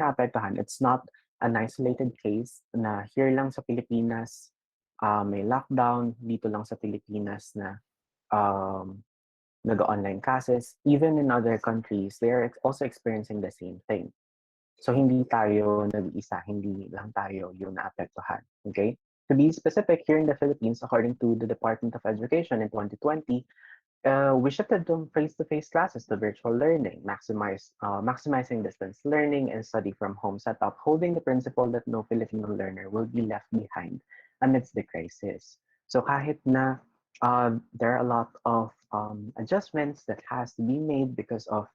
naapektuhan, it's not an isolated case na here lang sa Pilipinas, may lockdown, dito lang sa Pilipinas na um, nag-online classes. Even in other countries, they are also experiencing the same thing. So hindi tayo nag-iisa, hindi lang tayo yung naapektuhan. Okay? To be specific, here in the Philippines, according to the Department of Education in 2020, we shifted from face-to-face classes to virtual learning, maximizing distance learning and study from home setup, holding the principle that no Filipino learner will be left behind amidst the crisis. So kahit na there are a lot of adjustments that has to be made because of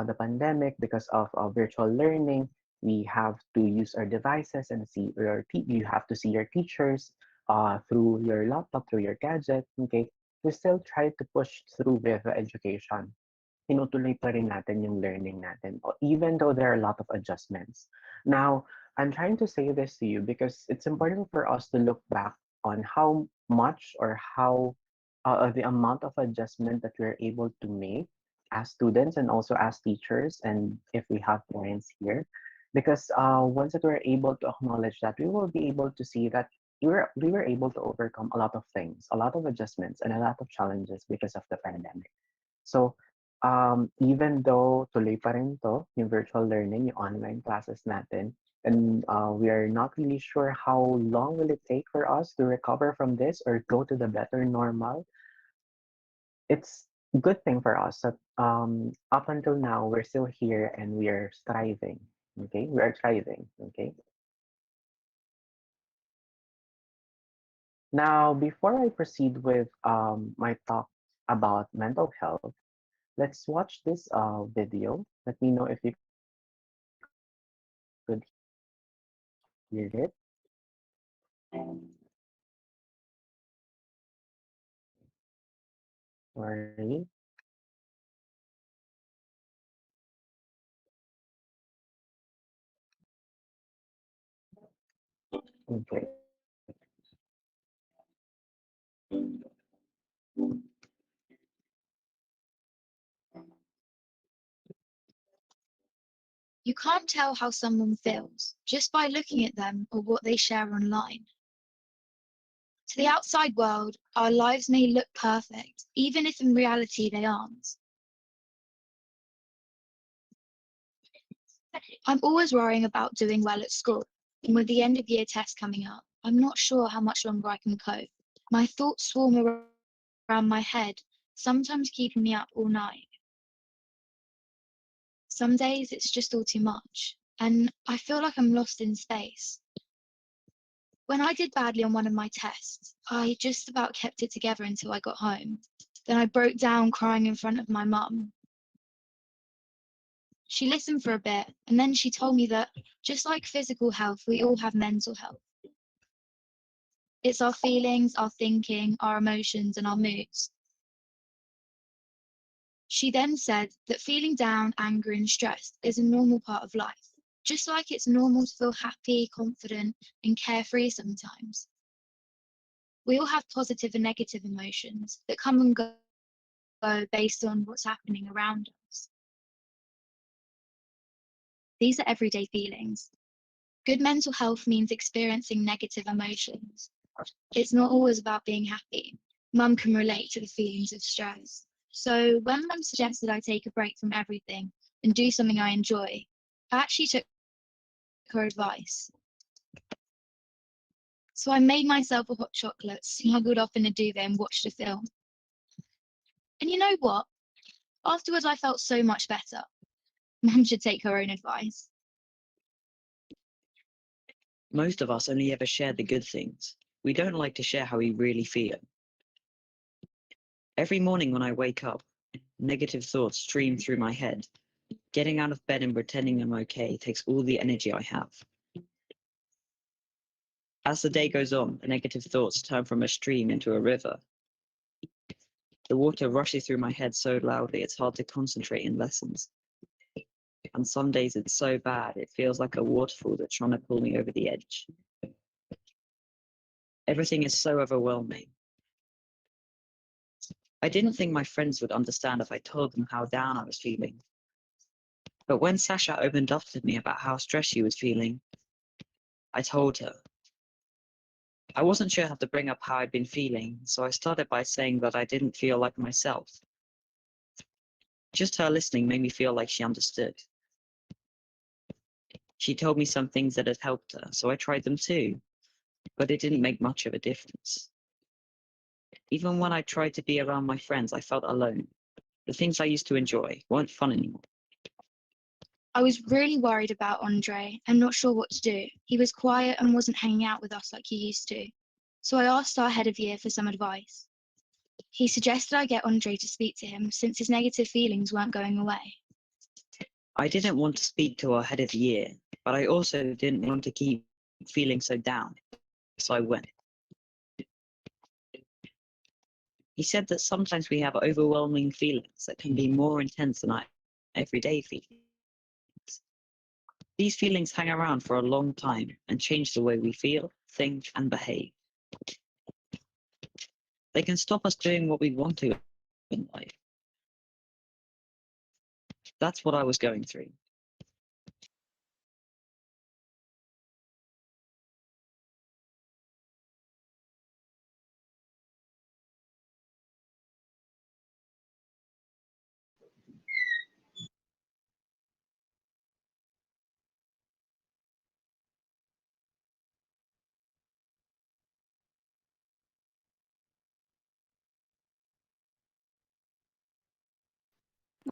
the pandemic, because of virtual learning, we have to use our devices and see you have to see your teachers through your laptop, through your gadget. Okay, we still try to push through with education. Tinutuloy pa rin natin yung learning natin, even though there are a lot of adjustments. Now, I'm trying to say this to you because it's important for us to look back on how much or how the amount of adjustment that we're able to make as students and also as teachers, and if we have parents here. Because once that we're able to acknowledge that, we will be able to see that we were able to overcome a lot of things, a lot of adjustments, and a lot of challenges because of the pandemic. So, even though tuloy pa rin to, yung virtual learning, yung online classes natin, and we are not really sure how long will it take for us to recover from this or go to the better normal. It's a good thing for us that up until now, we're still here and we are striving. Okay, we are thriving. Okay. Now, before I proceed with my talk about mental health, let's watch this video. Let me know if you could hear it. Sorry. Okay. You can't tell how someone feels just by looking at them or what they share online. To the outside world, our lives may look perfect, even if in reality they aren't. I'm always worrying about doing well at school, and with the end of year test coming up, I'm not sure how much longer I can cope. My thoughts swarm around my head, sometimes keeping me up all night. Some days it's just all too much, and I feel like I'm lost in space. When I did badly on one of my tests, I just about kept it together until I got home. Then I broke down crying in front of my mum. She listened for a bit, and then she told me that just like physical health, we all have mental health. It's our feelings, our thinking, our emotions, and our moods. She then said that feeling down, angry, and stressed is a normal part of life, just like it's normal to feel happy, confident, and carefree sometimes. We all have positive and negative emotions that come and go based on what's happening around us. These are everyday feelings. Good mental health means experiencing negative emotions. It's not always about being happy. Mum can relate to the feelings of stress. So when Mum suggested I take a break from everything and do something I enjoy, I actually took her advice. So I made myself a hot chocolate, snuggled up in a duvet and watched a film. And you know what? Afterwards I felt so much better. Mum should take her own advice. Most of us only ever share the good things. We don't like to share how we really feel. Every morning when I wake up, negative thoughts stream through my head. Getting out of bed and pretending I'm okay takes all the energy I have. As the day goes on, the negative thoughts turn from a stream into a river. The water rushes through my head so loudly it's hard to concentrate in lessons. And some days it's so bad it feels like a waterfall that's trying to pull me over the edge. Everything is so overwhelming. I didn't think my friends would understand if I told them how down I was feeling. But when Sasha opened up to me about how stressed she was feeling, I told her. I wasn't sure how to bring up how I'd been feeling, so I started by saying that I didn't feel like myself. Just her listening made me feel like she understood. She told me some things that had helped her, so I tried them too, but it didn't make much of a difference. Even when I tried to be around my friends, I felt alone. The things I used to enjoy weren't fun anymore. I was really worried about Andre and not sure what to do. He was quiet and wasn't hanging out with us like he used to. So I asked our head of year for some advice. He suggested I get Andre to speak to him since his negative feelings weren't going away. I didn't want to speak to our head of the year, but I also didn't want to keep feeling so down, so I went. He said that sometimes we have overwhelming feelings that can be more intense than our everyday feelings. These feelings hang around for a long time and change the way we feel, think, and behave. They can stop us doing what we want to in life. That's what I was going through.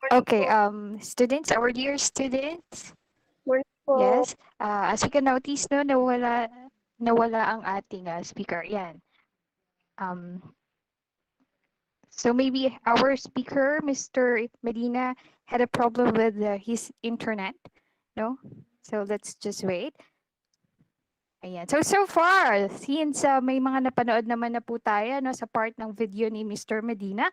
Okay, students, our dear students, yes, as you can notice, no, nawala ang ating speaker. Yan. Um, so maybe our speaker, Mr. Medina, had a problem with his internet, no? So let's just wait. Ayan. So far, since may mga napanood naman na po tayo no, sa part ng video ni Mr. Medina,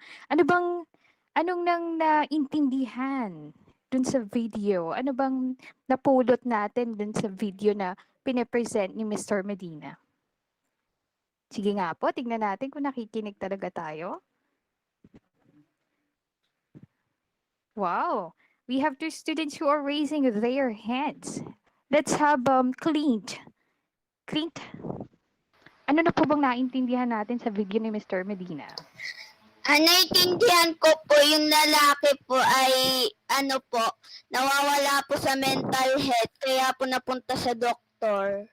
anong nang naintindihan dun sa video? Ano bang napulot natin dun sa video na pine-present ni Mr. Medina? Sige nga po, tingnan natin kung nakikinig talaga tayo. Wow, we have two students who are raising their hands. Let's have Clint. Clint, ano na po bang naintindihan natin sa video ni Mr. Medina? Naiintindihan ko po yung lalaki po ay nawawala po sa mental health kaya po napunta sa doktor.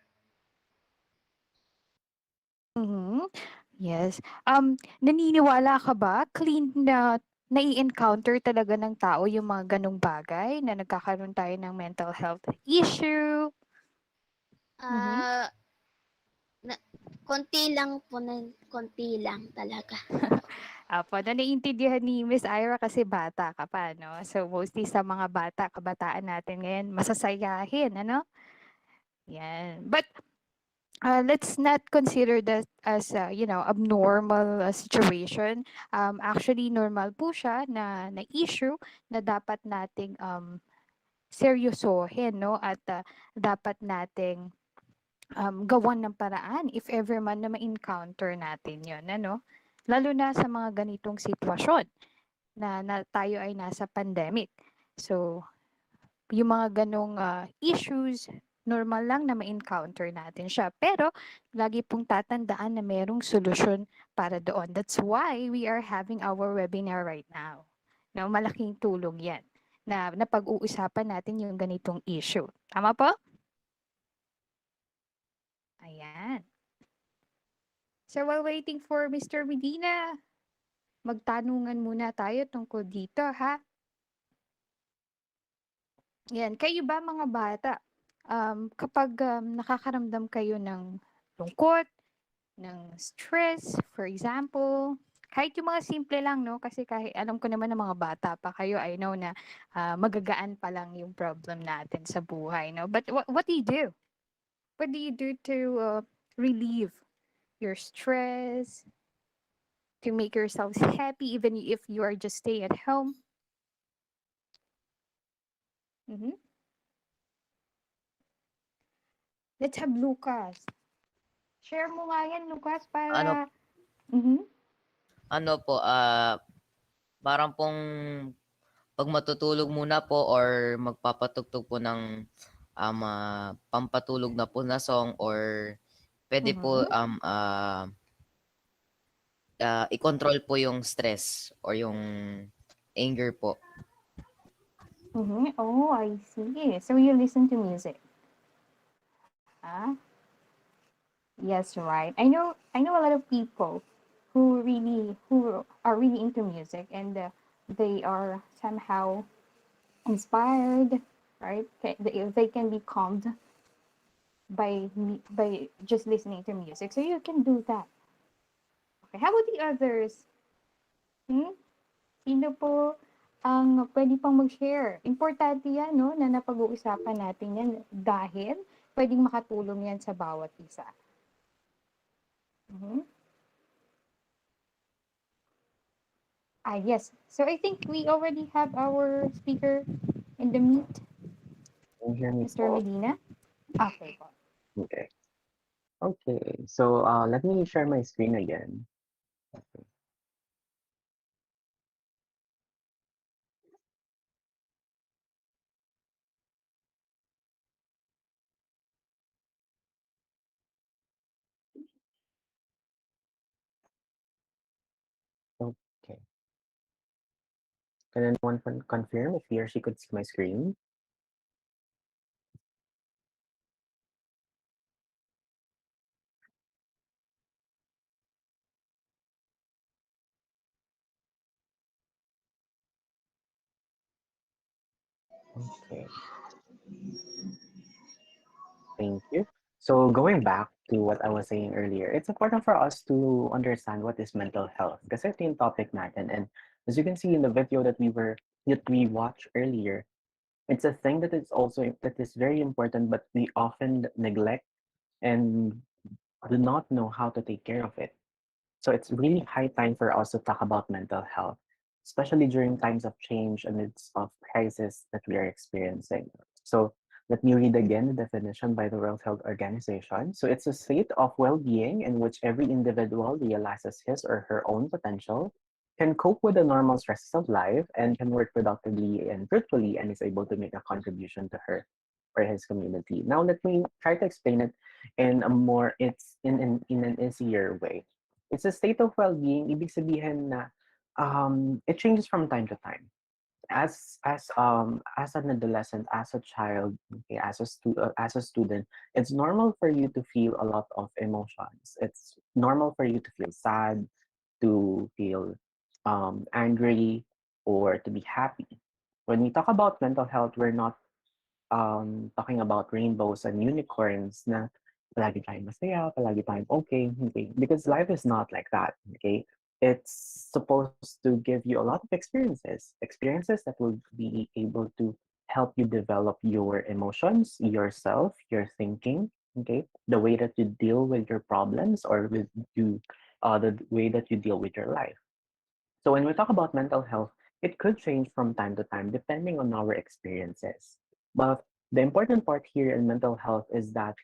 Mhm. Yes. Naniniwala ka ba, Clint, na nai-encounter talaga ng tao yung mga ganong bagay na nagkakaroon tayo ng mental health issue? Mhm. Konti lang talaga. Apo, na naiintindihan ni Miss Ira kasi bata ka pa, no? So, mostly sa mga bata, kabataan natin ngayon, masasayahin, ano? Yan. But let's not consider that as abnormal situation. Actually normal po siya na issue na dapat nating seryosohin, no, at dapat nating gawan ng paraan if ever man na ma-encounter natin 'yon, ano, lalo na sa mga ganitong sitwasyon na tayo ay nasa pandemic. So yung mga ganong issues, normal lang na ma-encounter natin siya. Pero, lagi pong tatandaan na merong solusyon para doon. That's why we are having our webinar right now. No, malaking tulong yan na napag-uusapan natin yung ganitong issue. Tama po? Ayan. So, while waiting for Mr. Medina, magtanungan muna tayo tungkol dito, ha? Yan, kayo ba mga bata, kapag nakakaramdam kayo ng lungkot, ng stress, for example, kahit yung mga simple lang, no? Kasi kahit alam ko naman ng mga bata pa kayo, I know na magagaan pa lang yung problem natin sa buhay, no? But what do you do? What do you do to relieve your stress, to make yourselves happy even if you are just staying at home? Mhm. Let's have Lucas. Share mo nga yan, Lucas, Ano para... Mhm. ano po, parang pong 'pag matutulog muna po or magpapatugtog po ng, pampatulog na po na song or puwede po, Mhm. i-control po yung stress or yung anger po. Mhm. Oh, I see. So you listen to music. Ah, yes, right. I know a lot of people who are really into music, and they are somehow inspired, right? They can be calmed by just listening to music. So you can do that. Okay. How about the others? Hmm? Sino po ang pwede pang mag-share? Importante yan, no, na napag-uusapan natin yan dahil pwedeng makatulong yan sa bawat isa. Mhm. Ah, yes. So I think we already have our speaker in the meet, Can you hear me Mr. po? Medina. Okay po. Okay. Okay. So, let me share my screen again. Okay. Can anyone confirm if he or she could see my screen? Okay. Thank you. So going back to what I was saying earlier, it's important for us to understand what is mental health. Kasi ito yung topic natin. And as you can see in the video that we watched earlier, it's a thing that is very important, but we often neglect and do not know how to take care of it. So it's really high time for us to talk about mental health, especially during times of change amidst of crisis that we are experiencing. So let me read again the definition by the World Health Organization. So it's a state of well-being in which every individual realizes his or her own potential, can cope with the normal stresses of life, and can work productively and fruitfully, and is able to make a contribution to her or his community. Now let me try to explain it in a more it's in an easier way. It's a state of well-being. Ibig sabihin na it changes from time to time. As an adolescent, as a child, okay, as a student, it's normal for you to feel a lot of emotions. It's normal for you to feel sad, to feel angry, or to be happy. When we talk about mental health, we're not talking about rainbows and unicorns na palagi tayong masaya, palagi tayong okay, okay. Because life is not like that, okay? It's supposed to give you a lot of experiences that will be able to help you develop your emotions, yourself, your thinking, okay? The way that you deal with your problems or with you, the way that you deal with your life. So when we talk about mental health, it could change from time to time depending on our experiences. But the important part here in mental health is that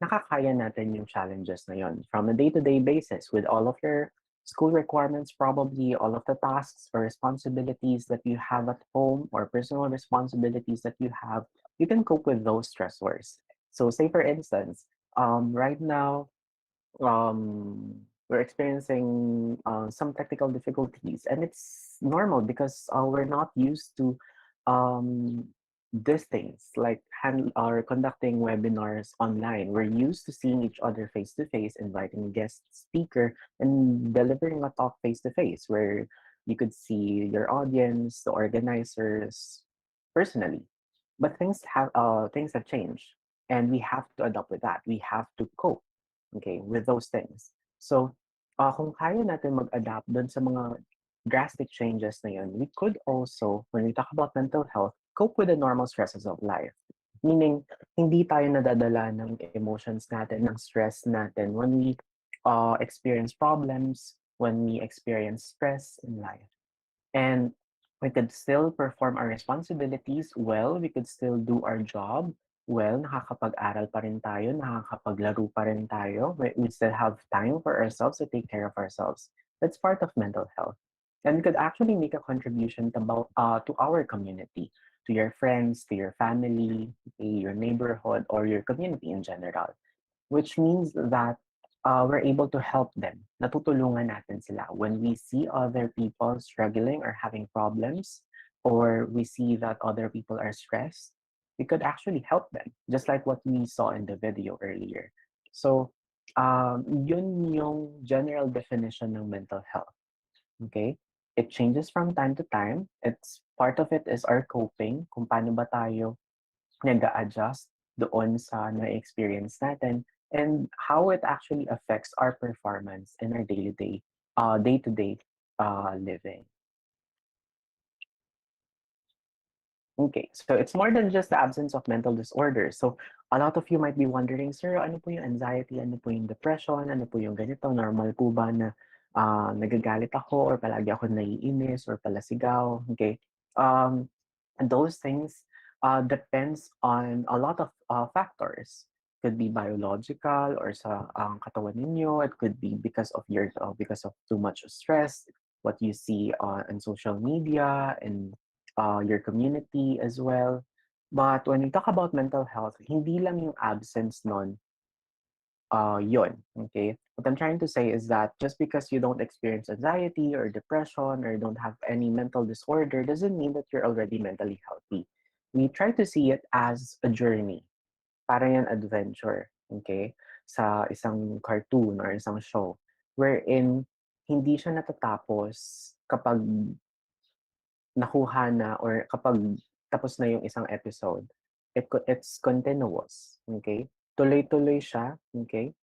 nakakaya natin yung challenges na yun from a day-to-day basis with all of your school requirements, probably all of the tasks or responsibilities that you have at home or personal responsibilities that you have, you can cope with those stressors. So say for instance, right now we're experiencing some technical difficulties, and it's normal because we're not used to um, these things like or conducting webinars online. We're used to seeing each other face to face, inviting a guest speaker, and delivering a talk face to face where you could see your audience, the organizers personally. But things have changed, and we have to adapt with that. We have to cope, okay, with those things. So, kung kaya natin mag-adapt dun sa mga drastic changes na yun, we could also, when we talk about mental health, cope with the normal stresses of life. Meaning, hindi tayo nadadala ng emotions natin, ng stress natin when we experience problems, when we experience stress in life. And we could still perform our responsibilities well, we could still do our job well, nakakapag-aral pa rin tayo, nakakapaglaro pa rin tayo. We still have time for ourselves to take care of ourselves. That's part of mental health. and could actually make a contribution to our community, to your friends, to your family, to your neighborhood, or your community in general. Which means that we're able to help them. Natutulungan natin sila. When we see other people struggling or having problems, or we see that other people are stressed, we could actually help them, just like what we saw in the video earlier. So, yun yung general definition ng mental health. Okay? It changes from time to time. It's part of it is our coping, kung paano ba tayo nag-a-adjust doon sa na-experience natin and how it actually affects our performance in our day-to-day living. Okay, so it's more than just the absence of mental disorders. So a lot of you might be wondering, sir, ano po yung anxiety, ano po yung depression, ano po yung ganito, normal po ba na nagagalit ako or palagi ako naiinis or palasigaw, okay? And those things depends on a lot of factors. Could be biological or sa katawan ninyo. It could be because of too much stress, what you see on social media and your community as well. But when we talk about mental health, hindi lang yung absence nun, yun, okay? What I'm trying to say is that just because you don't experience anxiety or depression or don't have any mental disorder doesn't mean that you're already mentally healthy. We try to see it as a journey, para yan adventure, okay? Sa isang cartoon or isang show, wherein hindi siya natatapos kapag nakuha na or kapag tapos na yung isang episode. It's continuous, okay? Tuloy-tuloy siya, okay?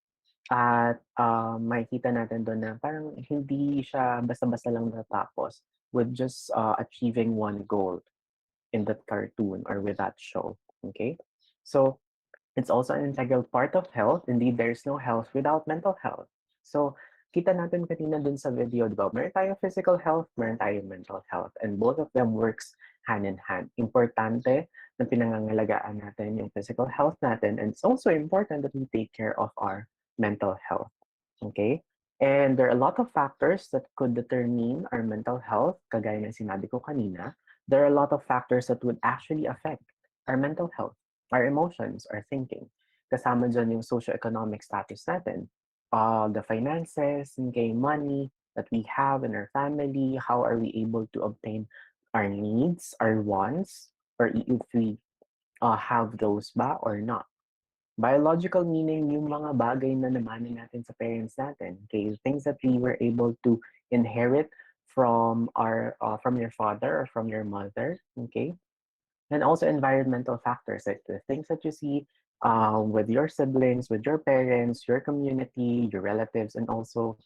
At makikita natin doon na parang hindi siya basta-basta lang natapos with just achieving one goal in that cartoon or with that show, okay? So it's also an integral part of health. Indeed, there's no health without mental health. So, kita natin kanina dun sa video, di ba? Meron tayong physical health, meron tayong mental health. And both of them works hand in hand. Importante na pinangangalagaan natin yung physical health natin. And it's also important that we take care of our mental health. Okay? And there are a lot of factors that could determine our mental health. Kagaya ng sinabi ko kanina, there are a lot of factors that would actually affect our mental health, our emotions, our thinking. Kasama dyan yung socioeconomic status natin, the finances, okay, money that we have in our family, how are we able to obtain our needs, our wants, or if we have those ba or not. Biological meaning yung mga bagay na namanin natin sa parents natin. Okay, things that we were able to inherit from your father or from your mother. Okay, and also environmental factors like the things that you see with your siblings, with your parents, your community, your relatives, and also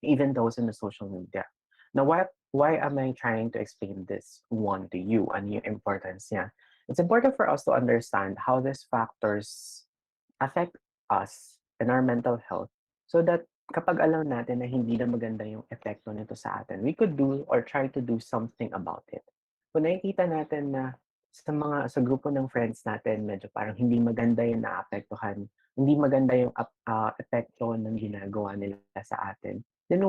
even those in the social media. Now, why am I trying to explain this one to you and yung importance niya? It's important for us to understand how these factors affect us and our mental health so that kapag alam natin na hindi na maganda yung epekto nito sa atin, we could do or try to do something about it. Kung nakikita natin na sa grupo ng friends natin, medyo parang hindi maganda yung naapektuhan, hindi maganda yung epekto ng ginagawa nila sa atin, then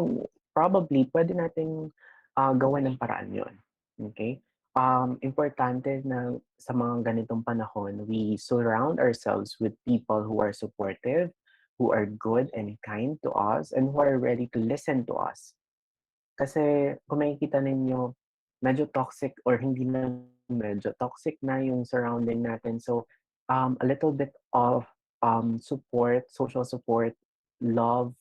probably pwede nating gawan ng paraan yon. Okay? Importante na sa mga ganitong panahon, we surround ourselves with people who are supportive, who are good and kind to us, and who are ready to listen to us. Kasi kung makikita ninyo, medyo toxic or hindi na medyo toxic na yung surrounding natin. So, a little bit of support, social support, love,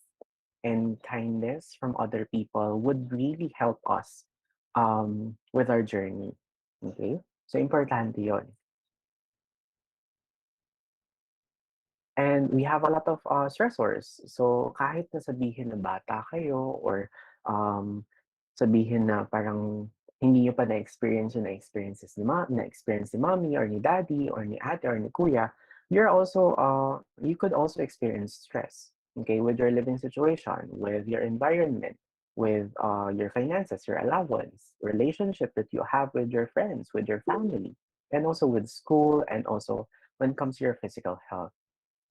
and kindness from other people would really help us with our journey. Okay? So, importante yon. And we have a lot of stressors. So, kahit na sabihin na bata kayo or um, sabihin na parang hindi nyo pa na-experience yung na-experience ni mommy or ni daddy or ni ate or ni kuya, you could also experience stress, okay, with your living situation, with your environment, with your finances, your allowance, relationship that you have with your friends, with your family, and also with school, and also when it comes to your physical health.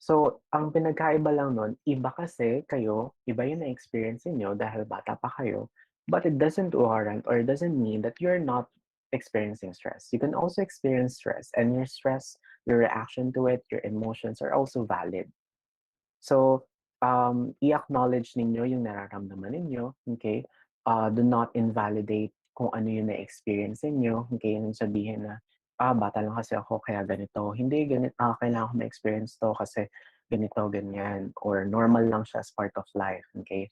So, ang pinagkaiba lang nun, iba kasi kayo, iba yung na-experience niyo dahil bata pa kayo, but it doesn't warrant or doesn't mean that you're not experiencing stress. You can also experience stress, and your stress, your reaction to it, your emotions are also valid. So, i-acknowledge ninyo yung nararamdaman ninyo, okay? Do not invalidate kung ano yung na-experience ninyo, okay? Yung sabihin na, bata lang kasi ako kaya ganito. Hindi, kailangan ko ma-experience to kasi ganito, ganyan. Or normal lang siya as part of life, okay?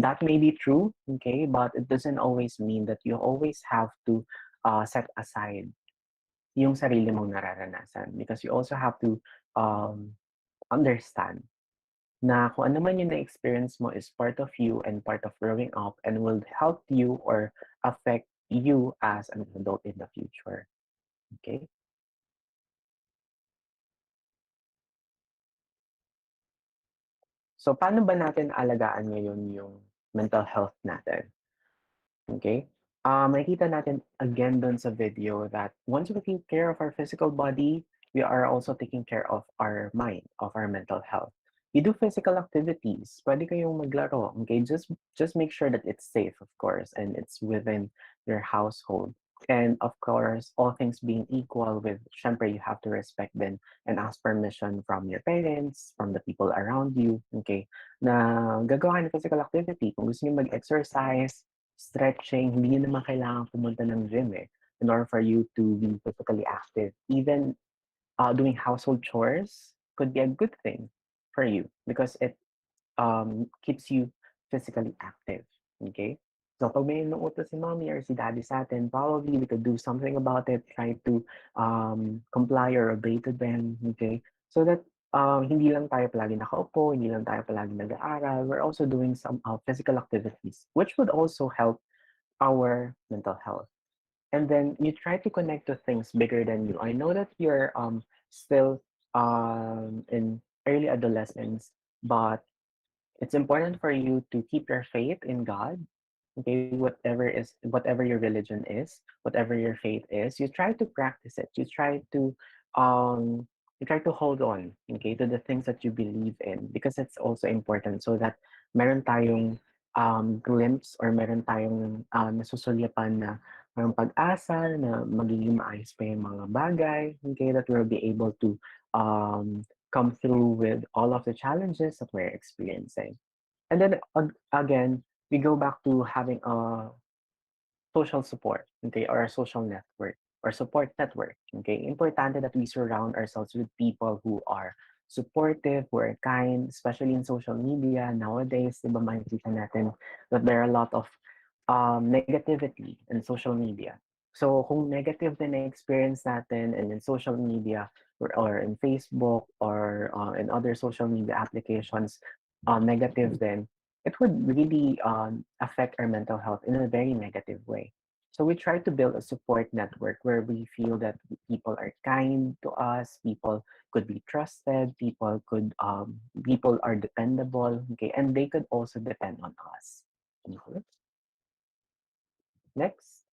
That may be true, okay? But it doesn't always mean that you always have to set aside yung sarili mong nararanasan because you also have to um, understand na kung ano man yung na-experience mo is part of you and part of growing up and will help you or affect you as an adult in the future. Okay? So, paano ba natin alagaan ngayon yung mental health natin? Okay? Makikita natin again dun sa video that once we take care of our physical body, we are also taking care of our mind, of our mental health. You do physical activities, pwede kayong maglaro, okay? Just make sure that it's safe, of course, and it's within your household. And of course, all things being equal with, syempre, you have to respect them and ask permission from your parents, from the people around you, okay? Na gagawa kayo ng physical activity. Kung gusto niyo mag-exercise, stretching, hindi nyo naman kailangan pumunta ng gym eh, in order for you to be physically active. Even doing household chores could be a good thing for you because it keeps you physically active. Okay? So pag may inuutos si mommy or si daddy sa atin, probably we could do something about it, try to comply or obey to them. Okay? So that hindi lang tayo palagi nakaupo, hindi lang tayo palagi nag-aaral, we're also doing some physical activities, which would also help our mental health. And then you try to connect to things bigger than you. I know that you're still in early adolescence, but it's important for you to keep your faith in God. Okay, whatever your religion is, whatever your faith is, you try to practice it. Um you try to hold on, okay, to the things that you believe in because it's also important so that meron tayong glimpse or meron tayong nasusulyapan na parang pag-asa na magiging maayos pa yung mga bagay, okay, that we'll be able to come through with all of the challenges that we're experiencing. And then again, we go back to having a social support, okay, or a social network or support network, okay? Importante that we surround ourselves with people who are supportive, who are kind, especially in social media nowadays, di ba makikita natin that there are a lot of negativity in social media. So kung negative din na experience natin and in social media or in Facebook or in other social media applications, negative then it would really affect our mental health in a very negative way. So we try to build a support network where we feel that people are kind to us, people could be trusted, people are dependable, okay, and they could also depend on us. Okay. Next.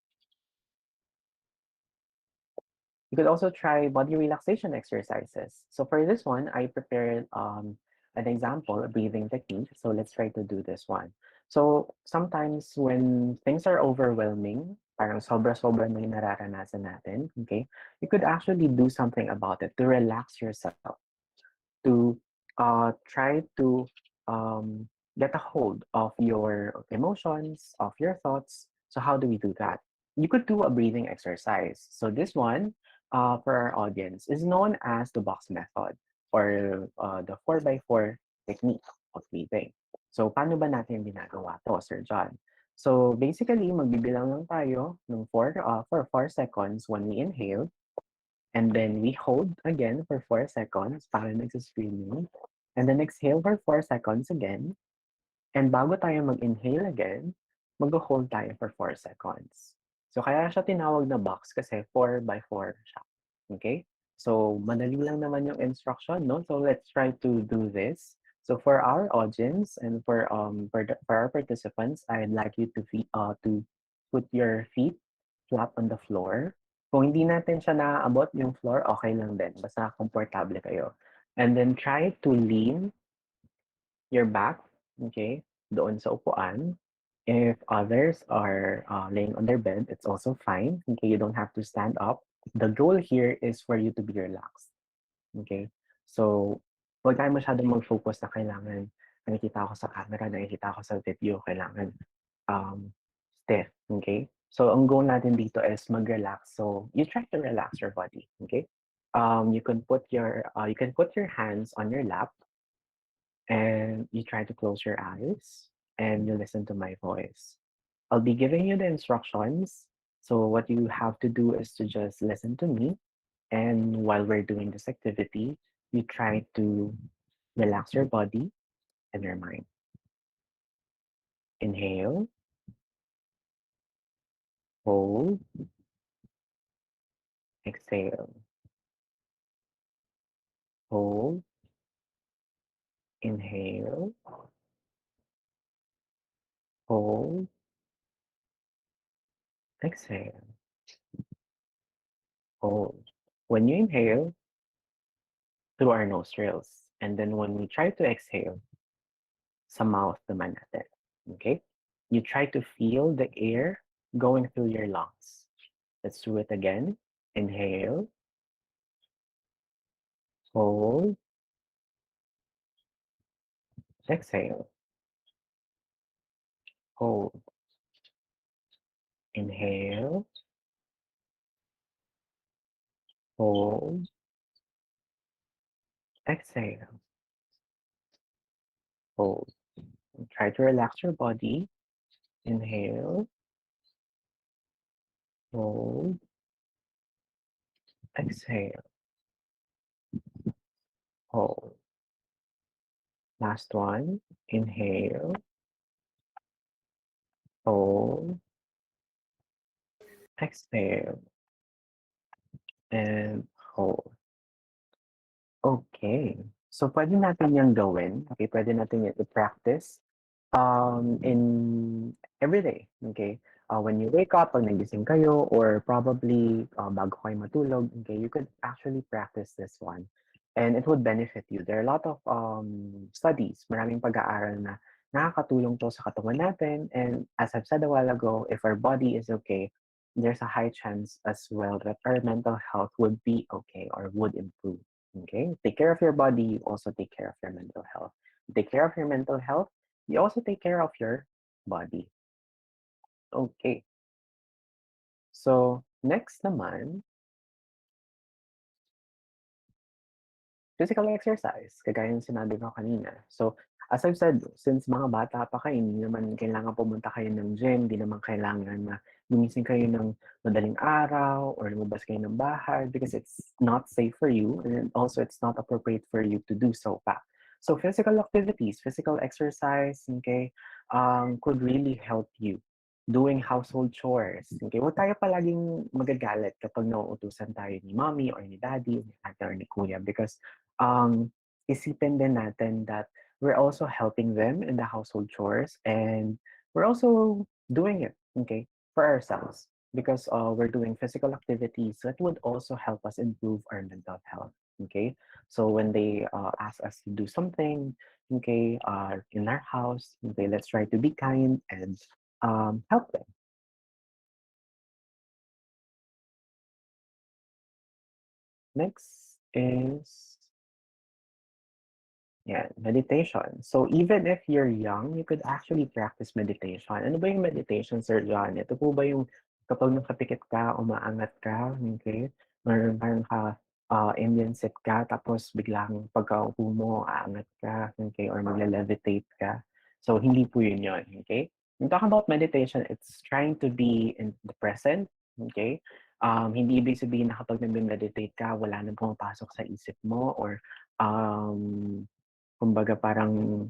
You could also try body relaxation exercises. So for this one, I prepared an example, a breathing technique. So let's try to do this one. So sometimes when things are overwhelming, parang sobra-sobra na yung nararanasan natin, okay, you could actually do something about it to relax yourself, to try to get a hold of your emotions, of your thoughts. So how do we do that? You could do a breathing exercise. So this one, for our audience, is known as the box method or the 4x4 technique of breathing. So paano ba natin ginagawa to, Sir John? So basically, magbibilang lang tayo ng for 4 seconds when we inhale. And then we hold again for 4 seconds para nagsiscreaming. And then exhale for 4 seconds again. And bago tayo mag-inhale again, mag-hold tayo for 4 seconds. So kaya siya tinawag na box kasi 4 by 4 siya. Okay? So madali lang naman yung instruction, no? So let's try to do this. So for our audience and for our participants, I'd like you to put your feet flat on the floor. Kung hindi natin siya naaabot yung floor, okay lang din. Basta komportable kayo. And then try to lean your back, okay, doon sa upuan. If others are laying on their bed, it's also fine. Okay, you don't have to stand up. The goal here is for you to be relaxed. Okay? So, huwag tayo masyadong mag-focus na kailangan nakikita ako sa camera, nakikita ako sa video, kailangan um, stiff. Okay? So, ang goal natin dito is mag-relax. So, you try to relax your body. Okay? You can put your hands on your lap and you try to close your eyes and you listen to my voice. I'll be giving you the instructions. So what you have to do is to just listen to me. And while we're doing this activity, you try to relax your body and your mind. Inhale, hold, exhale, hold, inhale, hold, exhale, hold. When you inhale, through our nostrils. And then when we try to exhale, sa mouth naman natin. Okay? You try to feel the air going through your lungs. Let's do it again. Inhale, hold, exhale, hold, inhale, hold, exhale, hold. And try to relax your body. Inhale, hold, exhale, hold. Last one. Inhale, hold, exhale, and hold. Okay. So, pwede natin 'yang gawin, okay, pwede natin 'yan i-practice, in every day, okay? When you wake up, 'pag nagising kayo or probably, bago kayo matulog, okay, you could actually practice this one, and it would benefit you. There are a lot of, studies, maraming pag-aaral na nakakatulong 'to sa katawan natin, and as I've said a while ago, if our body is okay, there's a high chance as well that our mental health would be okay or would improve. Okay, take care of your body, you also take care of your mental health. Take care of your mental health, you also take care of your body. Okay, so next naman, physical exercise, kagaya ng sinabi ko kanina. So, as I've said, since mga bata pa kayo, hindi naman kailangan pumunta kayo ng gym, hindi naman kailangan na gumising kayo ng madaling araw or lumabas kayo ng bahay because it's not safe for you and also it's not appropriate for you to do so pa. So, physical activities, physical exercise, okay, could really help you doing household chores. Okay, huwag tayo palaging magagalit kapag nauutusan tayo ni mommy or ni daddy, ni ate or ni kuya because isipin din natin that we're also helping them in the household chores and we're also doing it, okay, for ourselves because we're doing physical activities that would also help us improve our mental health, okay? So when they ask us to do something, okay, in our house, okay, let's try to be kind and help them. Next is yeah, meditation. So even if you're young, you could actually practice meditation. Ano ba yung meditation, Sir John? Ito po ba yung kapag nakapikit ka, umaangat ka, okay? Meron ka Indian sit ka, tapos biglang pagkaupo mo, aangat ka, okay? Or magla-levitate ka. So hindi po yun yun, okay? When talking about meditation, it's trying to be in the present, okay? Hindi ibig sabihin na kapag nag-meditate ka, wala nang pumapasok sa isip mo or um, kumbaga parang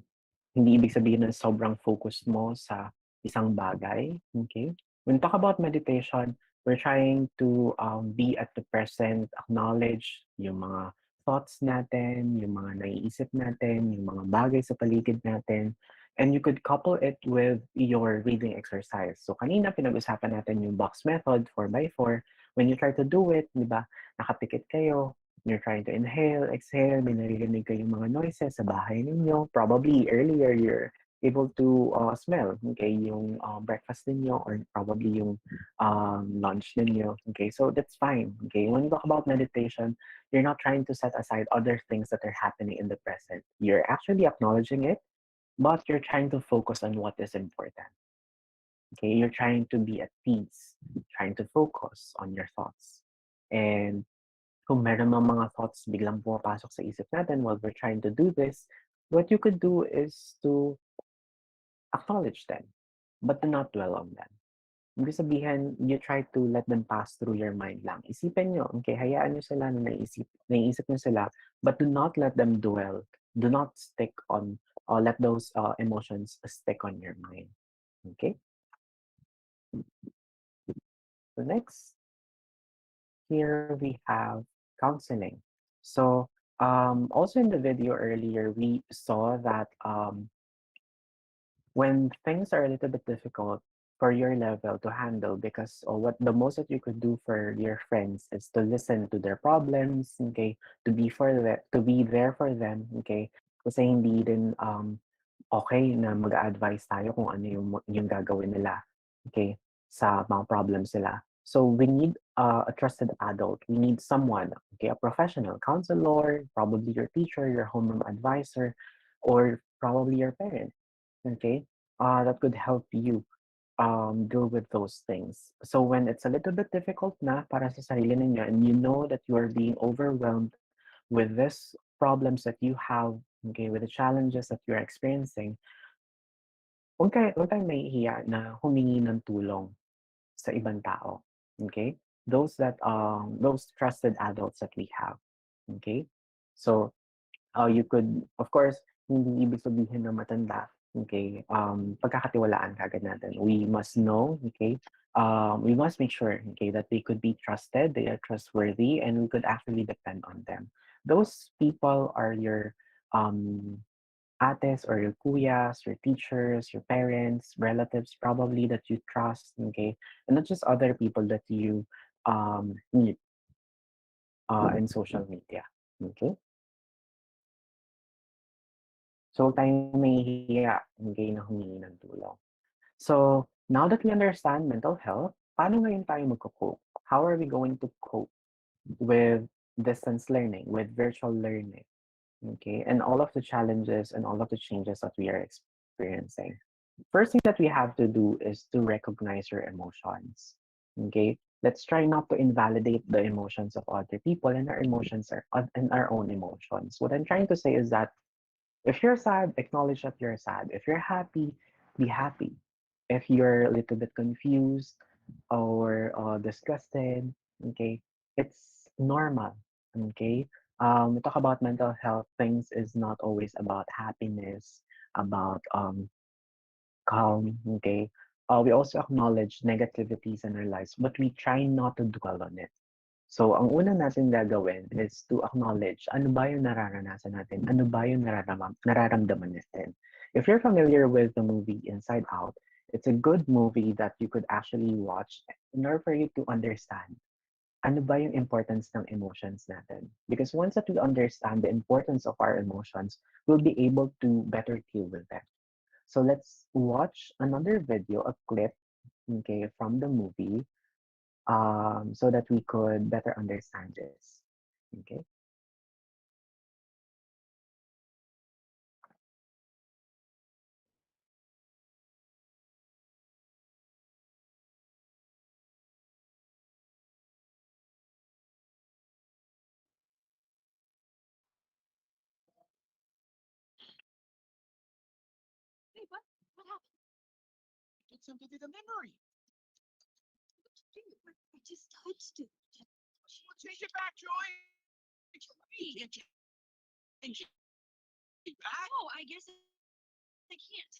hindi ibig sabihin na sobrang focus mo sa isang bagay, okay? When talk about meditation, we're trying to be at the present, acknowledge yung mga thoughts natin, yung mga naiisip natin, yung mga bagay sa paligid natin, and you could couple it with your reading exercise. So kanina pinag-usapan natin yung box method, 4x4. When you try to do it, di ba, nakapikit kayo, you're trying to inhale, exhale, may naririnig kayong mga noises sa bahay ninyo. Probably earlier able to smell, okay, yung breakfast ninyo or probably yung lunch ninyo, okay? So that's fine, okay? When you talk about meditation, you're not trying to set aside other things that are happening in the present. You're actually acknowledging it, but you're trying to focus on what is important, okay? You're trying to be at peace, trying to focus on your thoughts. And kung meron mang mga thoughts biglang pumapasok sa isip natin while we're trying to do this, what you could do is to acknowledge them, but do not dwell on them. Ibig sabihin, you try to let them pass through your mind lang. Isipin nyo, okay, hayaan nyo sila na naiisip nyo sila, but do not let them dwell. Do not stick on, or let those emotions stick on your mind. Okay? So next, here we have counseling. So also in the video earlier, we saw that when things are a little bit difficult for your level to handle, because what the most that you could do for your friends is to listen to their problems, okay, to be there for them, okay, kasi hindi din okay na mag-advise tayo kung ano yung gagawin nila, okay, sa mga problems nila. So we need a trusted adult. We need someone, okay, a professional counselor, probably your teacher, your homeroom advisor, or probably your parent, okay, that could help you deal with those things. So when it's a little bit difficult na para sa sarili ninyo and you know that you are being overwhelmed with this problems that you have, okay, with the challenges that you're experiencing, huwag kayong mahihiya na humingi ng tulong sa ibang tao. Okay? Those trusted adults that we have. Okay? So you could, of course, hindi ibig sabihin na matanda, okay, pagkakatiwalaan kagad natin. We must know, okay, we must make sure, okay, that they could be trusted, they are trustworthy, and we could actually depend on them. Those people are your um, ates or your kuyas, your teachers, your parents, relatives, probably that you trust, okay, and not just other people that you meet in social media, okay? So, huwag tayong mahihiya, okay, na humingi ng tulong. So, now that we understand mental health, paano ngayon tayo magko-cope? How are we going to cope with distance learning, with virtual learning, okay, and all of the challenges and all of the changes that we are experiencing? First thing that we have to do is to recognize your emotions, okay? Let's try not to invalidate the emotions of other people, and our emotions are and our own emotions. What I'm trying to say is that if you're sad, acknowledge that you're sad. If you're happy, be happy. If you're a little bit confused or disgusted, okay, it's normal. Okay, we talk about mental health. Things is not always about happiness, about calm. Okay, we also acknowledge negativities in our lives, but we try not to dwell on it. So, ang una natin gagawin is to acknowledge ano ba yung nararanasan natin, ano ba yung nararamdaman natin. If you're familiar with the movie Inside Out, it's a good movie that you could actually watch in order for you to understand ano ba yung importance ng emotions natin. Because once that we understand the importance of our emotions, we'll be able to better deal with them. So let's watch another video, a clip, okay, from the movie, so that we could better understand this. Okay. Wait, what? What happened? It's something to the memory. Dude, I just touched it. Well, take it back, Joey. You can't change it back. Oh, I guess I can't.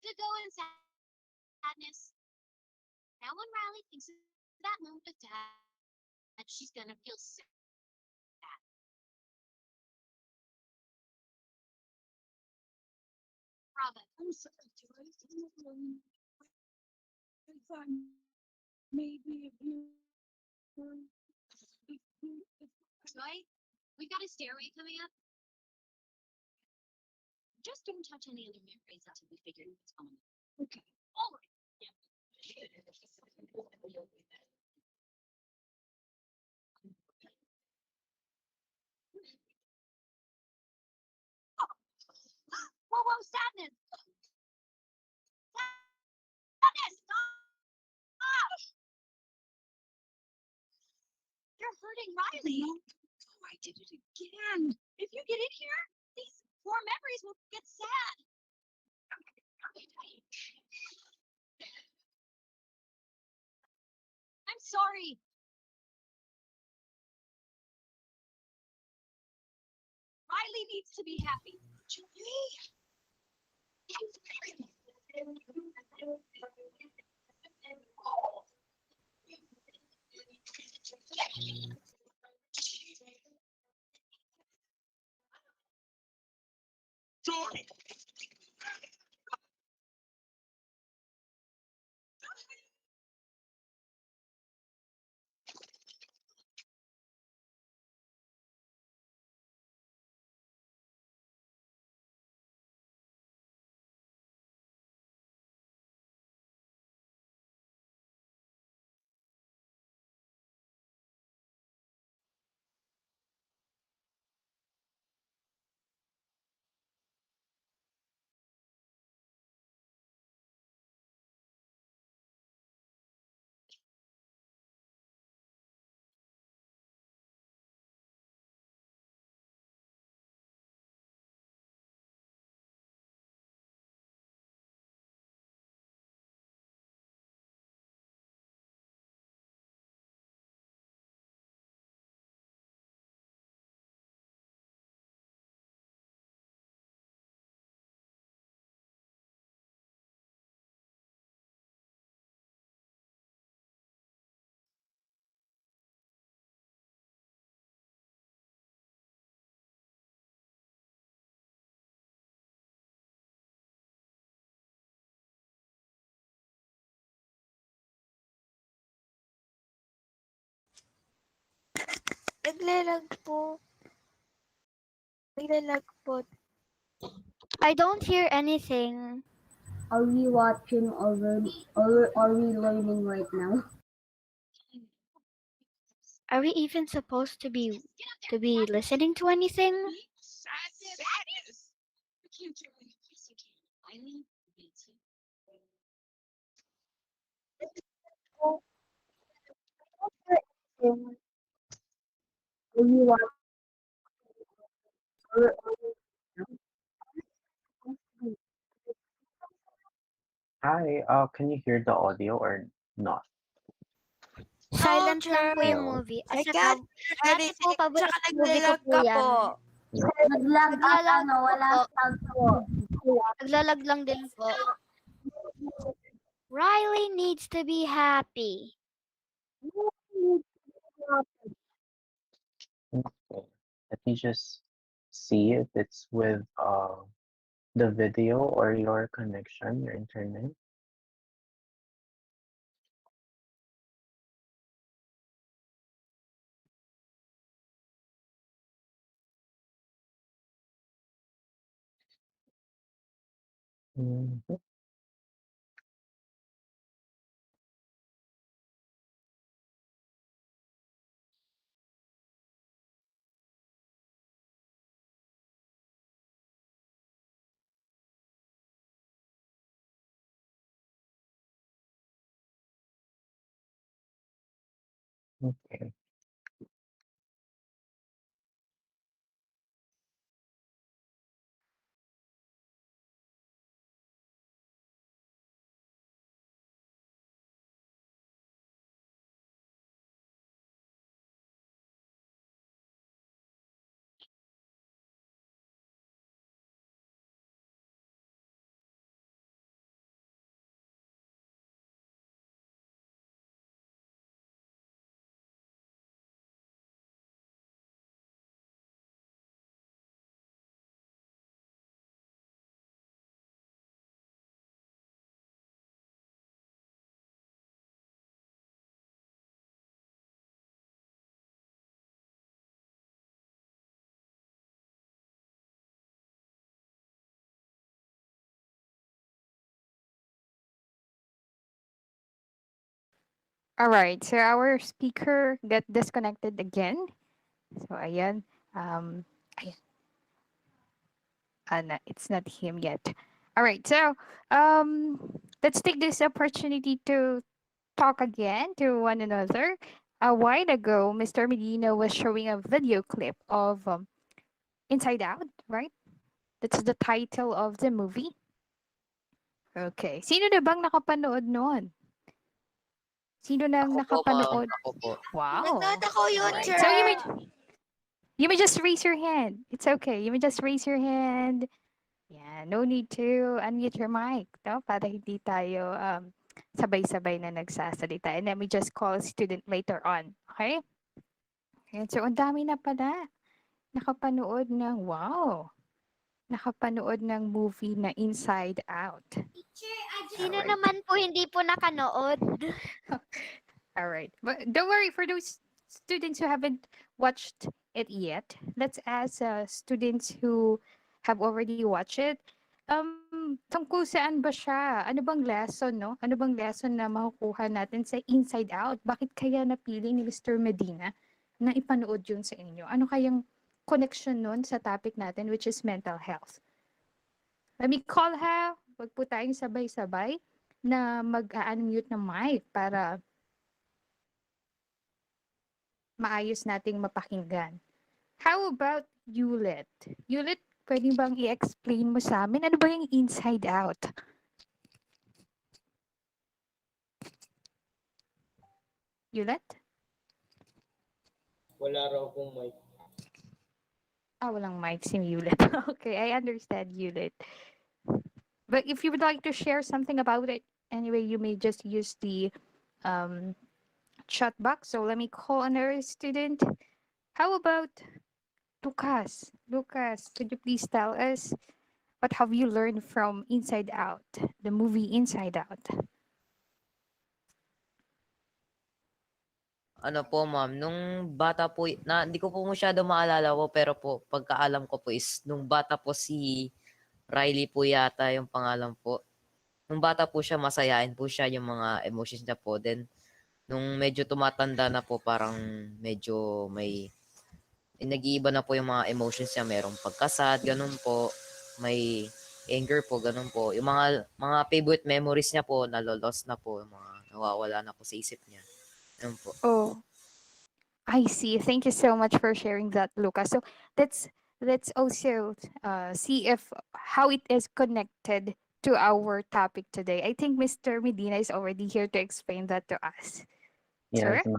To go in sadness. Now when Riley thinks of that moment with Dad, she's gonna feel sad. Bravo. I'm sorry, Joy. I thought maybe if you were... Joy, we got a stairway coming up. Just don't touch any other memories until we figure what's on. Okay. All right. Yeah. Whoa, whoa, sadness! Sadness! Stop! You're hurting Riley. Oh, I did it again. If you get in here, these poor memories will get sad. I'm sorry. Riley needs to be happy. Julie? Naglalag po. Naglalag po. I don't hear anything. Are we watching already, or are we learning right now? Are we even supposed to be listening to anything? Sadness! You can't, Julie. Yes, you can. Riley needs you. Are we watching, or Hi, can you hear the audio or not? Silent lang po yung Hello? movie. I At saka, can't dati po anything. paborito Tsaka movie ko naglalag po ka yan. po. naglag ang Naglalag wala po. sound po. Naglalag lang din po. Riley needs to be happy. Okay. Let me just see if it's with the video or your connection, your internet. Mhm. Okay. All right. So our speaker got disconnected again. So ayan. Ayan. It's not him yet. All right. So let's take this opportunity to talk again to one another. A while ago, Mr. Medina was showing a video clip of Inside Out, right? That's the title of the movie. Okay. Sino na bang nakapanood noon? Sino nang Ako po, ma'am. nakapanood? Ako po. Wow. Nanood ako All yun, right. So sir. you may just raise your hand. It's okay. You may just raise your hand. Yeah, no need to unmute your mic, no? Para hindi tayo sabay-sabay na nagsasalita. And then we just call a student later on. Okay? And so, ang dami na pala. Nakapanood ng, wow. Nakapanood ng movie na Inside Out. Sino Alright. naman po hindi po nakanood? All right. But don't worry, for those students who haven't watched it yet, let's ask students who have already watched it. Tungkol saan ba siya? Ano bang lesson, no? Ano bang lesson na makukuha natin sa Inside Out? Bakit kaya napili ni Mr. Medina na ipanood yun sa inyo? Ano kayang connection nun sa topic natin, which is mental health? Let me call ha. Wag po tayong sabay-sabay na mag-unmute ng mic para maayos nating mapakinggan. How about Yulit? Yulit, pwede bang i-explain mo sa amin? Ano ba yung inside out? Yulit? Wala raw pong mic. Walang mic si Yulit. Okay, I understand Yulit. But if you would like to share something about it, anyway, you may just use the um, chat box. So let me call another student. How about Lucas? Lucas, could you please tell us what have you learned from Inside Out, the movie Inside Out? Ano po, ma'am, nung bata po, hindi ko po masyado maalala po, pero po, pagkaalam ko po is, nung bata po si Riley po yata yung pangalan po. Nung bata po siya, masayain po siya yung mga emotions niya po. Then, nung medyo tumatanda na po, parang medyo nag-iiba na po yung mga emotions niya. Merong pagkasad, ganun po. May anger po, ganun po. Yung mga favorite memories niya po, nalolos na po. Yung mga nawawala na po sa isip niya. Ganun po. Oh, I see. Thank you so much for sharing that, Lucas. So let's also see if how it is connected to our topic today. I think Mr. Medina is already here to explain that to us. Sir? Yes,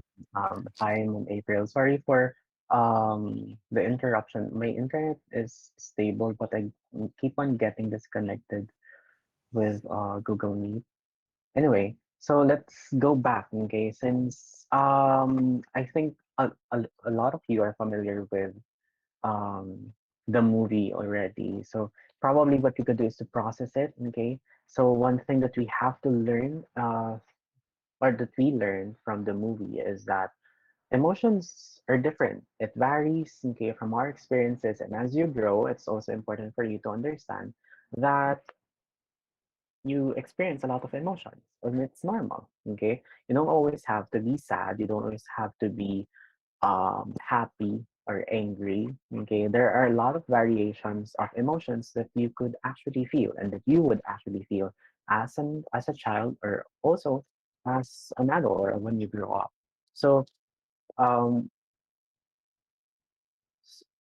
hi, Ma'am April. Sorry for the interruption. My internet is stable, but I keep on getting disconnected with Google Meet. Anyway, so let's go back, okay? Since I think a lot of you are familiar with um the movie already. So probably what you could do is to process it, okay? So one thing that we have to learn or that we learn from the movie is that emotions are different. It varies, okay, from our experiences, and as you grow, it's also important for you to understand that you experience a lot of emotions and it's normal, okay? You don't always have to be sad, you don't always have to be happy or angry, okay? There are a lot of variations of emotions that you could actually feel and that you would actually feel as a child or also as an adult or when you grow up. So um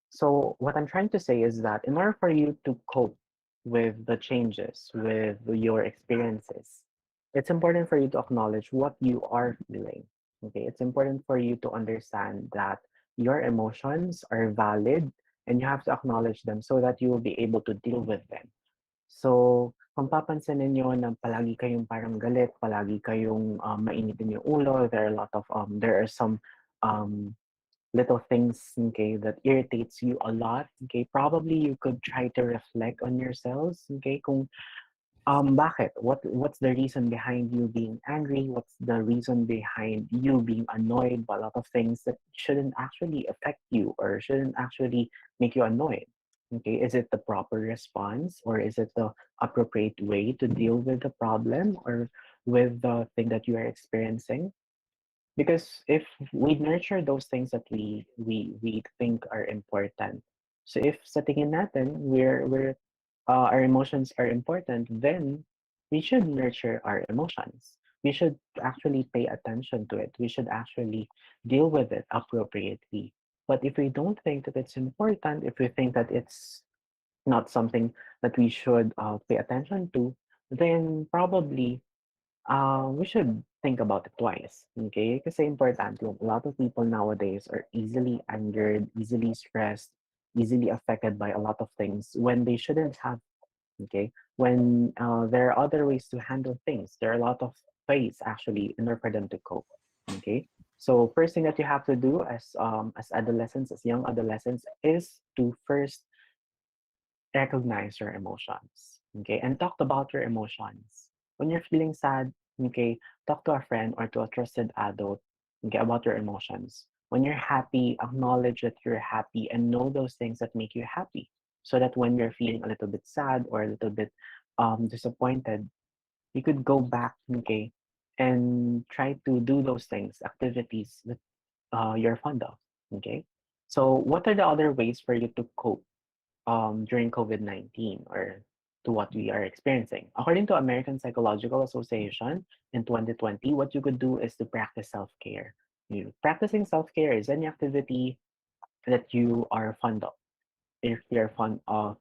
so what I'm trying to say is that in order for you to cope with the changes, with your experiences, it's important for you to acknowledge what you are feeling. Okay, it's important for you to understand that your emotions are valid and you have to acknowledge them so that you will be able to deal with them. So, kung papansinin niyo na palagi kayong parang galit, palagi kayong mainitin yung ulo, there are some um, little things, okay, that irritates you a lot, okay, probably you could try to reflect on yourselves, okay, kung bakit? What's the reason behind you being angry? What's the reason behind you being annoyed by a lot of things that shouldn't actually affect you or shouldn't actually make you annoyed? Okay, is it the proper response or is it the appropriate way to deal with the problem or with the thing that you are experiencing? Because if we nurture those things that we think are important, so if sa tingin natin our emotions are important, then we should nurture our emotions. We should actually pay attention to it. We should actually deal with it appropriately. But if we don't think that it's important, if we think that it's not something that we should pay attention to, then probably we should think about it twice. Okay? Kasi importante yun. A lot of people nowadays are easily angered, easily stressed, easily affected by a lot of things when they shouldn't have. Okay? When there are other ways to handle things, there are a lot of ways actually in order for them to cope. Okay? So first thing that you have to do as adolescents, as young adolescents, is to first recognize your emotions, okay, and talk about your emotions. When you're feeling sad, okay, talk to a friend or to a trusted adult, okay, about your emotions. When you're happy, acknowledge that you're happy and know those things that make you happy, so that when you're feeling a little bit sad or a little bit disappointed, you could go back, okay, and try to do those things, activities that you're fond of, okay. So, what are the other ways for you to cope during COVID-19 or to what we are experiencing? According to American Psychological Association in 2020, what you could do is to practice self-care. Practicing self-care is any activity that you are fond of. If you're fond of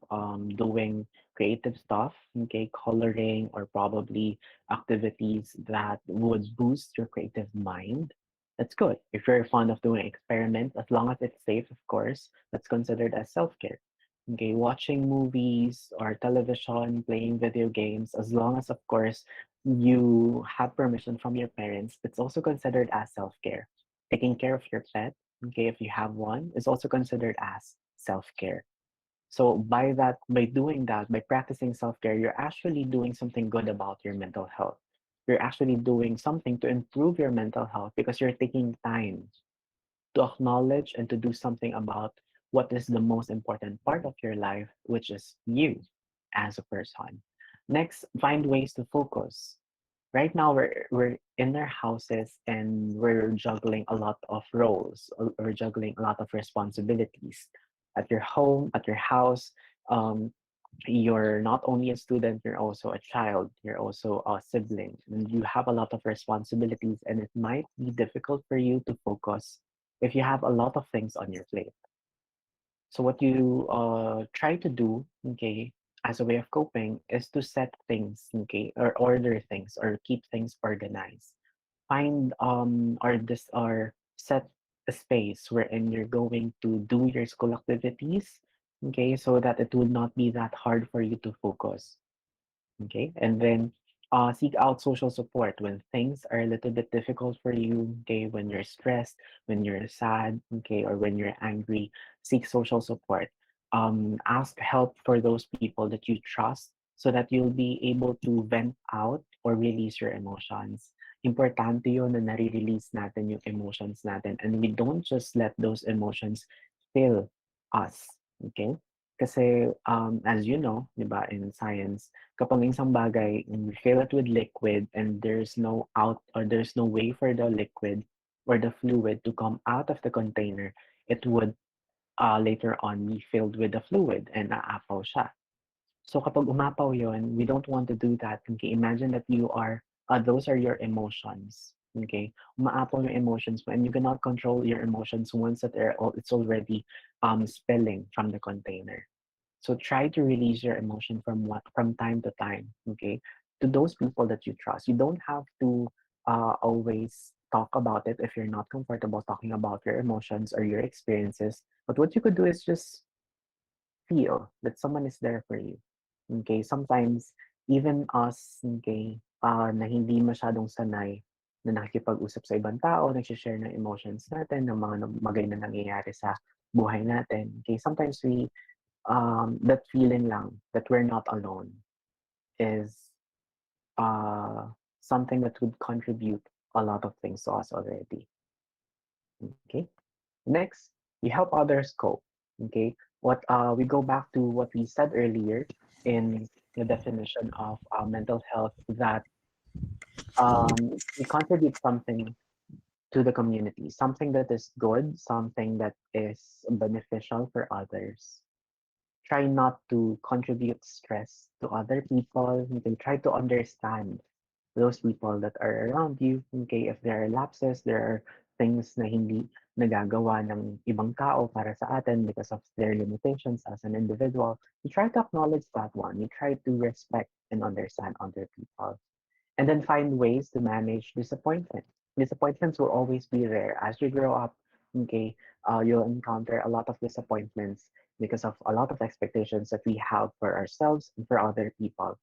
doing creative stuff, okay, coloring or probably activities that would boost your creative mind, that's good. If you're fond of doing experiments, as long as it's safe, of course, that's considered as self-care. Okay, watching movies or television, playing video games, as long as, of course, you have permission from your parents, it's also considered as self-care. Taking care of your pet, okay, if you have one, is also considered as self-care. So by doing that, by practicing self-care, you're actually doing something good about your mental health. You're actually doing something to improve your mental health because you're taking time to acknowledge and to do something about what is the most important part of your life, which is you as a person. Next, find ways to focus. Right now, we're in our houses and we're juggling a lot of roles. We're juggling a lot of responsibilities at your home, at your house. Um, you're not only a student, you're also a child, you're also a sibling, and you have a lot of responsibilities, and it might be difficult for you to focus if you have a lot of things on your plate. So what you try to do, okay, as a way of coping is to set things, okay, or order things or keep things organized. Find or set a space wherein you're going to do your school activities, okay, so that it would not be that hard for you to focus. Okay, and then seek out social support when things are a little bit difficult for you. Okay, when you're stressed, when you're sad, okay, or when you're angry, seek social support. Ask help for those people that you trust so that you'll be able to vent out or release your emotions. Importante yun na nare-release natin yung emotions natin and we don't just let those emotions fill us. Okay? Kasi as you know, di ba, in science, kapag ang isang bagay, we fill it with liquid and there's no out or there's no way for the liquid or the fluid to come out of the container, it would later on be filled with the fluid and aapaw siya. So kapag umapaw yon, we don't want to do that. Okay, imagine that those are your emotions. Okay, umaapaw yung emotions mo and you cannot control your emotions once it's already spilling from the container. So try to release your emotion from time to time, okay? To those people that you trust. You don't have to always talk about it if you're not comfortable talking about your emotions or your experiences. But what you could do is just feel that someone is there for you. Okay? Sometimes even us, okay, na hindi masyadong sanay na nakikipag-usap sa ibang tao, nag-share ng emotions natin, ng mga magay na nangyayari sa buhay natin. Okay, sometimes that feeling lang that we're not alone is uh, something that would contribute a lot of things to us already. Okay. Next, we help others cope. Okay. What we go back to what we said earlier in the definition of mental health that we contribute something to the community, something that is good, something that is beneficial for others. Try not to contribute stress to other people. You can try to understand those people that are around you. Okay, if there are lapses, there are things na hindi nagagawa ng ibang tao para sa atin because of their limitations as an individual. You try to acknowledge that one. You try to respect and understand other people. And then find ways to manage disappointment. Disappointments will always be there as you grow up. Okay, you'll encounter a lot of disappointments because of a lot of expectations that we have for ourselves and for other people.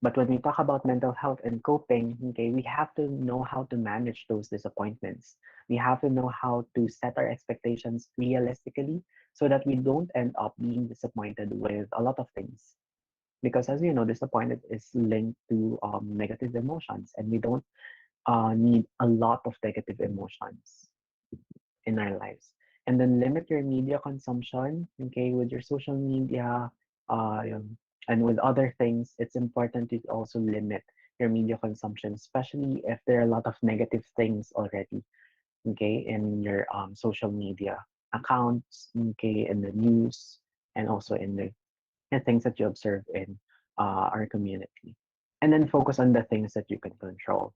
But when we talk about mental health and coping, okay, we have to know how to manage those disappointments. We have to know how to set our expectations realistically so that we don't end up being disappointed with a lot of things. Because as you know, disappointment is linked to negative emotions, and we don't need a lot of negative emotions in our lives. And then limit your media consumption, okay, with your social media, and with other things. It's important to also limit your media consumption, especially if there are a lot of negative things already, okay, in your social media accounts, okay, in the news, and also in the things that you observe in our community. And then focus on the things that you can control.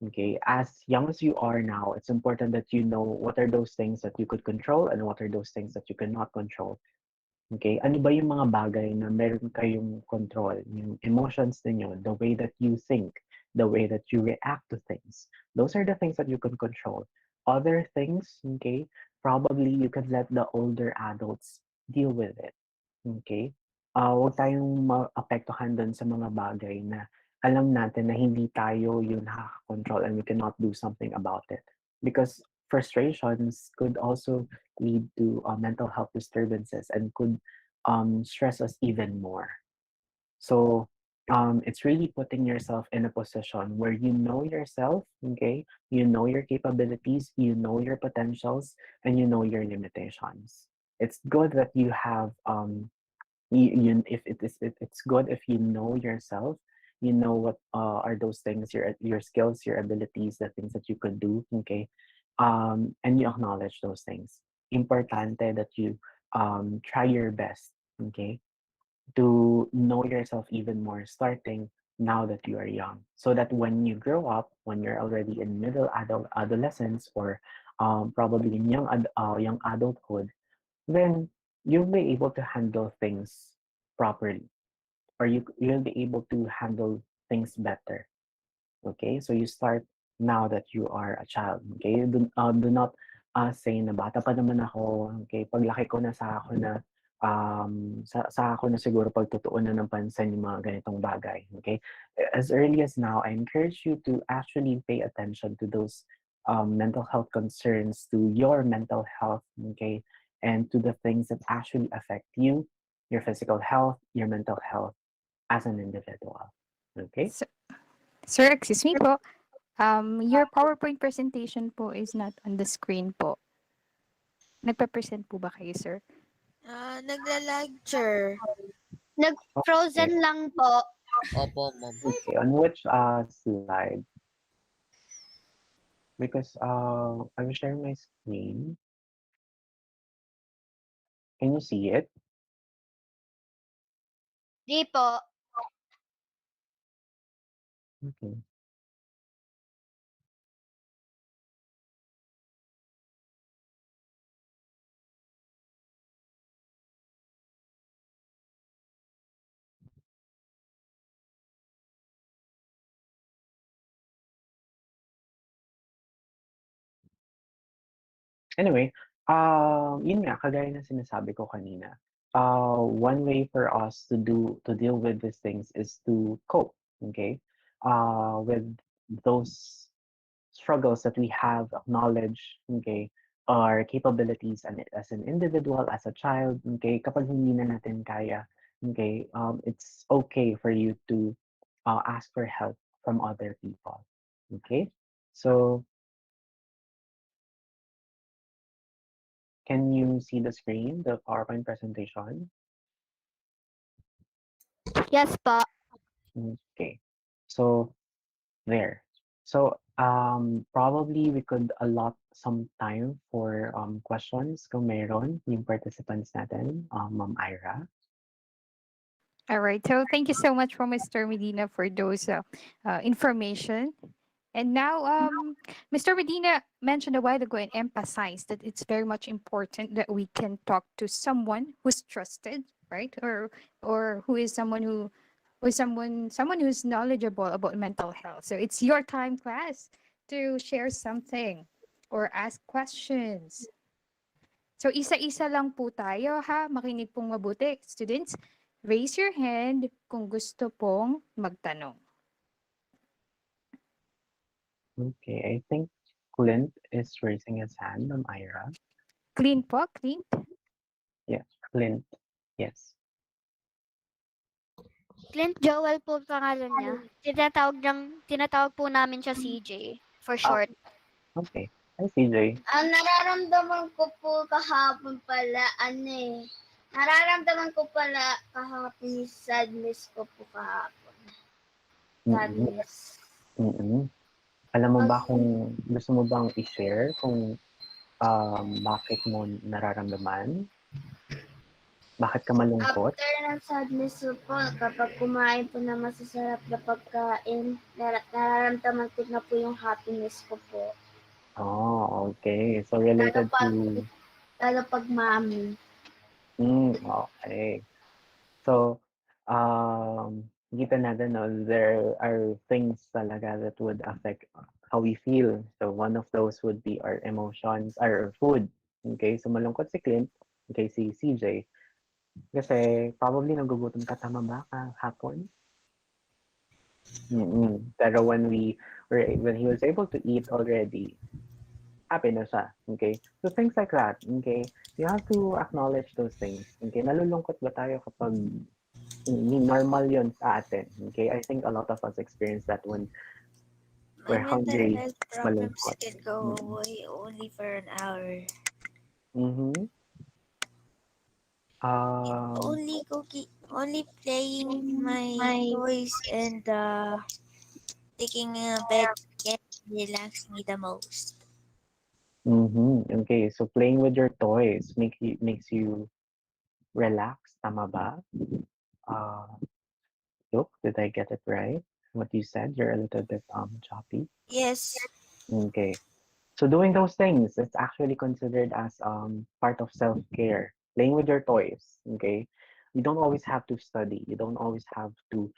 Okay, as young as you are now, it's important that you know what are those things that you could control and what are those things that you cannot control. Okay, ano ba yung mga bagay na meron kayong control, yung emotions ninyo, the way that you think, the way that you react to things. Those are the things that you can control. Other things, okay, probably you can let the older adults deal with it. Okay? Huwag tayong maapektuhan dun sa mga bagay na alam natin na hindi tayo yung nakaka-control and we cannot do something about it. Because frustrations could also lead to mental health disturbances and could stress us even more. So it's really putting yourself in a position where you know yourself, okay? You know your capabilities, you know your potentials, and you know your limitations. It's good that you have if it's good if you know yourself, you know what are those things, your skills, your abilities, the things that you could do, okay, and you acknowledge those things. Importante that you try your best, okay, to know yourself even more starting now that you are young, so that when you grow up, when you're already in middle adolescence, or probably in young adulthood, then you'll be able to handle things properly, or you'll be able to handle things better. Okay, so you start now that you are a child. Okay, do not say na bata pa naman ako. Okay, paglaki ko na sa ako na siguro pagtutuunan ng pansin yung mga ganitong bagay. Okay, as early as now, I encourage you to actually pay attention to those mental health concerns, to your mental health. Okay, and to the things that actually affect you, your physical health, your mental health as an individual. Okay. So, sir, excuse me po. Your PowerPoint presentation po is not on the screen po. Nagpa-present po ba kayo, sir? Nagla-lecture. Nag-frozen Okay. lang po. Opo, ma'am. Okay, on which slide? Because I will share my screen. Can you see it? Di po. Okay. Anyway, yun nga, kagaya ng sinasabi ko kanina. One way for us to deal with these things is to cope, okay? With those struggles that we have, acknowledge, okay, our capabilities and as an individual, as a child, okay, kapag hindi na natin kaya, okay, it's okay for you to ask for help from other people, okay? So, can you see the screen, the PowerPoint presentation? Yes po. Okay. So there. So probably we could allot some time for questions kung meron yung participants natin, Ma'am Ira. All right. So thank you so much for Mr. Medina for those information. And now, Mr. Medina mentioned a while ago and emphasized that it's very much important that we can talk to someone who's trusted, right? Or who is someone who or someone who's knowledgeable about mental health. So it's your time, class, to share something or ask questions. So isa-isa lang po tayo ha, makinig pong mabuti. Students, raise your hand kung gusto pong magtanong. Okay, I think Clint is raising his hand, Ma'am Ira. Clean po, clean. Yes, Clint. Yes. Clint Joel po pangalan niya. Tinatawag po namin siya CJ for Ah, short. okay. Hi, CJ. Ang nararamdaman ko po kahapon pala, nararamdaman ko pala kahapon yung sadness ko po kahapon. Mm-mm. Sadness. Mm-mm. Alam mo ba kung gusto mo bang i-share kung bakit mo nararamdaman? Bakit ka malungkot? After ng sadness ko po, kapag kumain po ng masasarap na pagkain, nararamdaman ko na po yung happiness ko po. Oh, okay. So Lalo related pag, to lalo pag mami. okay. So, kita natin, no, there are things talaga that would affect how we feel. So, one of those would be our emotions, our food. Okay, so malungkot si Clint, okay, si CJ. Kasi probably nagugutom ka, tama ba, hapon? Pero when he was able to eat already, happy na siya. Okay? So things like that, okay? You have to acknowledge those things. Okay? Nalulungkot ba tayo kapag normal yun sa atin? Okay? I think a lot of us experience that when My we're mental hungry, health problems malungkot. can go away only for an hour. Mm-hmm. Only playing my toys and taking a bed can relax me the most. Okay, so playing with your toys makes you relax, tama ba? Uh, look, did I get it right? What you said, you're a little bit choppy. Yes. Okay. So doing those things, it's actually considered as part of self-care. Playing with your toys, okay? You don't always have to study. You don't always have to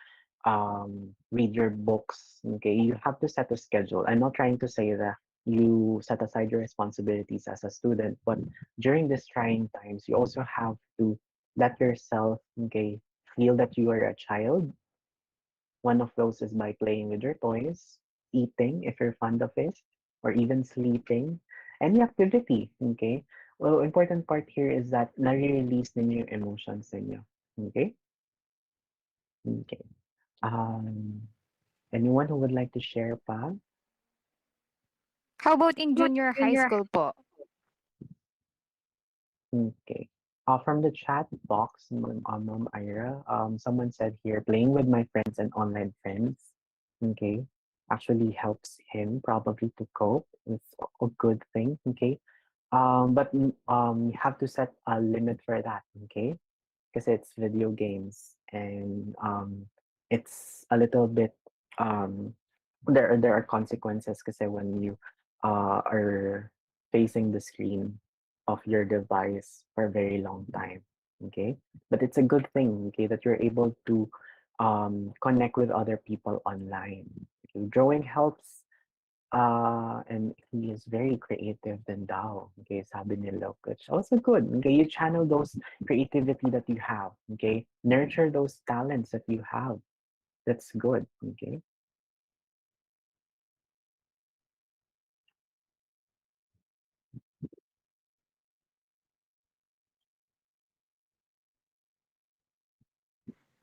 read your books, okay? You have to set a schedule. I'm not trying to say that you set aside your responsibilities as a student, but during these trying times, you also have to let yourself, okay, feel that you are a child. One of those is by playing with your toys, eating if you're fond of it, or even sleeping. Any activity, okay? Well, important part here is that nare-release ninyo yung emotions ninyo. Okay? Okay. Anyone who would like to share pa? How about in junior high school po? Okay. From the chat box, Ma'am Ira, someone said here, playing with my friends and online friends, okay, actually helps him probably to cope. It's a good thing, okay. But you have to set a limit for that, okay? Because it's video games and it's a little bit there are consequences because when you are facing the screen of your device for a very long time, okay, but it's a good thing, okay, that you're able to connect with other people online. Okay? Drawing helps and he is very creative than Dao. Okay, sabi ni Lok, which also good. Okay, you channel those creativity that you have. Okay, nurture those talents that you have. That's good. Okay.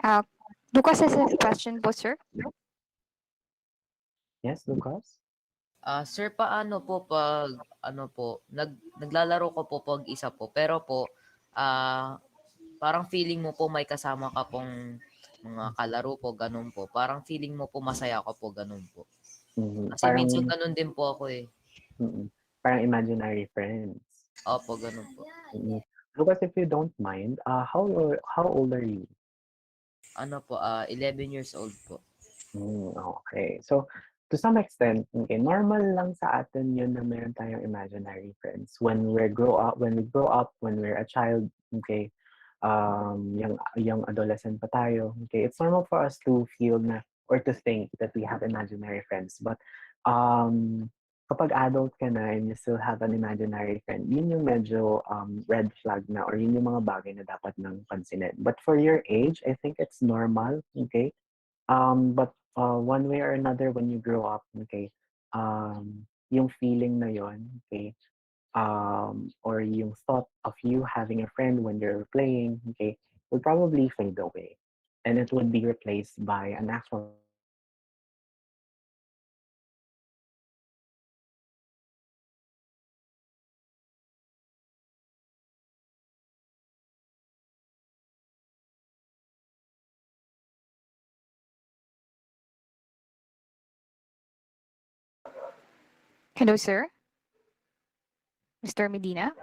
Uh, Lucas has a question po, sir. Yes, Lucas. Sir, paano po pag ano po, naglalaro ko po pag isa po, pero po parang feeling mo po may kasama ka pong mga kalaro po, ganun po. Parang feeling mo po masaya ka po, ganun po. Kasi minsan Parang ganun din po ako eh. parang imaginary friends. Opo, ganun po. Lucas, if you don't mind, how old are you? Ano po, 11 years old po. Okay. So, to some extent, okay, normal lang sa atin yun na meron tayong imaginary friends. When we grow up, when we're a child, okay, young adolescent pa tayo, okay, it's normal for us to feel na or to think that we have imaginary friends. But kapag adult ka na and you still have an imaginary friend, yun yung medyo red flag na or yun yung mga bagay na dapat nang pansinin. But for your age, I think it's normal, okay? But one way or another, when you grow up, okay, yung feeling na yon, okay, or yung thought of you having a friend when you're playing, okay, will probably fade away. And it would be replaced by an actual friend that you have with your age. Hello, sir. Mr. Medina?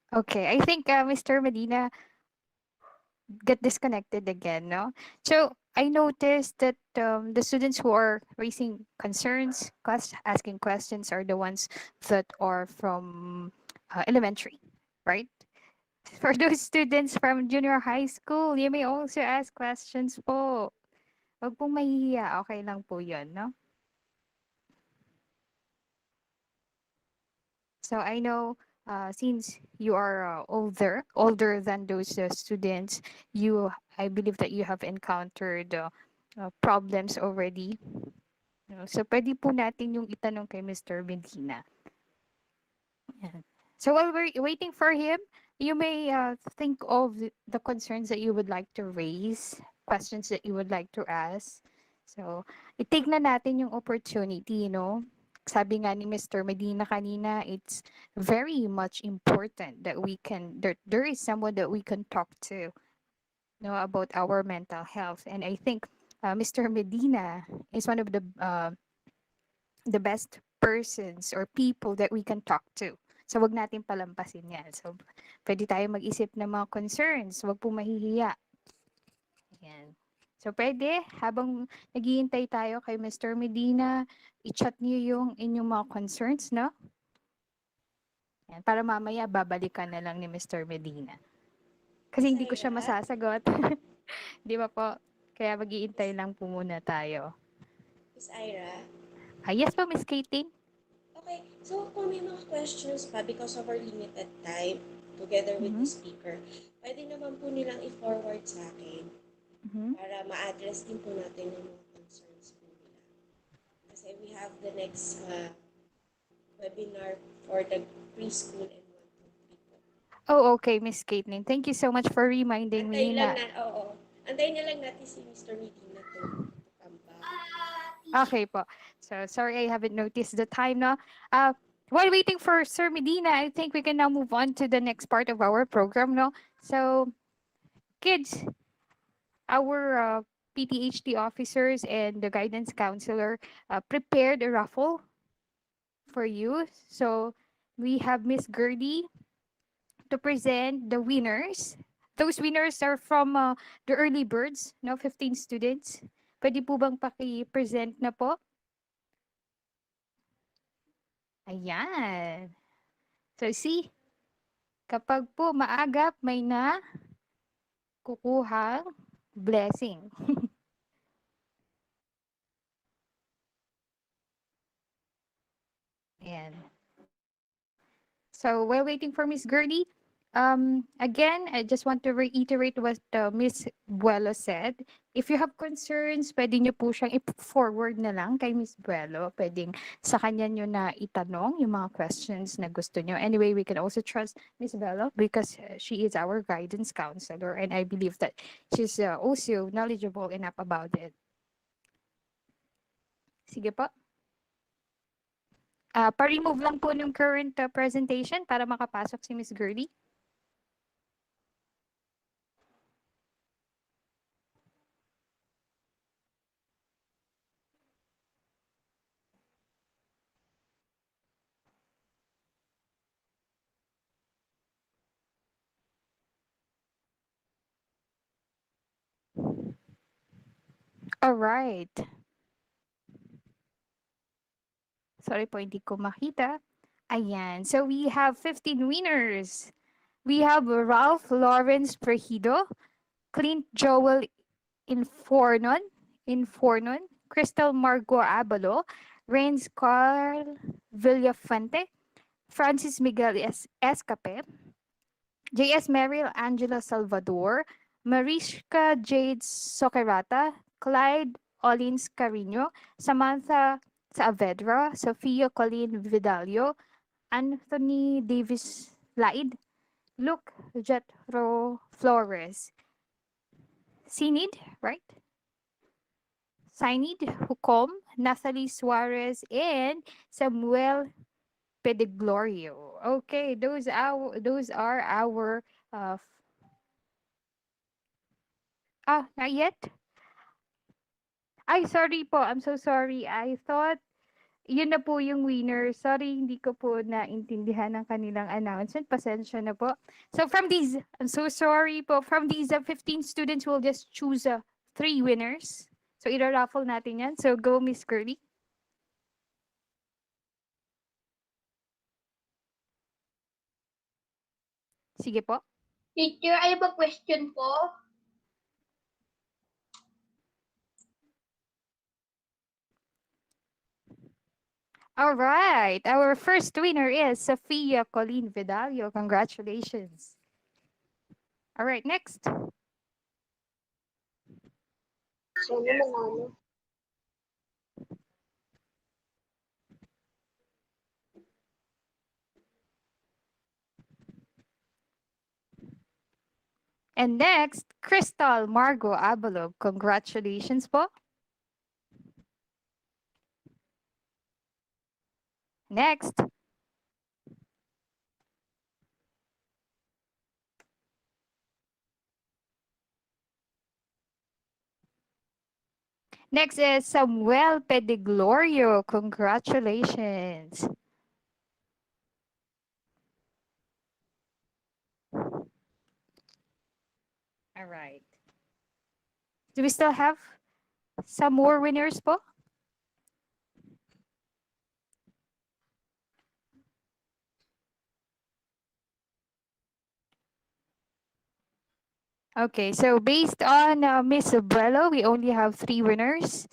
Okay, I think Mr. Medina get disconnected again, no? So I noticed that the students who are raising concerns, asking questions are the ones that are from elementary, right? For those students from junior high school, you may also ask questions po. Huwag pong mahihiya, okay lang po yun, no? So I know since you are older than those students, I believe that you have encountered problems already. No? So pwede po natin yung itanong kay Mr. Medina. Yan. So while we're waiting for him, you may think of the concerns that you would like to raise, questions that you would like to ask. So, i-take na natin yung opportunity, no? Sabi nga ni Mr. Medina kanina, it's very much important that there is someone that we can talk to, no, about our mental health. And I think Mr. Medina is one of the best persons or people that we can talk to. So, wag natin palampasin yan. So, pwede tayo mag-isip ng mga concerns. Wag po mahihiya. Yan. So, pwede, habang naghihintay tayo kay Mr. Medina, i-chat niyo yung inyong mga concerns, no? Yan. Para mamaya, babalikan na lang ni Mr. Medina. Kasi hindi ko siya masasagot. Di ba po? Kaya mag-iintay lang po muna tayo. Miss Ira? Yes po, Miss Katie. Okay, so kung may mga questions pa because of our limited time together with the speaker, pwede naman po nilang i-forward sa akin para ma-address din po natin yung mga concerns po nila. Kasi we have the next webinar for the preschool and 1 to 3 po. Oh, okay, Miss Caitlin. Thank you so much for reminding me na. Antayin na lang natin si Mr. Medina to come back. Okay po. So, sorry I haven't noticed the time now. While waiting for Sir Medina, I think we can now move on to the next part of our program, no? So, kids, our PTHD officers and the guidance counselor prepared a raffle for you. So, we have Miss Gertie to present the winners. Those winners are from the early birds, no? 15 students. Pwede po bang paki-present na po? Ayan. So, see, kapag po maagap, may na kukuhang blessing. Ayan. So, while waiting for Miss Gertie, again, I just want to reiterate what Miss Buelo said. If you have concerns, pwede nyo po siyang i-forward na lang kay Miss Buelo. Pwedeng sa kanya nyo na itanong yung mga questions na gusto nyo. Anyway, we can also trust Miss Buelo because she is our guidance counselor and I believe that she's also knowledgeable enough about it. Sige po. Pa-remove lang po ng current presentation para makapasok si Miss Gertie. All right. Sorry po, hindi ko makita. Ayan. So we have 15 winners. We have Ralph Lawrence Prejido, Clint Joel Infornon, Infornon, Crystal Margot Abalo, Renz Carl Villafuente, Francis Miguel Escape, J.S. Merrill Angela Salvador, Mariska Jade Sokerata, Clyde Olins Carino, Samantha Saavedra, Sofia Colleen Vidalio, Anthony Davis Laid, Luke Jetro Flores, Sinid, right? Sinid Hukom, Nathalie Suarez, and Samuel Pedeglorio. Okay, those are our not yet. Ay, sorry po. I'm so sorry. I thought yun na po yung winner. Sorry, hindi ko po naintindihan ang kanilang announcement. Pasensya na po. So from these, I'm so sorry po. From these 15 students, we'll just choose 3 winners. So ira-raffle natin yan. So go, Miss Curly. Sige po. Teacher, ay ba question po? All right. Our first winner is Sofia Colleen Vidalio. Congratulations. All right, next. Sana manalo. And next, Crystal Margot Abalog. Congratulations po. Next. Next is Samuel Pediglorio. Congratulations. All right. Do we still have some more winners po? Okay, so based on Miss Abuelo, we only have 3 winners.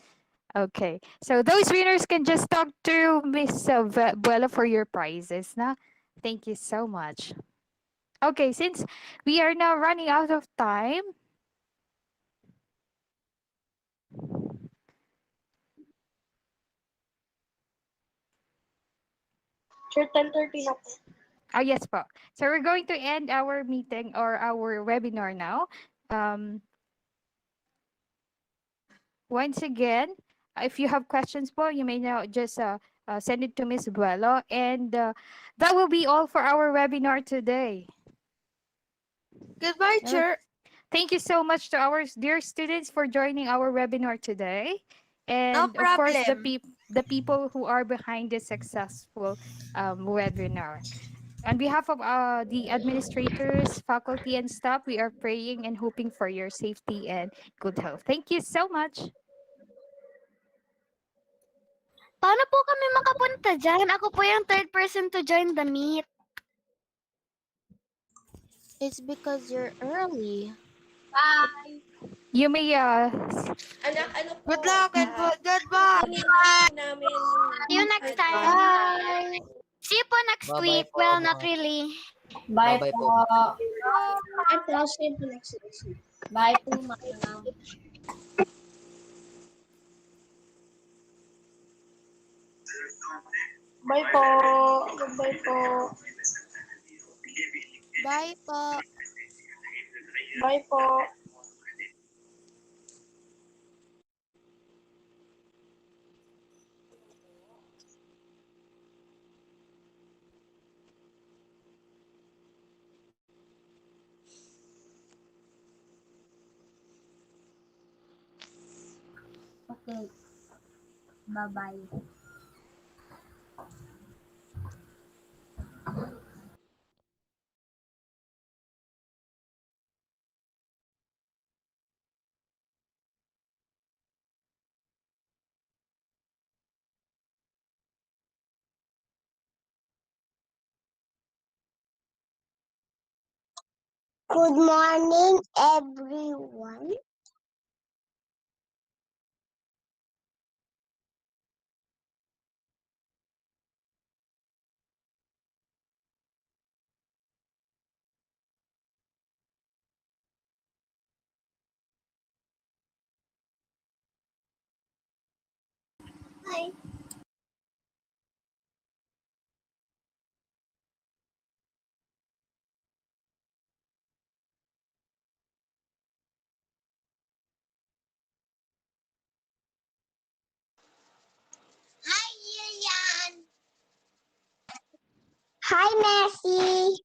Okay, so those winners can just talk to Miss Abuelo for your prizes. Na? Thank you so much. Okay, since we are now running out of time, Sure, 10:30 na po. oh yes po. So we're going to end our meeting or our webinar now. Once again, if you have questions po, you may now just send it to Miss Buelo. And that will be all for our webinar today. Goodbye, All right. sir. Thank you so much to our dear students for joining our webinar today. And No of course, problem. the people who are behind this successful webinar. On behalf of the administrators, faculty, and staff, we are praying and hoping for your safety and good health. Thank you so much. Paano po kami makapunta dyan? Ako po yung third person to join the meet. It's because you're early. Bye! You may Anak, ano po? Good luck and goodbye. Kukunin lang po namin yung See you next time. Bye! See you po next Bye-bye week. po, Well, not mga- really. Bye Bye-bye po. Ay, plus yun po next lesson. Bye po, ma'am. Bye po. Goodbye po. Bye po. Bye po. Okay. Bye-bye. Good morning, everyone. Hi. Hi, Lilian. Hi, Messi.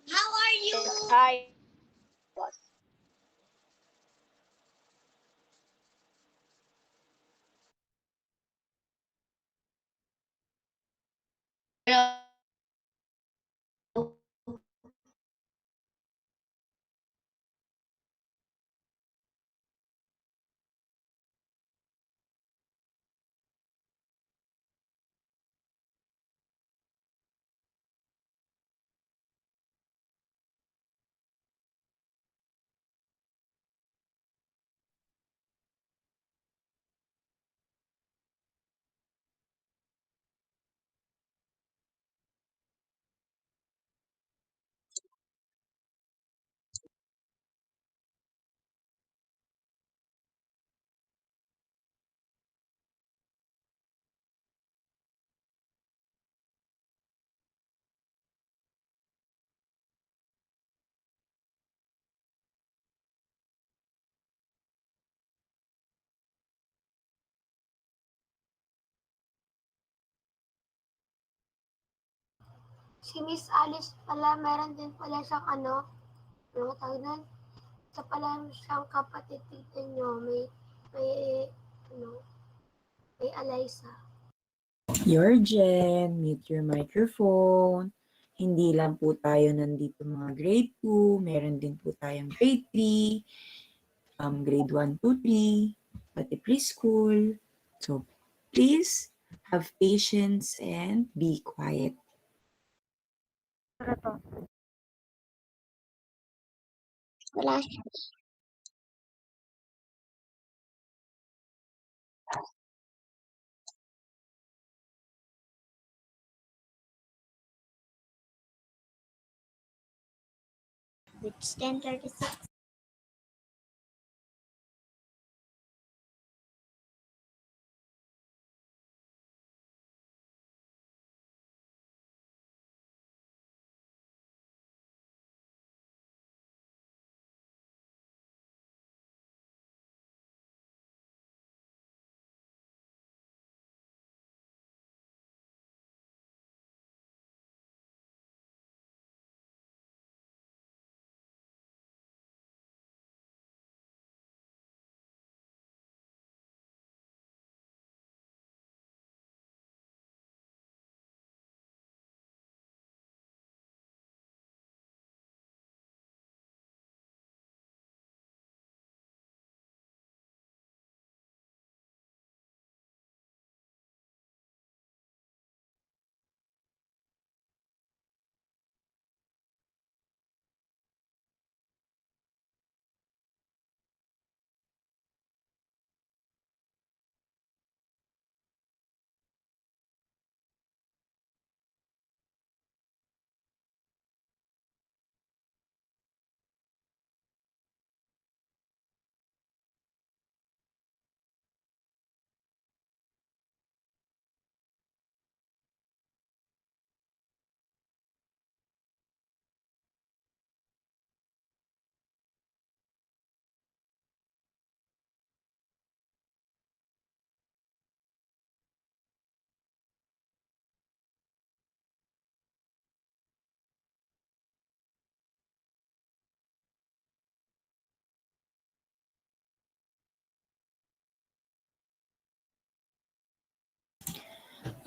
How are you? Hi. Si Miss Alice pala, meron din pala siyang tawag nun? Isa pala siyang kapatid tita nyo. May, may Eliza. Jen, mute your microphone. Hindi lang po tayo nandito mga grade 2, meron din po tayong grade 3, grade 1, 2, 3, pati preschool. So, please have patience and be quiet. Wala. It's 10:36.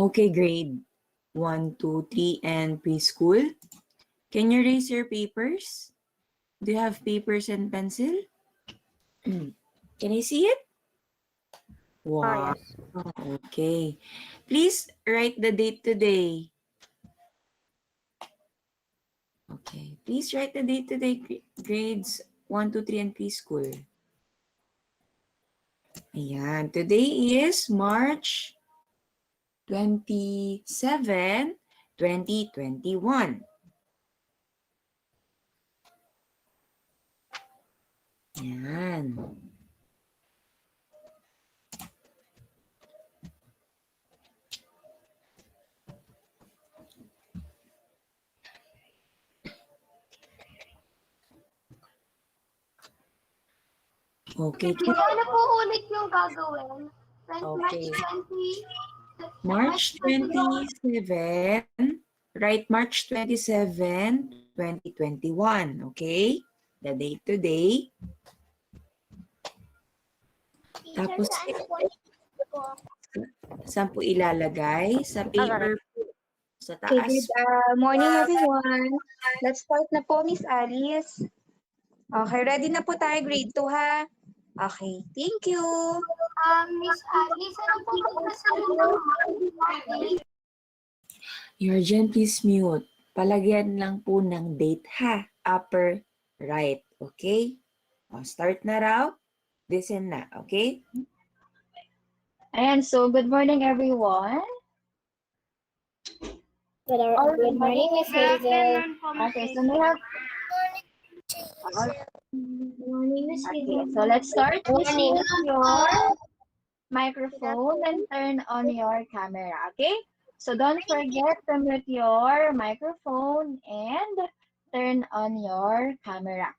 Okay, grade 1, 2, 3, and preschool. Can you raise your papers? Do you have papers and pencil? Can I see it? Wow. Yes. Okay. Please write the date today. Okay. Please write the date today, grades 1, 2, 3, and preschool. Ayan. Today is March 27, 2021. Ayan. Okay. Ano po ulit yung gagawin? Okay. March March 27, right? March 27, 2021. Okay? The date today. Tapos, saan po ilalagay? Sa paper po. Sa Okay, taas. good morning everyone. Let's start na po, Miss Alice. Okay, ready na po tayo, grade 2 ha? Okay, thank you. Miss Alice, ano po magkasunod ng month? Your please mute. Palagyan lang po ng date ha. Upper right. Okay? Start na raw. Listen na. Okay? Ayan, so good morning everyone. Good morning, Miss Hazel. Okay, so we have Good morning, Miss okay, so let's start. Please mute your microphone and turn on your camera, okay? So don't forget to mute your microphone and turn on your camera.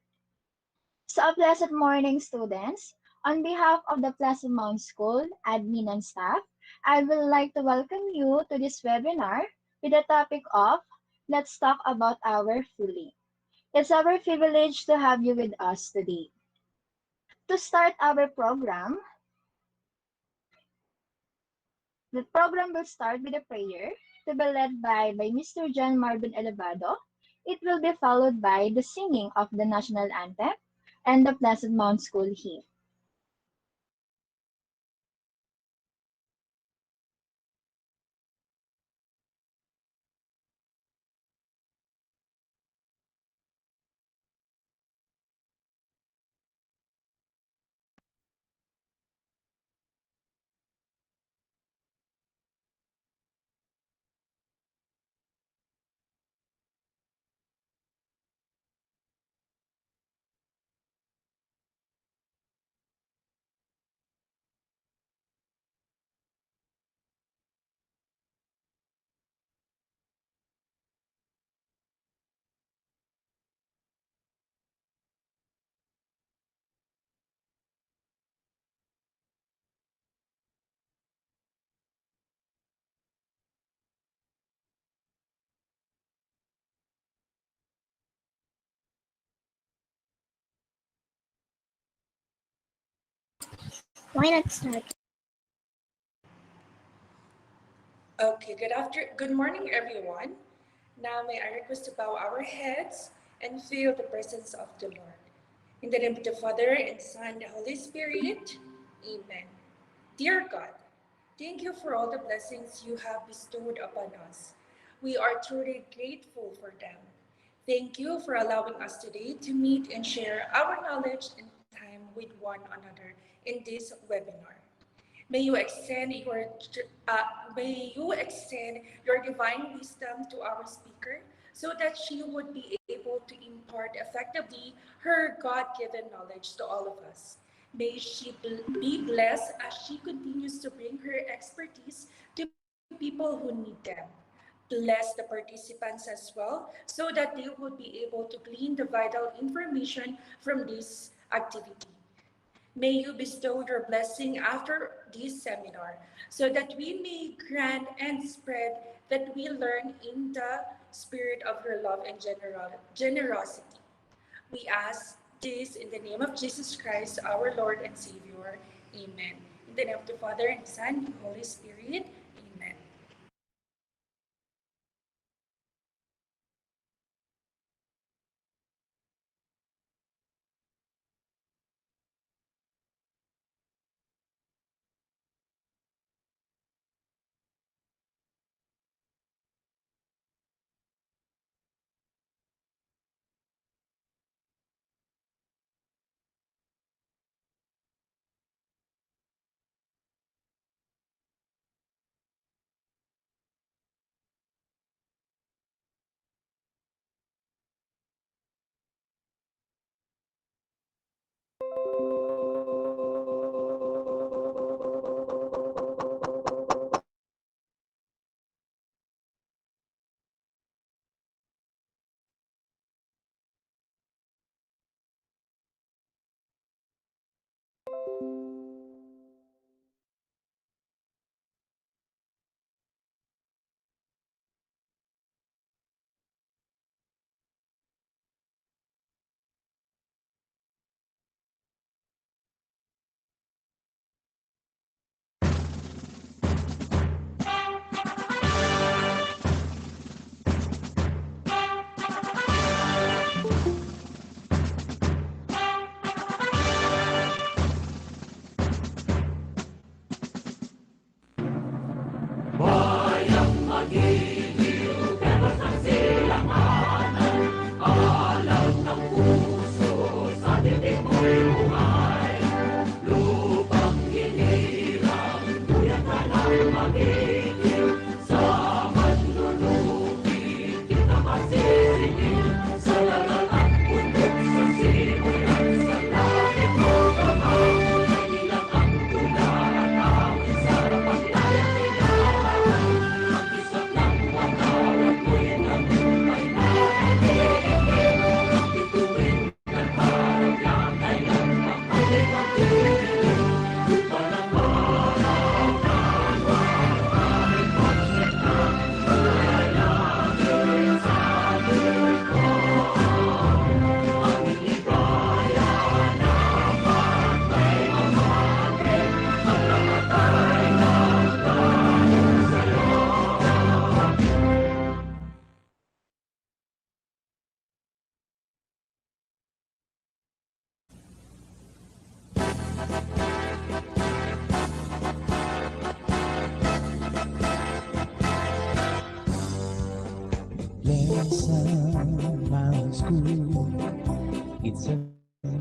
So a pleasant morning, students. On behalf of the Pleasant Mount School admin and staff, I would like to welcome you to this webinar with the topic of Let's Talk About Our Feeling. It's our privilege to have you with us today. To start our program, the program will start with a prayer to be led by Mr. John Marvin Elevado. It will be followed by the singing of the national anthem and the Pleasant Mount School hymn. Why not start? Okay, good morning, everyone. Now may I request to bow our heads and feel the presence of the Lord. In the name of the Father, and Son, and the Holy Spirit, Amen. Dear God, thank you for all the blessings you have bestowed upon us. We are truly grateful for them. Thank you for allowing us today to meet and share our knowledge and time with one another in this webinar. May you extend your divine wisdom to our speaker so that she would be able to impart effectively her God-given knowledge to all of us. May she be blessed as she continues to bring her expertise to people who need them. Bless the participants as well so that they would be able to glean the vital information from this activity. May you bestow your blessing after this seminar so that we may grant and spread that we learn in the spirit of your love and generosity. We ask this in the name of Jesus Christ, our Lord and Savior. Amen. In the name of the Father, and Son, and Holy Spirit. Amen. Lesson Miles School. It's a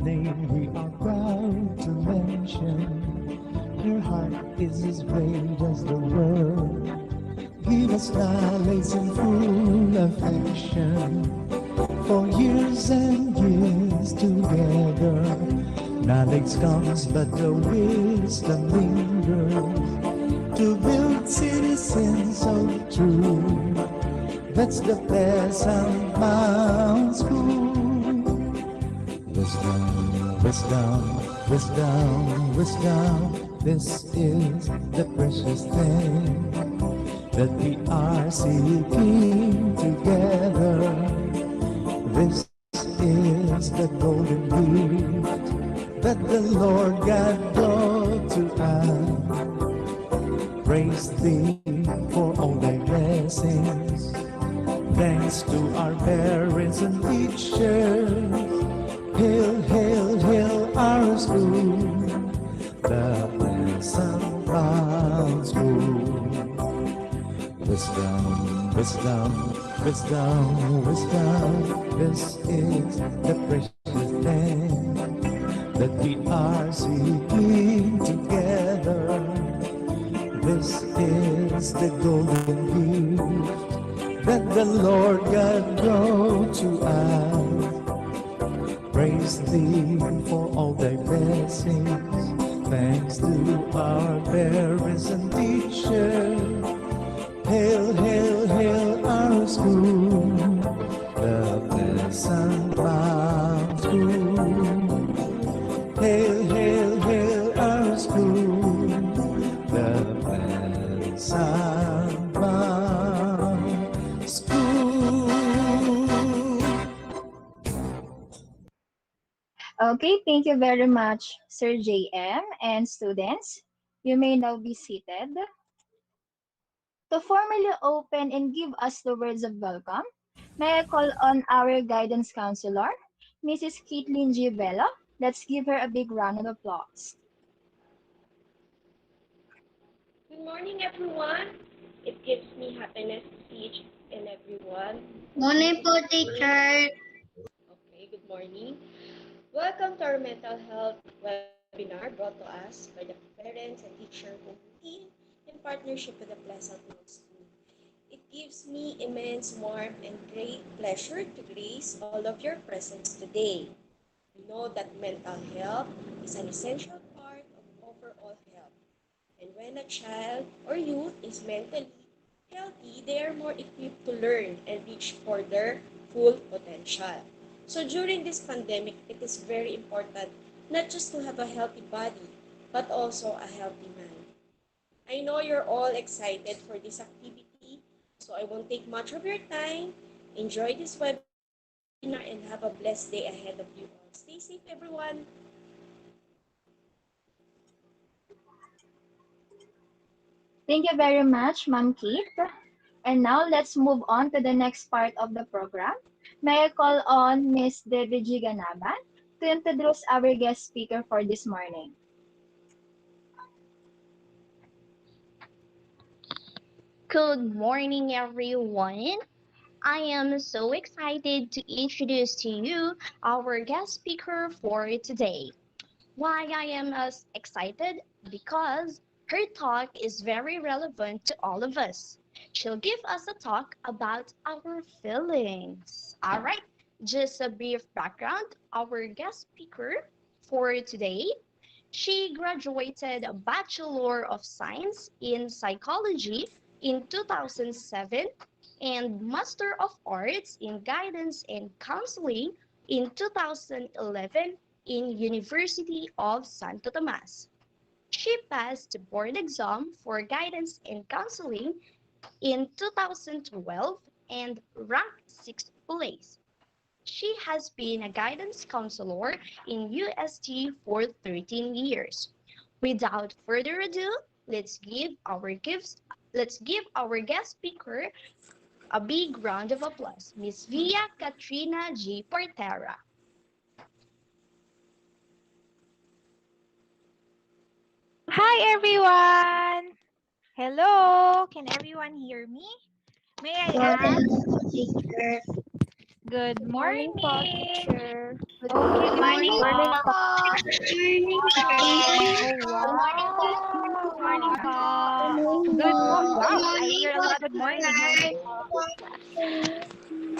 name we are proud to mention. Her heart is as great as the world. Give us knowledge and full affection. For years and years together, knowledge comes, but the wisdom lingers. To build citizens so true. That's the Pleasant Mountain School. Wisdom, wisdom, wisdom, wisdom. This is the precious thing that we are seeking together. This is the golden gift that the Lord God brought to us. Praise Thee for all Thy blessings. Thanks to our parents and teachers. Hail, hail, hail our school, the Pleasant Mountain School. Wisdom, wisdom, wisdom, wisdom. This is the precious thing that we are seeking together. This is the golden gift that the Lord God brought to us. Praise Thee for all Thy blessings. Thanks to our parents and teachers. Hail, hail, hail our school, the Pleasant Mountain School. Hail, hail, hail our school, the Pleasant Mountain School. Okay, thank you very much, Sir JM and students. You may now be seated. To formally open and give us the words of welcome, may I call on our guidance counselor, Mrs. Caitlin G. Bello. Let's give her a big round of applause. Good morning, everyone. It gives me happiness to see each and everyone. Morning po, teacher. Okay, good morning. Welcome to our mental health webinar brought to us by the parents and teacher team in partnership with the Pleasant Mountain School. It gives me immense warmth and great pleasure to grace all of your presence today. We know that mental health is an essential part of overall health. And when a child or youth is mentally healthy, they are more equipped to learn and reach for their full potential. So during this pandemic, it is very important not just to have a healthy body, but also a healthy mind. I know you're all excited for this activity, so I won't take much of your time. Enjoy this webinar and have a blessed day ahead of you all. Stay safe, everyone. Thank you very much, Ma'am Kate. And now let's move on to the next part of the program. May I call on Miss Debbie G. Ganaban to introduce our guest speaker for this morning. Good morning, everyone. I am so excited to introduce to you our guest speaker for today. Why I am as excited? Because Her talk is very relevant to all of us. She'll give us a talk about our feelings. All right, just a brief background. Our guest speaker for today, she graduated a Bachelor of Science in Psychology in 2007 and Master of Arts in Guidance and Counseling in 2011 in University of Santo Tomas. She passed the board exam for guidance and counseling in 2012 and ranked 6th place. She has been a guidance counselor in UST for 13 years. Without further ado, let's give our guest speaker a big round of applause. Miss Via Katrina G. Portera. Hi everyone! Hello! Can everyone hear me? May I ask? Good morning! Okay. Good morning po. Oh, wow! Wow, I hear a lot of good morning.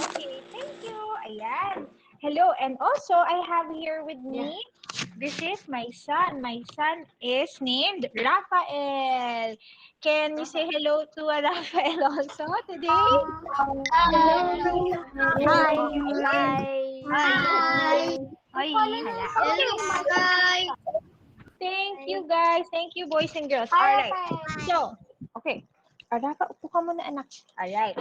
Okay, thank you. Ayan. Hello, and also I have here with me, this is my son. My son is named Rafael. Can you say hello to Rafael also today? Hi. Okay. Thank you guys. Thank you boys and girls. Alright. So, okay. Rafa, upo ka muna anak. Alright.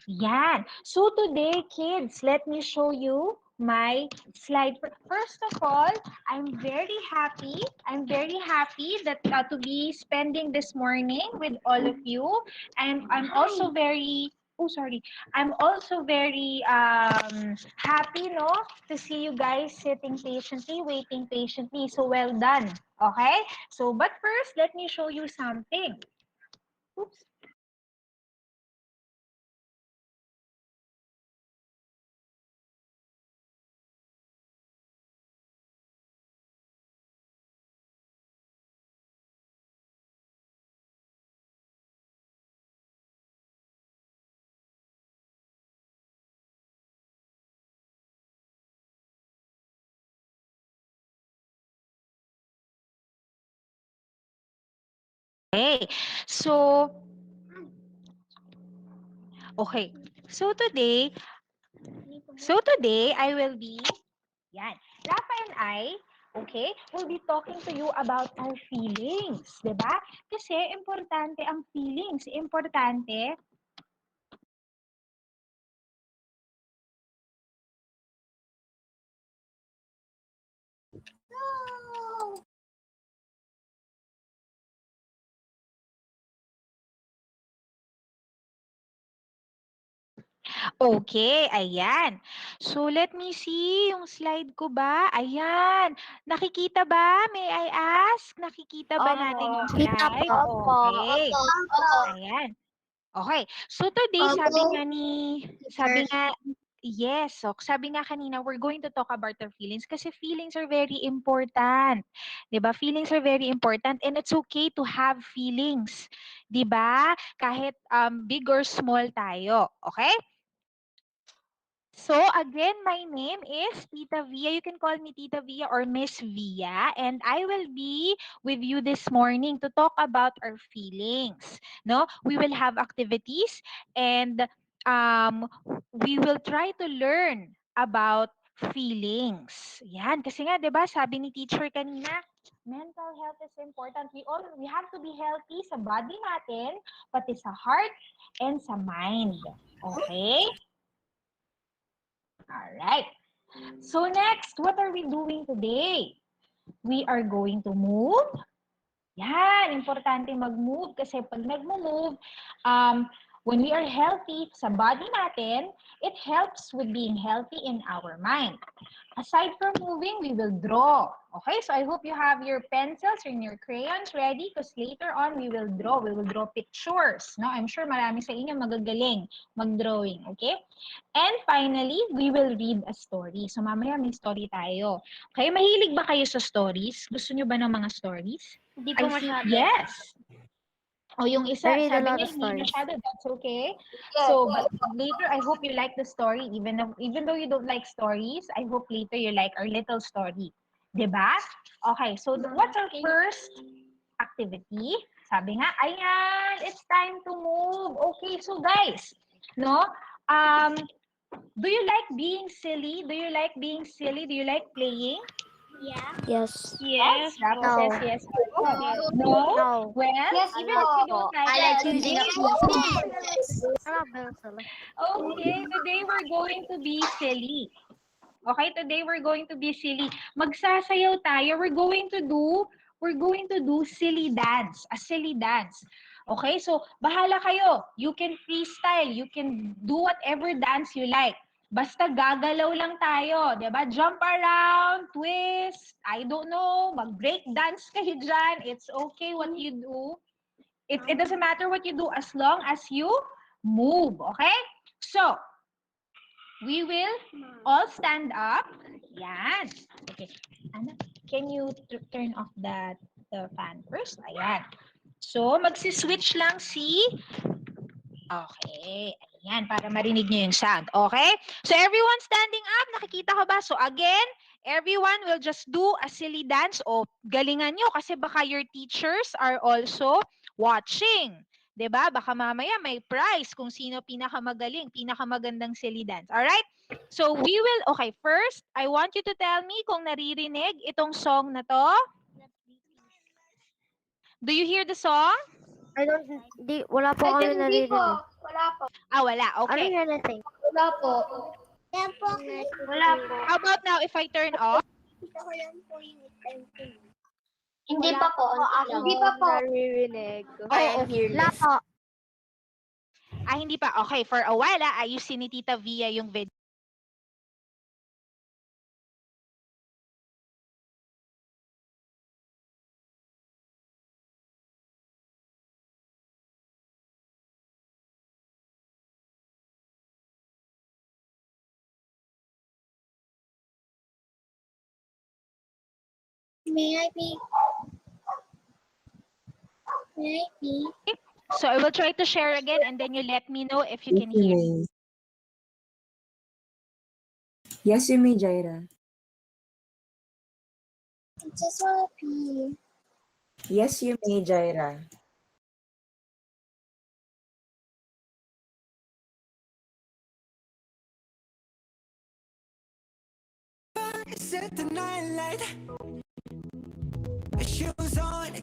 Yan. So today, kids, let me show you my slide. First of all, I'm very happy. I'm very happy that to be spending this morning with all of you. And I'm also very I'm also very happy, no, to see you guys sitting patiently, waiting patiently. So well done. Okay? So, but first, let me show you something. Oops. Okay. So, okay. So today I will be, yan, Rafa and I, okay, will be talking to you about our feelings, 'di ba? Kasi importante ang feelings, importante. Okay, ayan. So, let me see yung slide ko ba? Ayan. Nakikita ba? May I ask? Nakikita ba natin yung slide? Okay. Ayan. Okay. So, today, yes. So, sabi nga kanina, we're going to talk about our feelings kasi feelings are very important. 'Di ba? Feelings are very important and it's okay to have feelings. 'Di ba? Kahit big or small tayo. Okay? So again, my name is Tita Via. You can call me Tita Via or Miss Via. And I will be with you this morning to talk about our feelings. No, we will have activities and we will try to learn about feelings. Yan. Kasi nga, di ba, sabi ni teacher kanina, mental health is important. We have to be healthy sa body natin, pati sa heart and sa mind. Okay? All right. So next, what are we doing today? We are going to move. Yan, importante mag-move kasi pag nag-move, when we are healthy sa body natin, it helps with being healthy in our mind. Aside from moving, we will draw. Okay, so I hope you have your pencils and your crayons ready because later on we will draw. We will draw pictures. No? I'm sure marami sa inyo magagaling mag-drawing. Okay? And finally, we will read a story. So mamaya may story tayo. Okay, mahilig ba kayo sa stories? Gusto nyo ba ng mga stories? Hindi po masyado. Yes. O yung isa, I read a sabi lot niya of hindi stories. masyado, that's okay. So, but later, I hope you like the story. Even though you don't like stories, I hope later you like our little story. Diba? Okay, so what's our first activity? Sabi nga, ayan, it's time to move. Okay, so guys, no? Do you like being silly? Do you like being silly? Do you like playing? Yes. Yes. Rafa No. says yes. No? No. Well, Yes even po. if you don't like I like choosing a Okay, today we're going to be silly. Okay, today we're going to be silly. Magsasayaw tayo. We're going to do silly dance. A silly dance. Okay, so bahala kayo. You can freestyle. You can do whatever dance you like. Basta gagalaw lang tayo, 'di ba? Jump around, twist, I don't know, mag-break dance kayo dyan. It's okay what you do. It doesn't matter what you do as long as you move, okay? So, we will all stand up. Yan. Okay. Anak, can you turn off the fan first? Ayan. So, magsi-switch lang si... Okay. Ayan, para marinig niyo yung sound. Okay? So, everyone standing up. Nakikita ka ba? So, again, everyone will just do a silly dance. O, galingan nyo kasi baka your teachers are also watching. 'Di ba? Baka mamaya may prize kung sino pinakamagaling, pinakamagandang silly dance. All right? So, okay, first, I want you to tell me kung naririnig itong song na to. Do you hear the song? Wala po kami naririnig. Wala po. Ah, wala. Okay. I don't hear anything. Wala po. Wala po. How about now if I turn off? Hindi pa po. Hindi pa po. Naririnig. Oh, okay. Wala po. Ah, hindi pa. Okay, for a while, ayusin ni Tita Via yung video. May I be? May I be? So I will try to share again and then you let me know if you Yes, can you hear. may. Yes, you may, Jaira. I just wanna pee. Yes, you may, Jaira.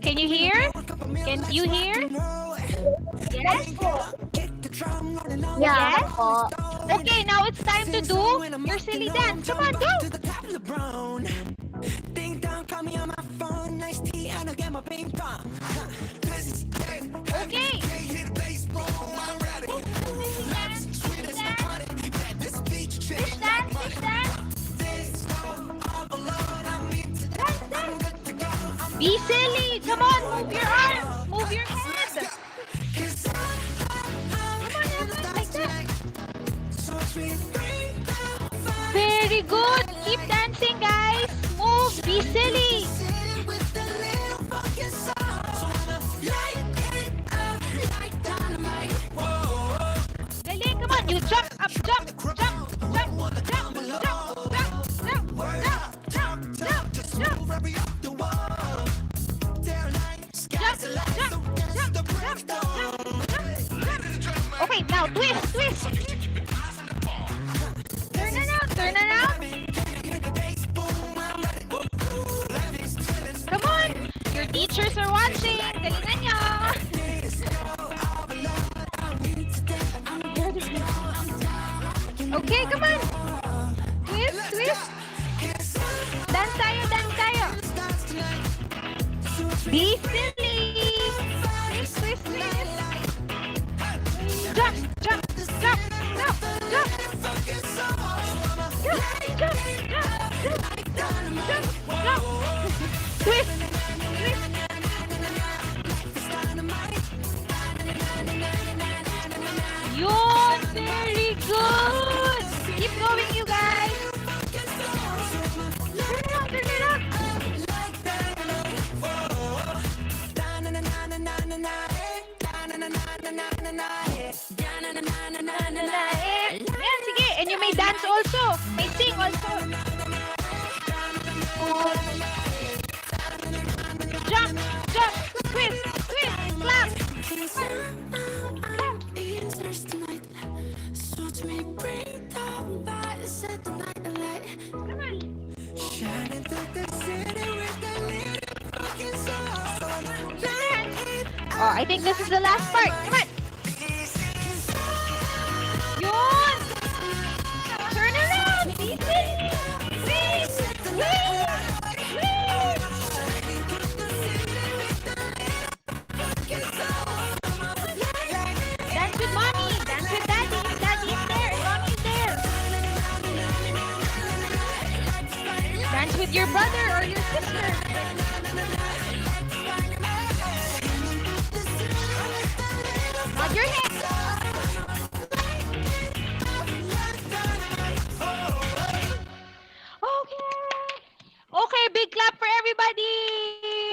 Can you hear? Can you hear? Yes? Yeah. Yes? Okay, now it's time to do your silly dance. Come on, go! Okay. Fish dance, fish dance. Be silly. Come on, move your arm. Move your head. Come on, Evan, like that. Very good. Keep dancing, guys. Move. Be silly. Galing, come on. You jump up, jump, jump, jump, jump, jump, jump, jump, jump, jump, jump, jump. Okay, now twist, twist. Turn around, turn around. Come on, your teachers are watching. Galingan nyo. Okay, come on. Twist, twist. Dance tayo, dance tayo. Be silly. Twist, twist, twist. Jump, jump, jump, jump, jump. Jump, jump, jump, jump, jump, jump. Twist, twist. Yun, very good. Keep going, you guys. Turn it up, turn it up. dance also. May sing also. Jump, jump, twist, twist, clap. Clap. Come on. Put your hands. Oh, I think this is the last part. Come on. Yun. Turn around. Be silly. Wave. Wave. Wave. Dance with mommy. Dance with daddy. If daddy is there and mommy is there. Dance with your brother or your sister. Nod your head. Okay. Okay, big clap for everybody.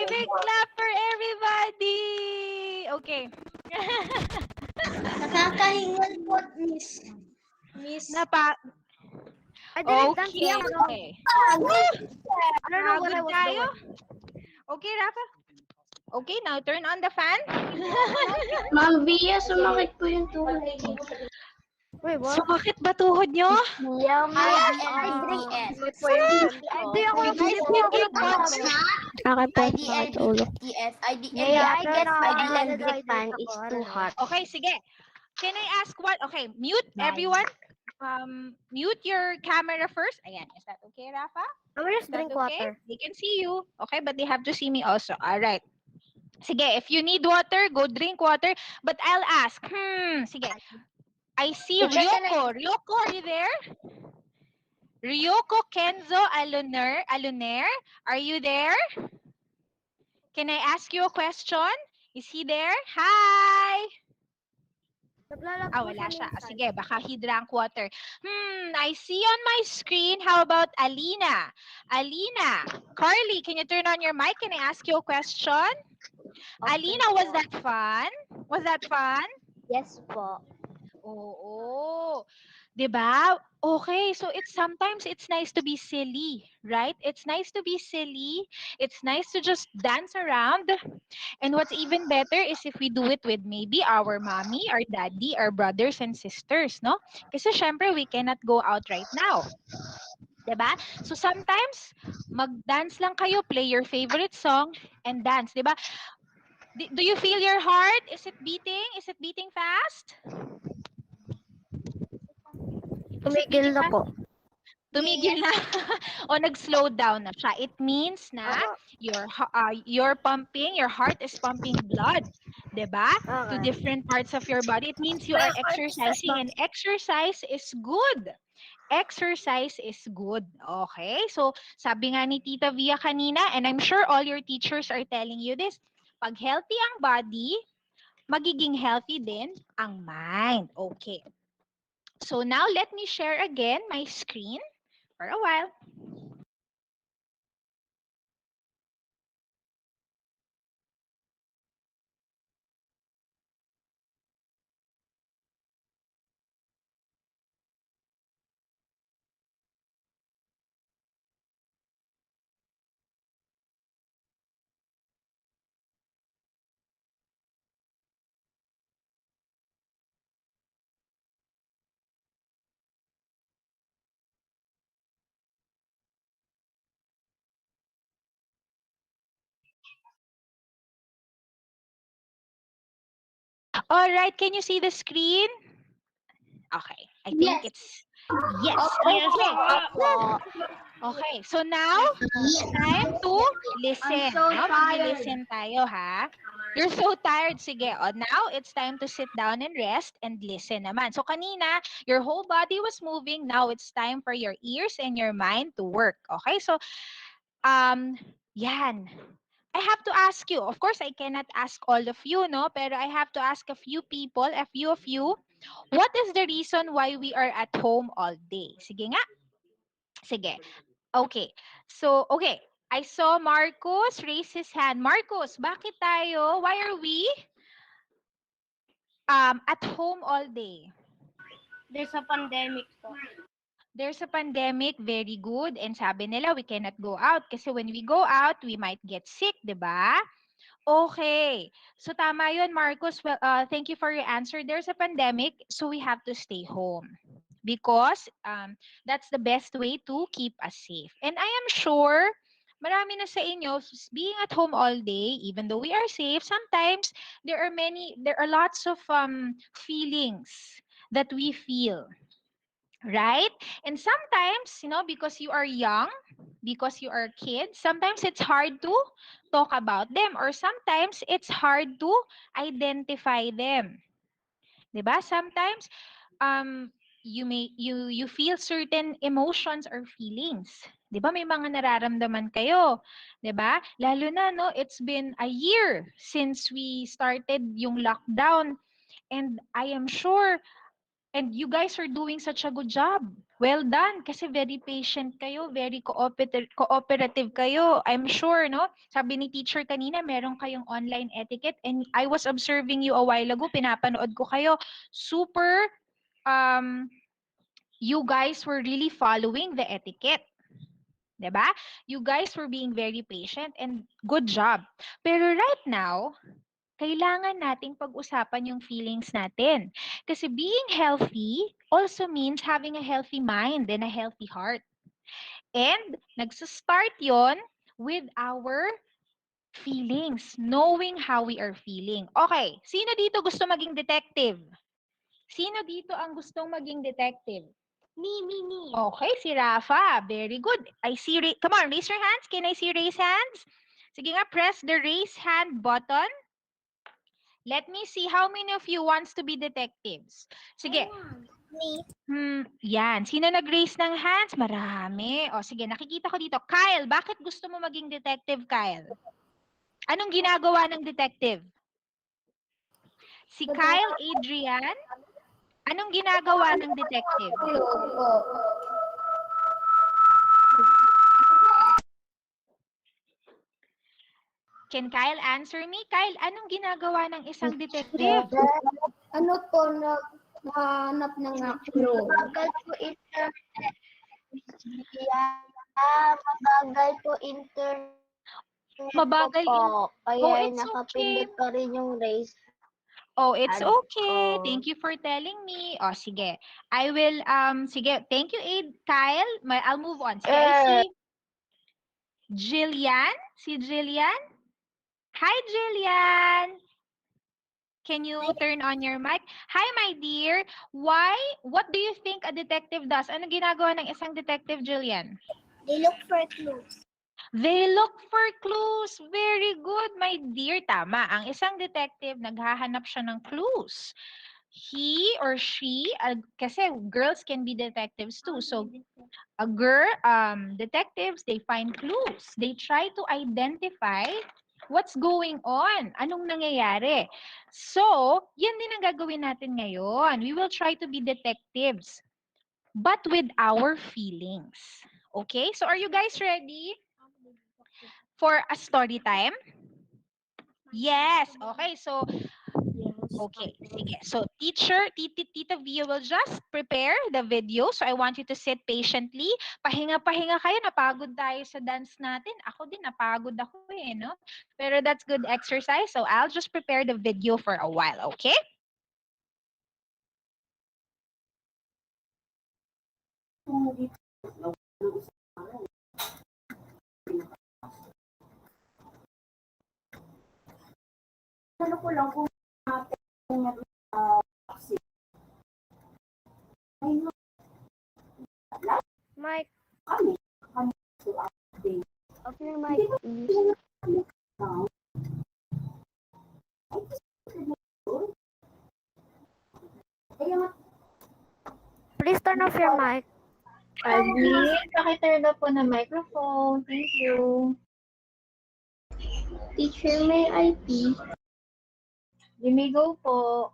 Big clap for everybody. Okay. Nakakahingal po, Miss. Napa I didn't dance Okay. yet. Okay. I don't know what I Pagod was tayo. doing. Okay, Rafa. Okay, now turn on the fan. Ma'am Via, sumakit po yung tuhod ko. Wait, what? Sumakit ba tuhod nyo? IDNFTS. Hindi ako You guys did get touch. Akin po, sumakit sa ulo. Yeah, I guess my electric fan is too hot. Okay, sige. Can I ask what? Okay, mute everyone. Mute your camera first. Ayan, is that okay, Rafa? I will Is just that drink okay? water. They can see you. Okay, but they have to see me also. All right. Sige, if you need water, go drink water. But I'll ask. Sige. I see Ryoko. Ryoko, are you there? Ryoko Kenzo Aluner, are you there? Can I ask you a question? Is he there? Hi! Wala siya. Sige, baka he drank water. I see on my screen. How about Alina? Alina, Carly, can you turn on your mic? Can I ask you a question? Alina, was that fun? Was that fun? Yes po. Oo. 'Di ba? Okay, so sometimes it's nice to be silly, right? It's nice to be silly. It's nice to just dance around. And what's even better is if we do it with maybe our mommy, our daddy, our brothers and sisters, no? Kasi syempre we cannot go out right now. 'Di ba? So sometimes mag-dance lang kayo, play your favorite song and dance, 'di ba? Do you feel your heart? Is it beating? Is it beating fast? Tumigil na po. Tumigil na o nag-slow down na siya. It means na your heart is pumping blood, 'di ba? To different parts of your body. It means you are exercising and exercise is good. Exercise is good. Okay? So, sabi nga ni Tita Via kanina, and I'm sure all your teachers are telling you this, pag healthy ang body, magiging healthy din ang mind. Okay. So now let me share again my screen for a while. All right, can you see the screen? Okay, I think it's yes. Okay. Okay, so now it's time to listen. No? Mag-listen tayo, ha? You're so tired. Sige, now it's time to sit down and rest and listen naman. So kanina, your whole body was moving. Now it's time for your ears and your mind to work. Okay, so yan. I have to ask you. Of course, I cannot ask all of you, no? Pero I have to ask a few people, a few of you. What is the reason why we are at home all day? Sige nga. Sige. Okay. So, okay. I saw Marcos raise his hand. Marcos, bakit tayo? Why are we at home all day? There's a pandemic po. There's a pandemic, very good. And sabi nila, we cannot go out kasi when we go out, we might get sick, di ba? Okay. So tama yun, Marcos. Well, thank you for your answer. There's a pandemic, so we have to stay home because that's the best way to keep us safe. And I am sure marami na sa inyo being at home all day, even though we are safe, sometimes there are lots of feelings that we feel, right? And sometimes, because you are young, because you are kids, sometimes it's hard to talk about them or sometimes it's hard to identify them. 'Di ba? Sometimes you feel certain emotions or feelings. 'Di ba may mga nararamdaman kayo, 'di ba? Lalo na no, it's been a year since we started yung lockdown and I am sure and you guys are doing such a good job. Well done kasi very patient kayo, very cooperative kayo. I'm sure, no? Sabi ni teacher kanina, meron kayong online etiquette and I was observing you a while ago, pinapanood ko kayo. Super you guys were really following the etiquette. 'Di ba? You guys were being very patient and good job. Pero right now, kailangan nating pag-usapan yung feelings natin. Kasi being healthy also means having a healthy mind and a healthy heart. And nagsa-start yon with our feelings, knowing how we are feeling. Okay, sino dito gusto maging detective? Sino dito ang gustong maging detective? Me. Okay, si Rafa. Very good. I see, come on, raise your hands. Can I see raise hands? Sige nga, press the raise hand button. Let me see how many of you wants to be detectives. Sige. Me. Yan. Sino nag-raise ng hands? Marami. O sige, nakikita ko dito. Kyle, bakit gusto mo maging detective, Kyle? Anong ginagawa ng detective? Si Kyle Adrian, anong ginagawa ng detective? Can Kyle answer me? Kyle, anong ginagawa ng isang detective? Ano po, naghahanap ng clue. Mabagal po internet. Mabagal po internet Mabagal po. Kaya it's nakapindot okay. pa rin yung raise. Oh, it's Ano okay. po? Thank you for telling me. Oh, sige. I will, sige. Thank you, Kyle. I'll move on. Sige, I see Jillian. Si Jillian? Hi, Jillian. Can you turn on your mic? Hi, my dear. What do you think a detective does? Ano ginagawa ng isang detective, Jillian? They look for clues. They look for clues. Very good, my dear. Tama. Ang isang detective, naghahanap siya ng clues. He or she, kasi girls can be detectives too. So, a girl, detectives, they find clues. They try to identify what's going on. Anong nangyayari? So, yan din ang gagawin natin ngayon. We will try to be detectives, but with our feelings. Okay? So, are you guys ready for a story time? Yes. Okay. So, okay. Sige. So, Tita Via will just prepare the video. So, I want you to sit patiently. Pahinga-pahinga kayo. Napagod tayo sa dance natin. Ako din, napagod ako eh, no? Pero that's good exercise. So, I'll just prepare the video for a while, okay? Ano ko lang kung Mike. Open your mic, please. Please turn off your mic. Adi, pakiturn na po ng microphone. Thank you. Teacher, may IP. Jimmy, go po.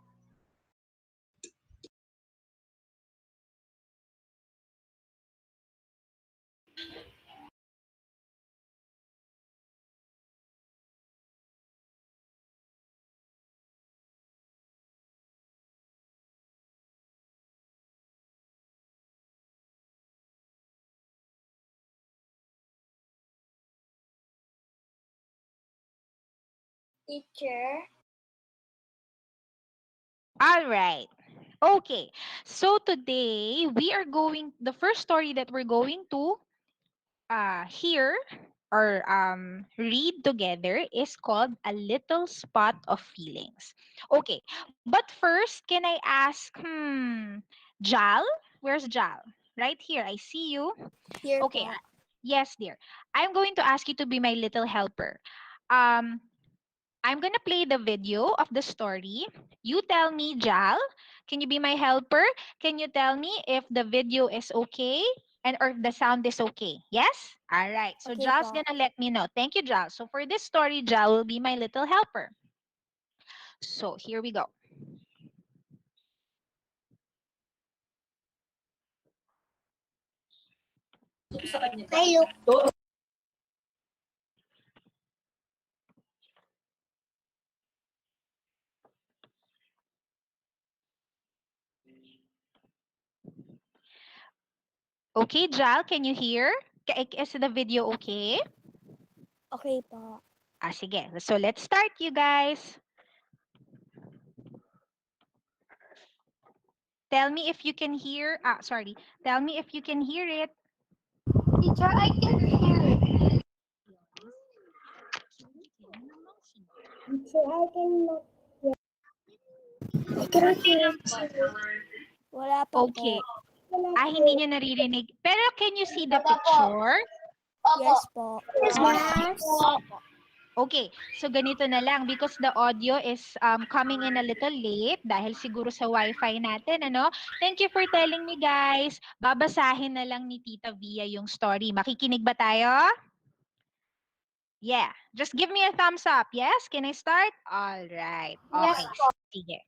Teacher. All right. Okay. So today we are the first story that we're going to hear or read together is called A Little Spot of Feelings. Okay. But first, can I ask, Jal? Where's Jal? Right here. I see you. Here Okay. po. Yes, dear. I'm going to ask you to be my little helper. Um, I'm gonna play the video of the story. You tell me, Jal, can you be my helper? Can you tell me if the video is okay and or if the sound is okay? Yes? All right. So Okay Jal's po. gonna let me know. Thank you, Jal. So for this story, Jal will be my little helper. So here we go. Ay, look. Okay, Jal, can you hear? Is the video okay? Okay po. Sige. So let's start, you guys. Tell me if you can hear. Sorry. Tell me if you can hear it. Teacher, I can hear it. Teacher, I cannot hear. I cannot hear it. Wala pa Okay. po. Hindi nyo naririnig. Pero can you see the Wala po. picture? Yes po. Yes. Okay, so ganito na lang because the audio is coming in a little late dahil siguro sa wifi natin, ano? Thank you for telling me, guys. Babasahin na lang ni Tita Via yung story. Makikinig ba tayo? Yeah, just give me a thumbs up. Yes, can I start? All right. Okay, sige.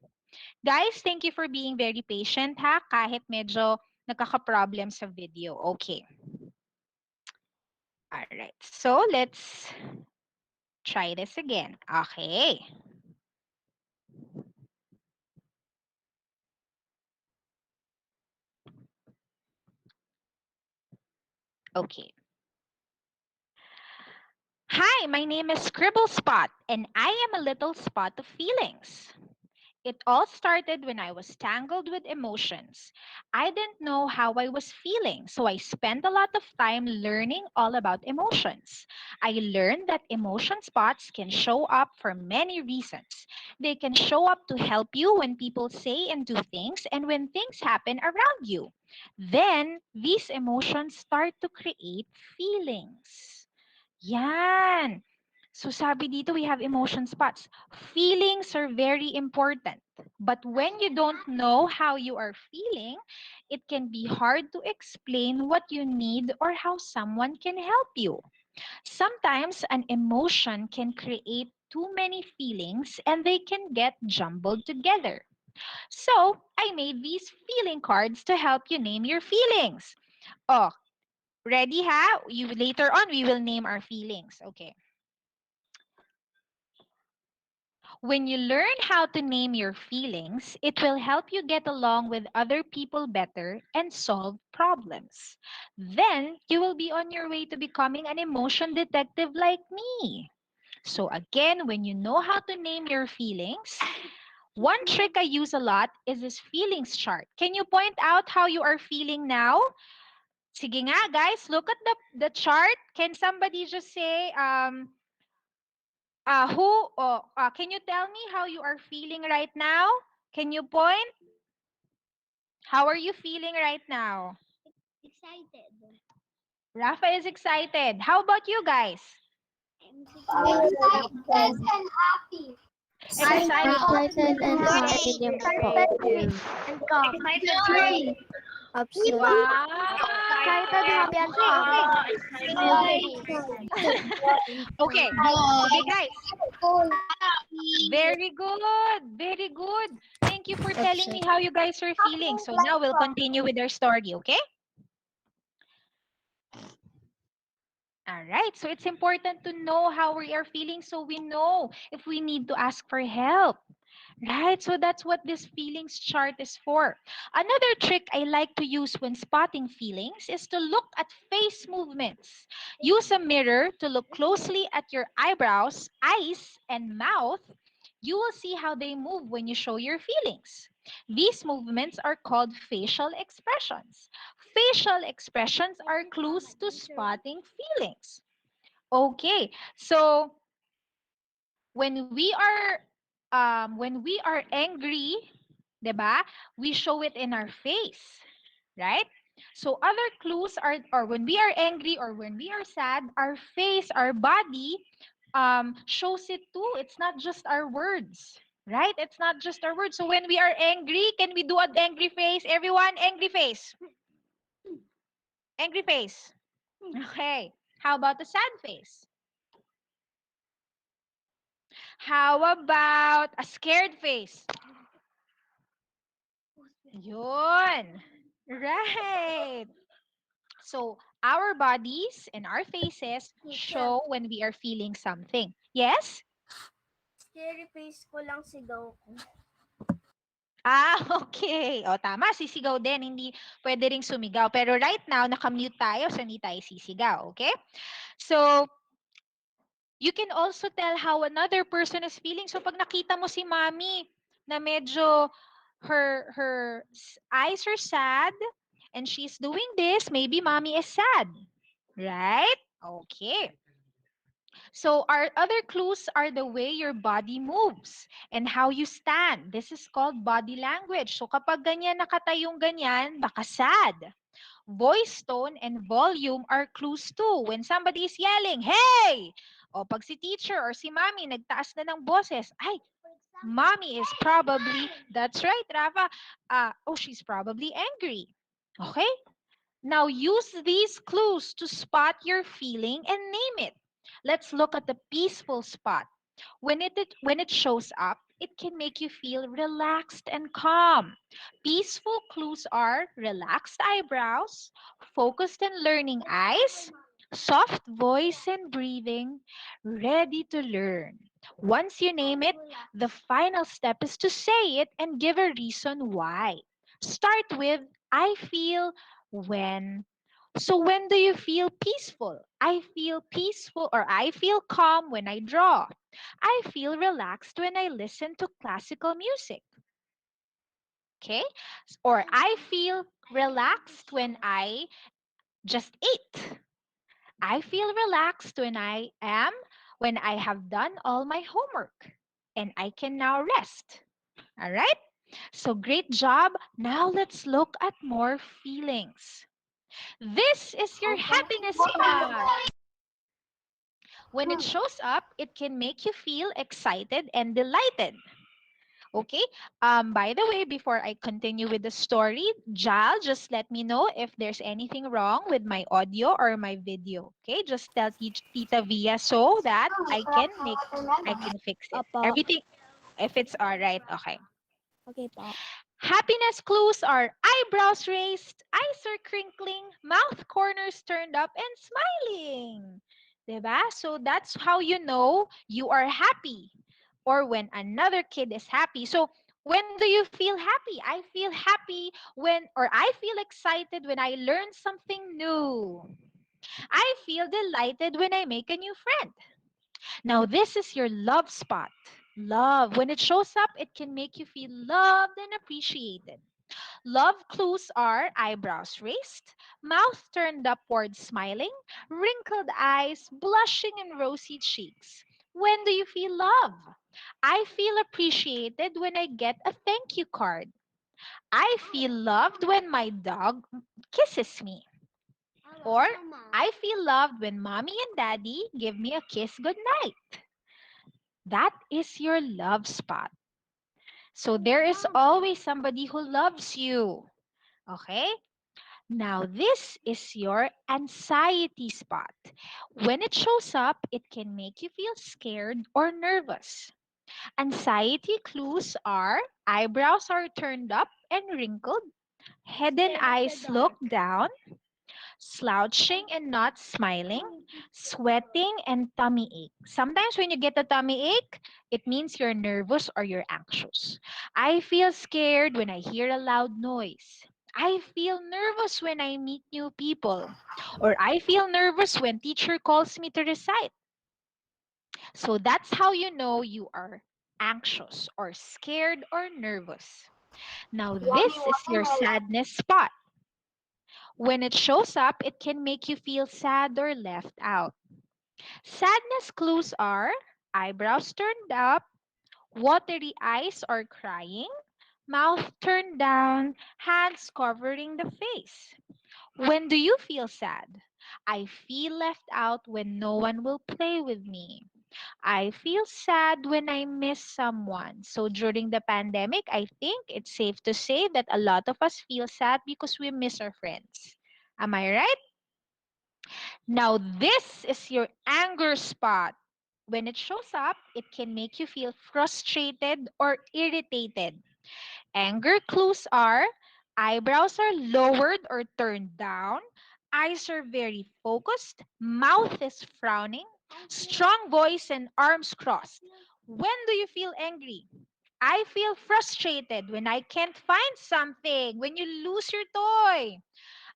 Guys, thank you for being very patient, ha? Kahit medyo nagkaka-problem sa video. Okay. All right, so let's try this again. Okay. Okay. Hi, my name is Scribble Spot, and I am a little spot of feelings. It all started when I was tangled with emotions. I didn't know how I was feeling, so I spent a lot of time learning all about emotions. I learned that emotion spots can show up for many reasons. They can show up to help you when people say and do things and when things happen around you. Then, these emotions start to create feelings. Yan. So sabi dito, we have emotion spots. Feelings are very important. But when you don't know how you are feeling, it can be hard to explain what you need or how someone can help you. Sometimes an emotion can create too many feelings and they can get jumbled together. So I made these feeling cards to help you name your feelings. Oh, ready ha? Later on, we will name our feelings. Okay. When you learn how to name your feelings, it will help you get along with other people better and solve problems. Then you will be on your way to becoming an emotion detective like me. So again, when you know how to name your feelings, one trick I use a lot is this feelings chart. Can you point out how you are feeling now? Sige nga, guys, look at the chart. Can somebody just say, can you tell me how you are feeling right now? Can you point? How are you feeling right now? Excited. Rafa is excited. How about you guys? Excited and happy. Excited and happy din po. And calm. Excited. Upset. Wow! Excited, happy, and calm. Okay. Okay, guys. Very good. Very good. Thank you for telling me how you guys are feeling. So now we'll continue with our story, okay? All right. So it's important to know how we are feeling so we know if we need to ask for help. Right? So that's what this feelings chart is for. Another trick I like to use when spotting feelings is to look at face movements. Use a mirror to look closely at your eyebrows, eyes, and mouth. You will see how they move when you show your feelings. These movements are called facial expressions. Facial expressions are clues to spotting feelings. Okay, so when we are angry, 'di ba? We show it in our face, right? So other clues are, or when we are angry or when we are sad, our face, our body shows it too. It's not just our words, right? It's not just our words. So when we are angry, can we do an angry face? Everyone, angry face. Angry face. Okay. How about the sad face? How about a scared face? Yun. Right. So our bodies and our faces show when we are feeling something. Yes? Scary face ko lang sigaw ko. Ah, okay. O, tama. Sisigaw din. Hindi pwede ring sumigaw. Pero right now, nakamute tayo, so hindi tayo sisigaw. Okay? So, you can also tell how another person is feeling. So, pag nakita mo si mommy na medyo her eyes are sad and she's doing this, maybe mommy is sad. Right? Okay. So our other clues are the way your body moves and how you stand. This is called body language. So kapag ganyan nakatayong ganyan, baka sad. Voice tone and volume are clues too. When somebody is yelling, hey! O pag si teacher or si mommy nagtaas na ng boses, ay, mommy is probably, that's right, Rafa, she's probably angry. Okay? Now use these clues to spot your feeling and name it. Let's look at the peaceful spot. When it shows up, it can make you feel relaxed and calm. Peaceful clues are relaxed eyebrows, focused and learning eyes, soft voice and breathing, ready to learn. Once you name it, the final step is to say it and give a reason why. Start with I feel when. So when do you feel peaceful? I feel peaceful or I feel calm when I draw. I feel relaxed when I listen to classical music. Okay? Or I feel relaxed when I just ate. I feel relaxed when I have done all my homework and I can now rest. All right? So great job. Now let's look at more feelings. This is your happiness spot. When it shows up, it can make you feel excited and delighted. Okay. By the way, before I continue with the story, Jal, just let me know if there's anything wrong with my audio or my video. Okay. Just tell Tita Via so that I can fix it. Opo. Everything, if it's all right. Okay. Okay po. Happiness clues are eyebrows raised, eyes are crinkling, mouth corners turned up, and smiling. Diba? So that's how you know you are happy or when another kid is happy. So when do you feel happy? I feel happy or I feel excited when I learn something new. I feel delighted when I make a new friend. Now, this is your love spot. Love. When it shows up, it can make you feel loved and appreciated. Love clues are eyebrows raised, mouth turned upward smiling, wrinkled eyes, blushing and rosy cheeks. When do you feel love? I feel appreciated when I get a thank you card. I feel loved when my dog kisses me. Or I feel loved when mommy and daddy give me a kiss goodnight. That is your love spot. So there is always somebody who loves you. Okay? Now, this is your anxiety spot. When it shows up, it can make you feel scared or nervous. Anxiety clues are eyebrows are turned up and wrinkled, head and eyes look down, slouching and not smiling, sweating and tummy ache. Sometimes when you get a tummy ache, it means you're nervous or you're anxious. I feel scared when I hear a loud noise. I feel nervous when I meet new people. Or I feel nervous when teacher calls me to recite. So that's how you know you are anxious or scared or nervous. Now Yummy this is your watermelon. sadness spot. When it shows up, it can make you feel sad or left out. Sadness clues are eyebrows turned up, watery eyes or crying, mouth turned down, hands covering the face. When do you feel sad? I feel left out when no one will play with me. I feel sad when I miss someone. So during the pandemic, I think it's safe to say that a lot of us feel sad because we miss our friends. Am I right? Now, this is your anger spot. When it shows up, it can make you feel frustrated or irritated. Anger clues are eyebrows are lowered or turned down, eyes are very focused, mouth is frowning, strong voice and arms crossed. When do you feel angry? I feel frustrated when I can't find something, when you lose your toy.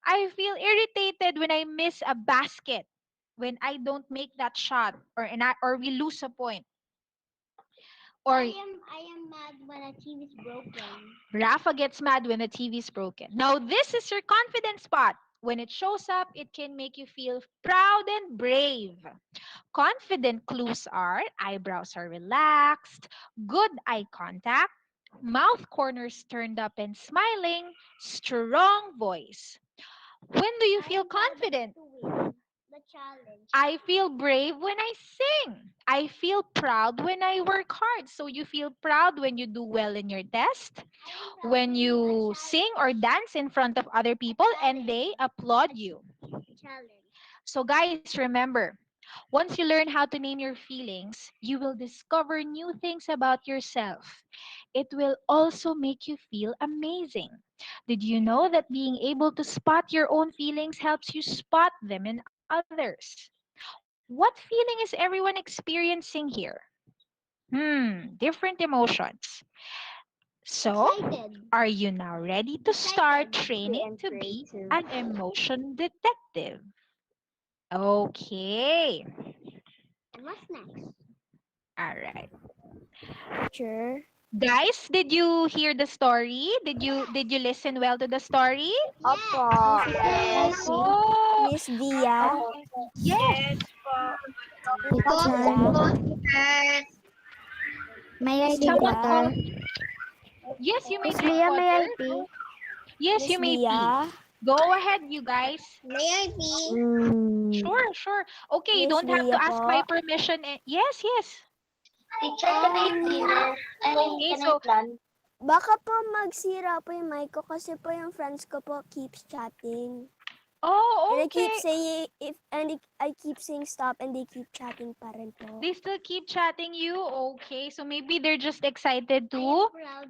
I feel irritated when I miss a basket, when I don't make that shot, or we lose a point. Or I am mad when a TV is broken. Rafa gets mad when the TV is broken. Now, this is your confidence spot. When it shows up, it can make you feel proud and brave. Confident clues are eyebrows are relaxed, good eye contact, mouth corners turned up and smiling, strong voice. When do you feel confident? The challenge. I feel brave when I sing. I feel proud when I work hard. So you feel proud when you do well in your test, when you sing or dance in front of other people and they applaud you. Challenge. So, guys, remember, once you learn how to name your feelings, you will discover new things about yourself. It will also make you feel amazing. Did you know that being able to spot your own feelings helps you spot them in others? What feeling is everyone experiencing here? Different emotions. So, Excited. are you now ready to start Excited. training And to be creative. an emotion detective? Okay. And what's next? All right. Teacher. Guys, did you hear the story? Did you listen well to the story? Opo. Yes. Oh, Miss Dia. okay. Yes. Tita Jan. May I speak Someone call. water? Yes, you may Miss drink Leah, may water. I pee? Yes, Miss you may pee. Dia. Go ahead, you guys. May I pee? Sure, sure. Okay, you Miss don't have to Leah ask my po. permission. Yes, yes. Teacher, can I dinner? I mean, Okay, can I so plan? Baka po magsira po yung mic ko kasi po yung friends ko po keeps chatting. And oh, I keep okay. saying I keep saying stop and they keep chatting pa rin po. They still keep chatting you. Okay, so maybe they're just excited I to. am proud.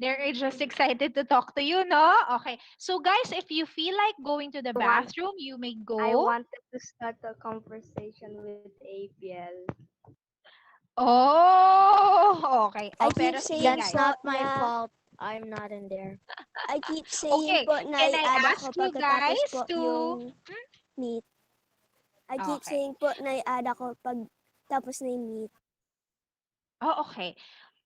They're just excited to talk to you, no? Okay. So guys, if you feel like going to the bathroom, you may I go. wanted to start a conversation with APL. Oh, okay. I Oh, keep pero sige saying guys. po not my fault. I'm not in there. I keep saying Okay, po na can I i-add ask ako you pagkatapos guys po to... yung meet. I keep Okay. saying po na i-add ako pag tapos na yung meet. Oh, okay.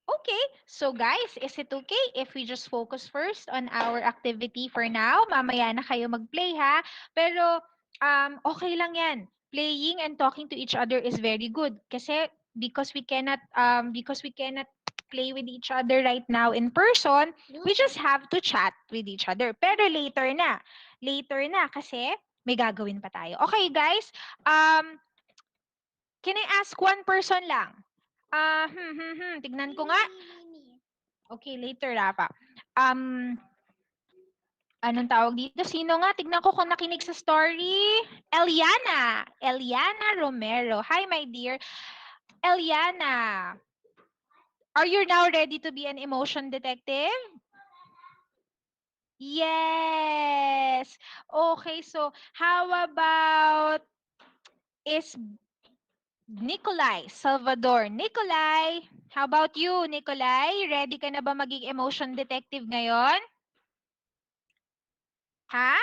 Okay, so guys, is it okay if we just focus first on our activity for now? Mamaya na kayo mag-play ha. Pero okay lang 'yan. Playing and talking to each other is very good kasi because we cannot play with each other right now in person, we just have to chat with each other. Pero later na. Later na kasi may gagawin pa tayo. Okay, guys. Can I ask one person lang? Tignan ko nga. Okay, later, Rafa. Anong tawag dito? Sino nga? Tignan ko kung nakinig sa story. Eliana. Eliana Romero. Hi, my dear. Eliana. Are you now ready to be an emotion detective? Yes. Okay, so how about is Nikolai Salvador? Nikolai, how about you, Nikolai? Ready ka na ba maging emotion detective ngayon? Ha?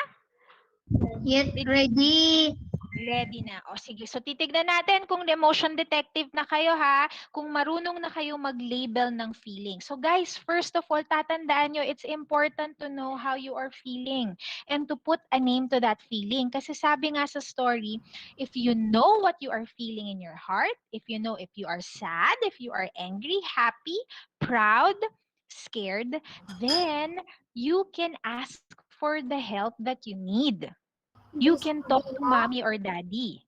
Yet ready. Ready na. O sige, so titignan natin kung emotion detective na kayo ha, kung marunong na kayo mag-label ng feeling. So guys, first of all, tatandaan nyo, it's important to know how you are feeling and to put a name to that feeling. Kasi sabi nga sa story, if you know what you are feeling in your heart, if you know if you are sad, if you are angry, happy, proud, scared, then you can ask for the help that you need. You can talk to mommy or daddy.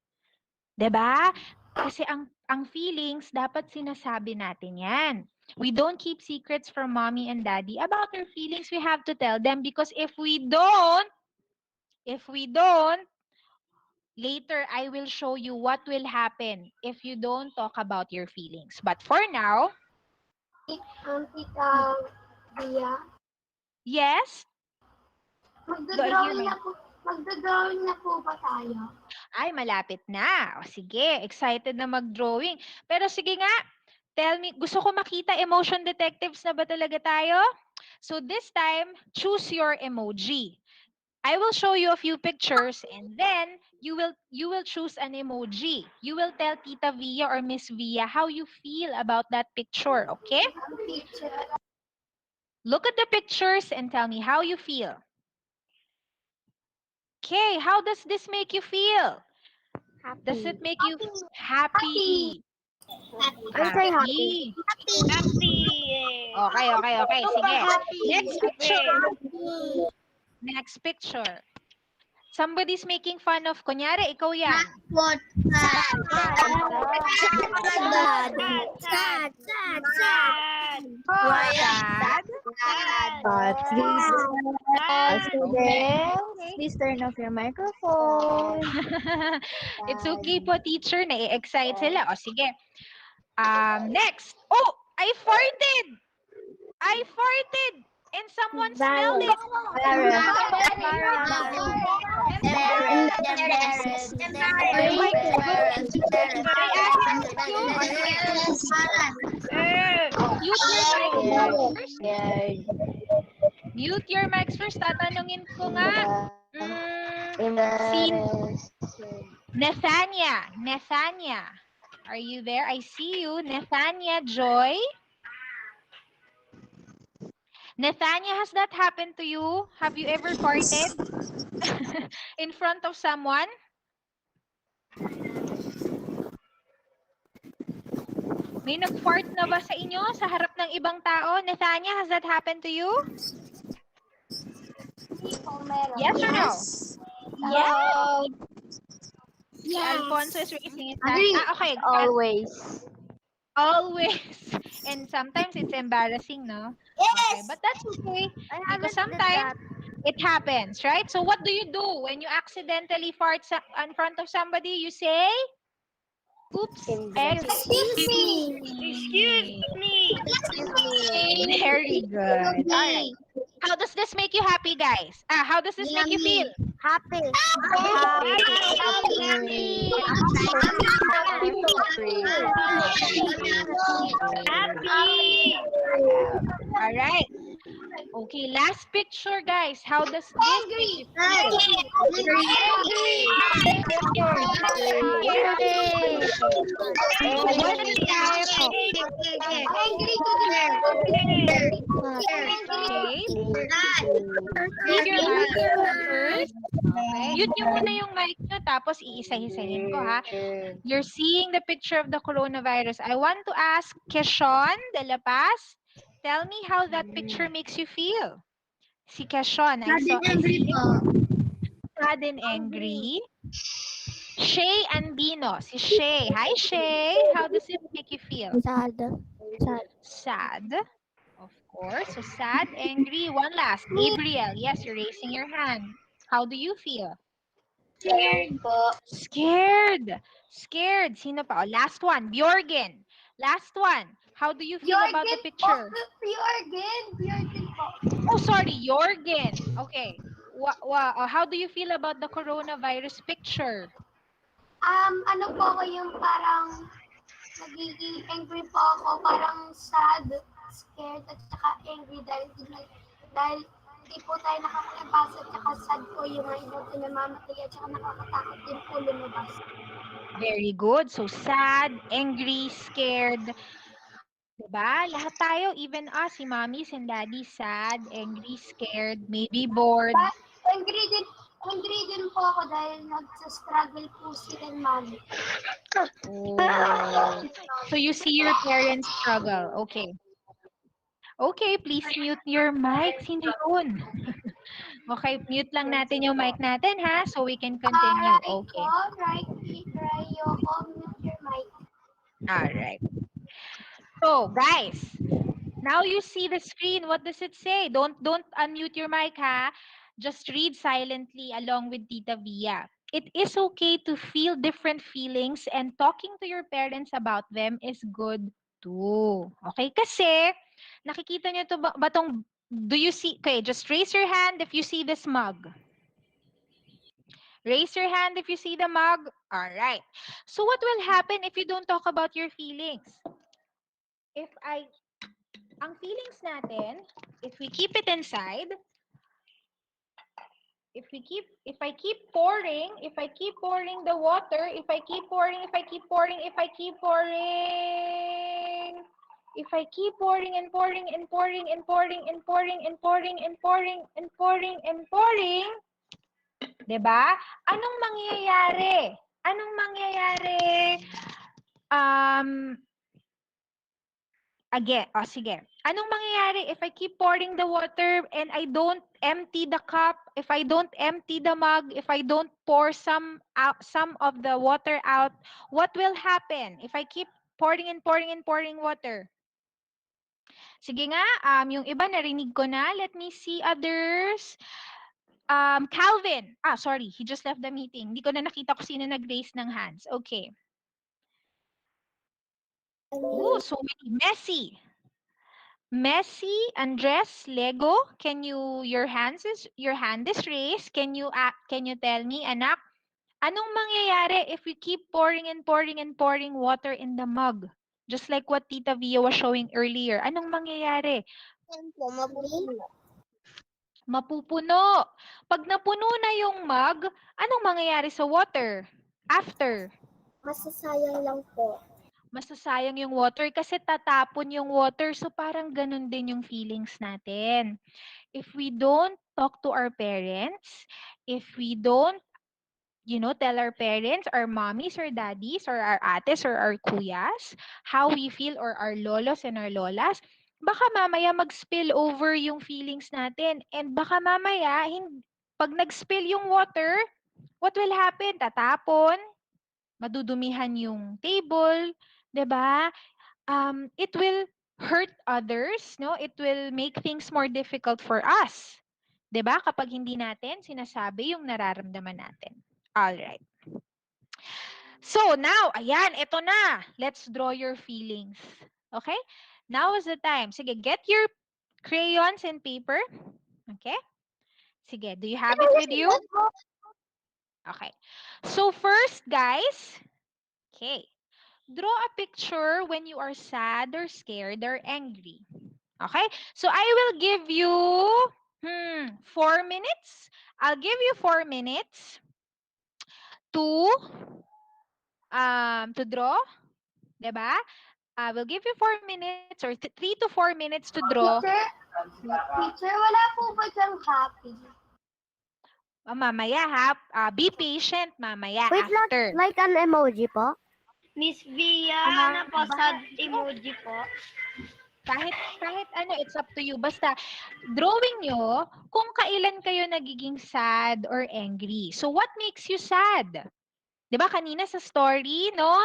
'Di ba? Kasi ang feelings dapat sinasabi natin 'yan. We don't keep secrets from mommy and daddy about our feelings. We have to tell them because if we don't, later I will show you what will happen if you don't talk about your feelings. But for now, Tita Bia, yes, do I hear my... magdodrawing na po ba tayo? Ay, malapit na. O, sige, excited na mag-drawing. Pero sige nga, tell me, gusto ko makita emotion detectives na ba talaga tayo? So this time, choose your emoji. I will show you a few pictures and then you will choose an emoji. You will tell Tita Via or Miss Via how you feel about that picture, okay? Look at the pictures and tell me how you feel. Okay, how does this make you feel? Does it make you happy? Happy. Okay. Sige. Next picture. Next picture. Somebody's making fun of, kunyari, ikaw yan. What? Please turn off your microphone. It's okay po, teacher. Na-excite sila. O, sige. Next. Oh, I farted. And someone smelled it. My goodness. I asked you. Mute your mics first. Mute your mics first. Tatanungin ko nga. Si Nethania. Are you there? I see you. Nethania Joy. Nethania, has that happened to you? Have you ever farted in front of someone? May nag-fart na ba sa inyo sa harap ng ibang tao? Nethania, has that happened to you? Yes or no? Yes. Alfonso is raising his hand. Okay. Always. And sometimes it's embarrassing, no? Yes. Okay, but that's okay. Because sometimes it happens, right? So what do you do when you accidentally fart in front of somebody? You say, oops, excuse me. Very good. All right. How does this make you happy, guys? How does this make you feel? Happy. All right. Okay, last picture, guys. How does this make you feel? One at a time. Okay. Read your answer first. Okay. Mute nyo muna yung mic nyo, tapos iisa-isahin ko, ha? You're seeing the picture of the coronavirus. I want to ask Keshawn de La Paz, tell me how that picture makes you feel. Si Keshawn, I see him. Sad and angry. Shay Andino. Si Shay. Hi, Shay. How does it make you feel? Sad. Of course. So sad, angry. One last. Gabriel. Yes, you're raising your hand. How do you feel? Scared po. Scared. Sino pa? Oh, last one. Bjorgen. Last one. How do you feel about the picture? Jorgen po. Oh, sorry, Jorgen. Okay. How do you feel about the coronavirus picture? Ano po ako yung parang nagiging angry po ako, parang sad, scared, at saka angry dahil hindi po tayo nakakalabas at saka sad po yung mga ibang pinamamatay at saka nakakatakot din po lumabas. Very good. So sad, angry, scared. Diba? Lahat tayo, even us, si mommies and daddy, sad, angry, scared, maybe bored. Angry din po ako dahil nagsa-struggle po sila mami. Oh. So you see your parents struggle. Okay. Okay, please mute your mic. Sino yun? Okay, mute lang natin yung mic natin ha, so we can continue. Okay. Right, Yoko, mute your mic. Alright. So, guys, now you see the screen. What does it say? Don't unmute your mic ha. Just read silently along with Tita Via. It is okay to feel different feelings and talking to your parents about them is good too. Okay? Kasi, nakikita nyo to ba tong, do you see, okay, just raise your hand if you see this mug. Raise your hand if you see the mug. All right. So what will happen if you don't talk about your feelings? Ang feelings natin, if we keep it inside, if I keep pouring the water, if I keep pouring and pouring and pouring, 'di ba? Anong mangyayari? Again, sige. Anong mangyayari if I keep pouring the water and I don't empty the cup, if I don't empty the mug, if I don't pour some of the water out, what will happen if I keep pouring water? Sige nga, yung iba narinig ko na. Let me see others. Calvin. Sorry, he just left the meeting. Hindi ko na nakita kung sino nag-raise ng hands. Okay. Oh, so many. Messi, Andres, Lego, your hand is raised. Can you tell me, anak, anong mangyayari if we keep pouring water in the mug? Just like what Tita Via was showing earlier. Anong mangyayari? Mapupuno. Pag napuno na yung mug, anong mangyayari sa water? After? Masasayang lang po. Masasayang yung water kasi tatapon yung water. So parang ganun din yung feelings natin. If we don't talk to our parents, if we don't, tell our parents, our mommies or daddies or our ates or our kuyas, how we feel, or our lolos and our lolas, baka mamaya mag-spill over yung feelings natin. And baka mamaya, pag nag-spill yung water, what will happen? Tatapon, madudumihan yung table, 'di ba? It will hurt others, no? It will make things more difficult for us. 'Di ba? Kapag hindi natin sinasabi yung nararamdaman natin. All right. So now, ayan, ito na. Let's draw your feelings. Okay? Now is the time. Sige, get your crayons and paper. Okay? Sige, do you have it with you? Okay. So first, guys, okay, draw a picture when you are sad or scared or angry. Okay? So I will give you 4 minutes. I'll give you 4 minutes to draw, 'di ba? I will give you 4 minutes or 3 to 4 minutes to draw. Teacher, wala po ba diyang happy? Mamaya ha. Be patient mamaya. Wait, after. like an emoji po? Miss Via, ano po, sad emoji po? Kahit ano, it's up to you. Basta, drawing nyo kung kailan kayo nagiging sad or angry. So, what makes you sad? 'Di ba kanina sa story, no?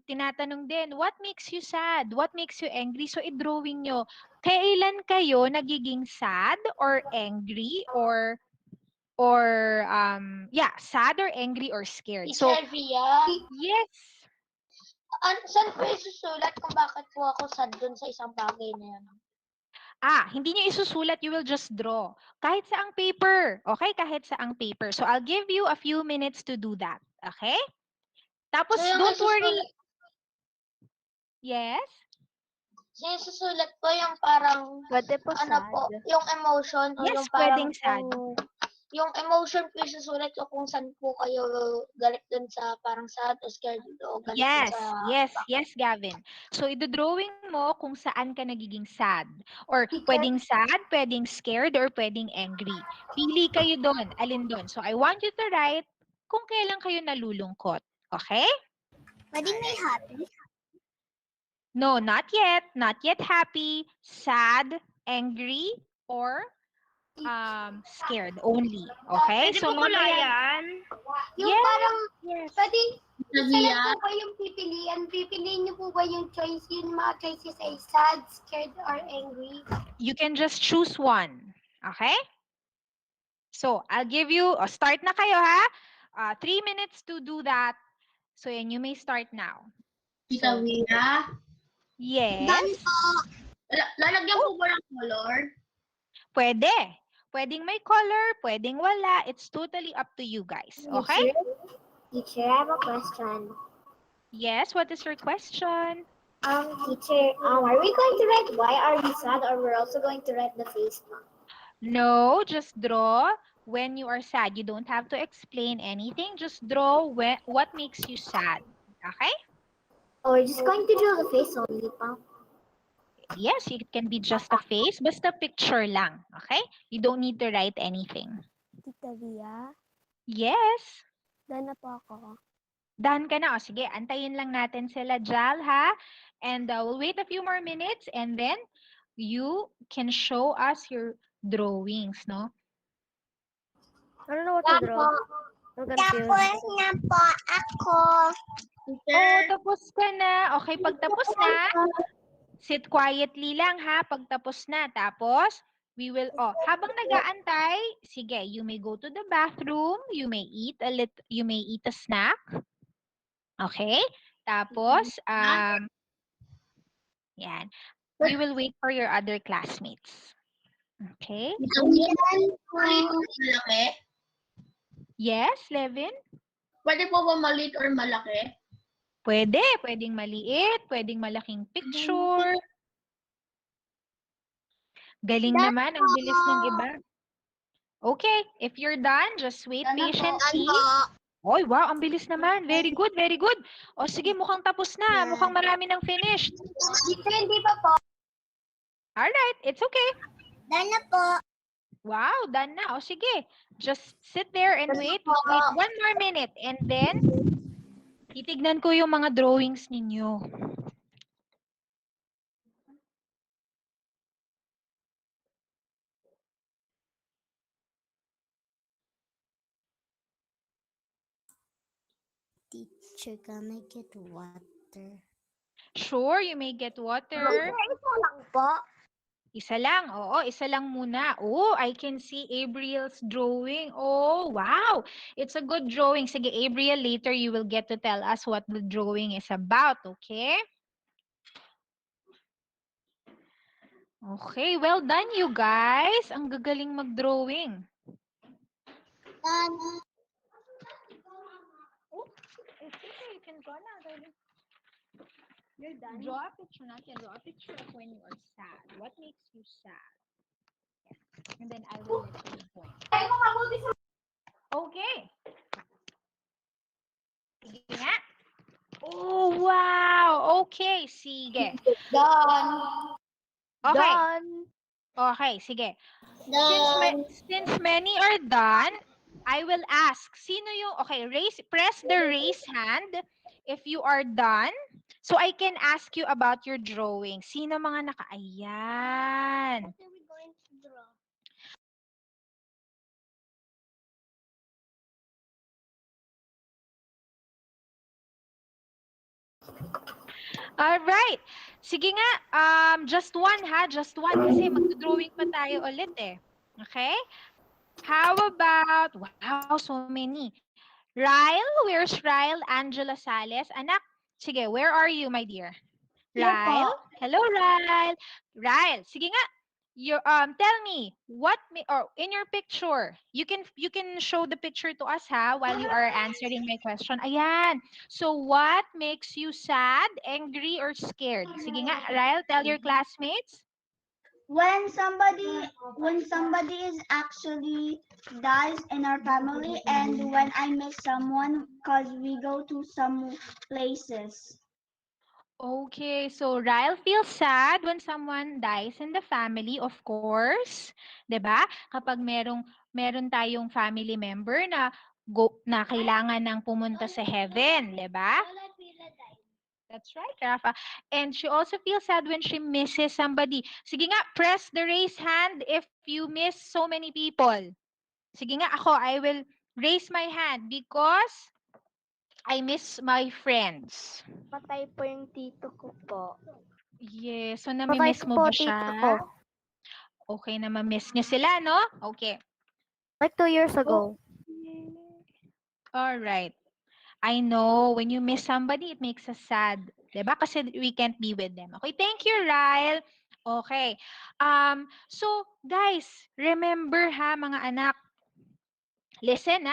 Tinatanong din, what makes you sad? What makes you angry? So, i-drawing nyo, kailan kayo nagiging sad or angry or sad or angry or scared. So, Teacher Via? yes. Saan po isusulat kung bakit po ako sad dun sa isang bagay na yun? Hindi nyo isusulat, you will just draw. Kahit sa ang paper. Okay? Kahit sa ang paper. So, I'll give you a few minutes to do that. Okay? Tapos, So, yung don't worry. isusulat, Yes? so yung susulat po yung parang, Pwede po ano sad. po, yung emotion o Yes, yung parang pwedeng sad. yung emotion po isusulat ko kung saan po kayo galit dun sa parang sad o scared o galit dun Yes, sa yes, Gavin. So, idodrawing mo kung saan ka nagiging sad. Or teacher. pwedeng sad, pwedeng scared, or pwedeng angry. Pili kayo doon. Alin doon? So, I want you to write kung kailan kayo nalulungkot. Okay? Pwedeng may happy. No, not yet. Not yet happy, sad, angry, or scared only. Okay? Pwede So, po mamaya... kulayan. Yung Yes, parang, yes. pwedeng, isa lang po ba yung pipilian? Pipiliin niyo po ba yung choice, yung mga choices ay sad, scared, or angry? You can just choose one. Okay? So, I'll give you, start na kayo ha. 3 minutes to do that. So, yan, you may start now. Tita Wira? Yes. Lalagyan po ba ng color? Pwede. Pwedeng may color, pwedeng wala. It's totally up to you guys. Okay? Teacher, I have a question. Yes, what is your question? Teacher, are we going to write why are we sad or we're also going to write the face mask? No, just draw when you are sad. You don't have to explain anything. Just draw what makes you sad. Okay? Oh, we're just going to draw the face only, pa. Yes, it can be just a face, basta picture lang. Okay? You don't need to write anything. Tita Via, Yes. done na po ako. Done ka na. O, sige, antayin lang natin sila, Jal, ha? And we'll wait a few more minutes and then you can show us your drawings, no? I don't know what to draw. I'm confused. Tapos na po ako. Oh, tapos ka na. Okay, pag tapos na, sit quietly lang, ha? Pag tapos na. Tapos, we will, habang nag-aantay, sige, you may go to the bathroom, you may eat a snack. Okay? Tapos, yan. We will wait for your other classmates. Okay? Malaki? Yes, Levin? Pwede po ba maliit or malaki? Pwede. Pwedeng maliit, pwedeng malaking picture. Galing naman, ang bilis ng iba. Okay, if you're done, just wait patiently. Oy, wow, ang bilis naman. Very good, very good. O sige, mukhang tapos na. Mukhang marami nang finished. Hindi pa po. Alright, it's okay. Done na po. Wow, done na. O sige, just sit there and wait. We'll wait 1 more minute and then titignan ko yung mga drawings ninyo. Teacher, can I get water? Sure, you may get water. Ito lang po. Isa lang. Oo, isa lang muna. Oh, I can see Abriel's drawing. Oh, wow. It's a good drawing. Sige, Abriel, later you will get to tell us what the drawing is about, okay? Okay, well done you guys. Ang gagaling mag-drawing. Done. Oh, it's okay. You can draw now. You're done. Draw a picture, not yet. Draw a picture of when you are sad. What makes you sad? And then I will let you point. Okay. Sige nga. Oh, wow. Okay, sige. Done. Okay. Done. Okay, sige. Done. Since many are done, I will ask, sino yung, okay, press the raise hand if you are done. So I can ask you about your drawing. Sino mga ayan. What are we going to draw? All right. Sige nga, just one ha, just one kasi mag-drawing pa tayo ulit eh. Okay? How about, wow, so many. Ryle, where's Ryle? Angela Sales. Anak, Sige, where are you, my dear? Here Ryle? po. Hello, Ryle. Ryle, sige nga. Tell me or in your picture. You can show the picture to us while you are answering my question. Ayan. So what makes you sad, angry, or scared? Sige nga, Ryle, tell your classmates. When somebody is actually dies in our family, and when I miss someone because we go to some places. Okay, so Ryle feels sad when someone dies in the family, of course. 'Di ba? Kapag meron tayong family member na kailangan ng pumunta sa heaven, 'di ba? That's right, Rafa. And she also feels sad when she misses somebody. Sige nga, press the raise hand if you miss so many people. Sige nga, I will raise my hand because I miss my friends. Patay po yung tito ko po. Yes. So, Patay nami-miss ko mo po, ba tito siya? ko. Okay na ma-miss niyo sila, no? Okay. Like 2 years ago. All right. I know, when you miss somebody, it makes us sad. Diba? Kasi we can't be with them. Okay, thank you, Ryle. Okay. So, guys, remember mga anak, listen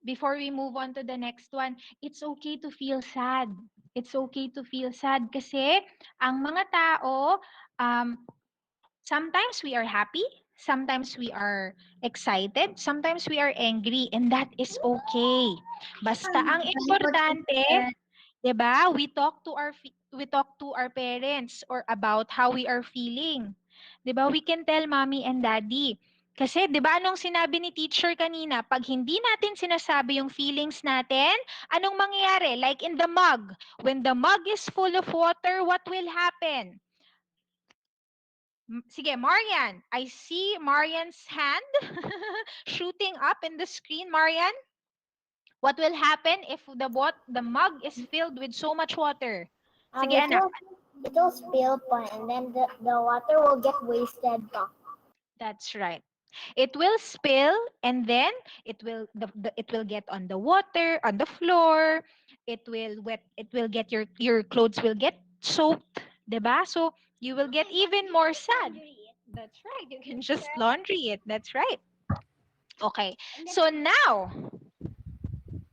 before we move on to the next one, it's okay to feel sad. It's okay to feel sad kasi ang mga tao, sometimes we are happy, sometimes we are excited, sometimes we are angry, and that is okay. Basta ang importante, 'di ba? We talk to our parents or about how we are feeling. 'Di ba? We can tell mommy and daddy. Kasi 'di ba anong sinabi ni teacher kanina? Pag hindi natin sinasabi yung feelings natin, anong mangyayari? Like in the mug. When the mug is full of water, what will happen? Sige, Marian. I see Marian's hand shooting up in the screen. Marian, what will happen if the mug is filled with so much water? Sige, anak. It will spill po, and then the water will get wasted po. That's right. It will spill, and then it will get on the water, on the floor. It will wet. It will get your clothes will get soaked, diba? So you will get even more sad. That's right. You can just laundry it. That's right. Okay. So now,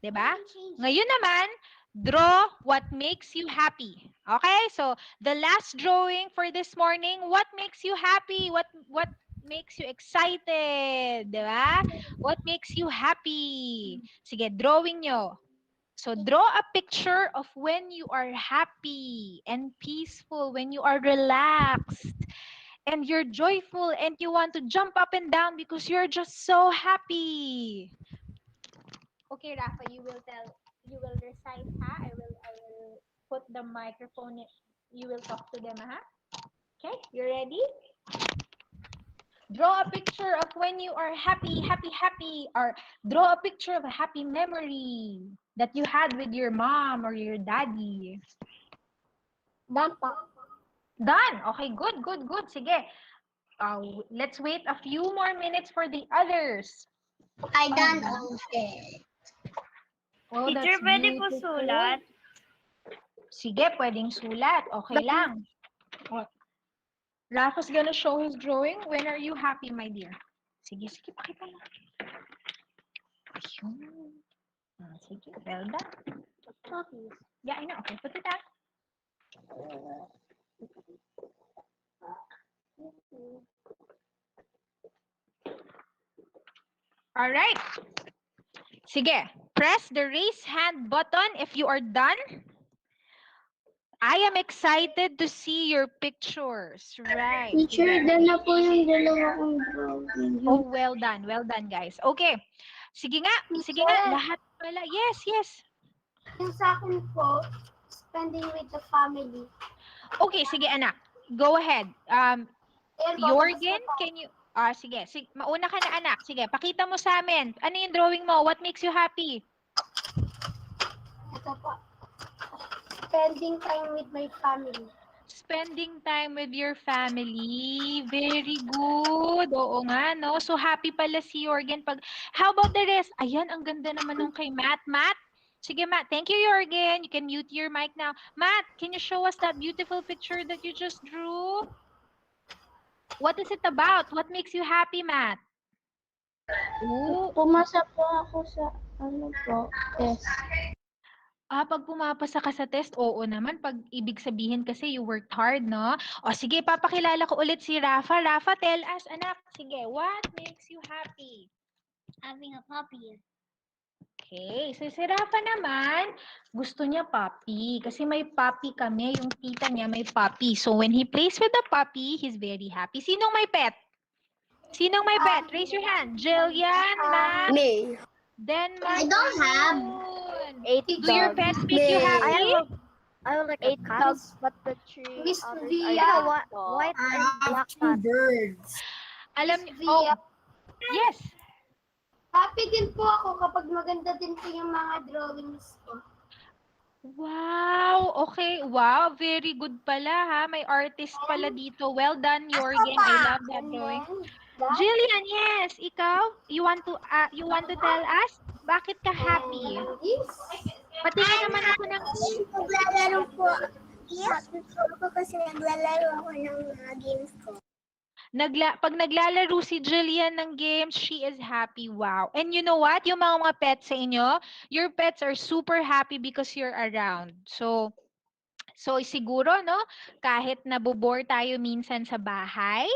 diba? Ngayon naman, draw what makes you happy. Okay? So the last drawing for this morning, what makes you happy? What makes you excited? Diba? What makes you happy? Sige, drawing nyo. So draw a picture of when you are happy and peaceful, when you are relaxed and you're joyful and you want to jump up and down because you're just so happy. Okay, Rafa, you will recite, I will put the microphone, you will talk to them, Okay, you ready? Draw a picture of when you are happy, or draw a picture of a happy memory that you had with your mom or your daddy. Done po. Done. Okay, good. Sige. Let's wait a few more minutes for the others. I done okay. Oh, Teacher, that's pwede po beautiful. sulat? Sige, pwedeng sulat. Okay lang. Rafa's gonna show his drawing. When are you happy, my dear? Sige, pakita mo. Ayun. Sige, well done. Yeah, I know. Okay, put it out. All right. Sige, press the raise hand button if you are done. I am excited to see your pictures. Right. Teacher, done na po yung dalawa kong drawing. Oh, well done, guys. Okay. Sige nga, lahat pala. Yes. Yung sa akin po, spending with the family. Okay, sige anak. Go ahead. Jorgen, can you... sige. Mauna ka na anak. Sige, pakita mo sa amin. Ano yung drawing mo? What makes you happy? Ito po. Spending time with my family. Spending time with your family. Very good. Oo nga, no? So, happy pala si Jorgen. How about the rest? Ayan, ang ganda naman nung kay Matt. Matt, Sige, Matt. Thank you, Jorgen. You can mute your mic now. Matt, can you show us that beautiful picture that you just drew? What is it about? What makes you happy, Matt? Ooh. Pumasa po ako sa, test. Pag pumapasa ka sa test, oo naman. Pag ibig sabihin kasi you worked hard, no? O sige, papakilala ko ulit si Rafa. Rafa, tell us, anak. Sige, what makes you happy? Having a puppy. Okay, so si Rafa naman, gusto niya puppy. Kasi may puppy kami, yung tita niya may puppy. So when he plays with the puppy, he's very happy. Sinong may pet? Sinong may pet? Raise your hand. Jillian, Matt, Me. Denmark. I don't have 8 Do your dogs. pets make you happy? I have like 8 dogs, but the 3 Miss others Via. are white and black cats. Birds. Alam Miss niyo, Via. yes. Happy din po ako kapag maganda din po yung mga drawings ko. Wow, okay. Wow, very good pala ha. May artist pala dito. Well done, Jorgen. I love that drawing. Jillian, yes, ikaw, you want to tell us bakit ka happy? Patingin naman ako ng Naglalaro po. Happy po ako kasi naglalaro ako ng mga games ko. Pag naglalaro si Jillian ng games, she is happy. Wow. And you know what? Yung mga pets sa inyo, your pets are super happy because you're around. So siguro, no? Kahit nabobore tayo minsan sa bahay,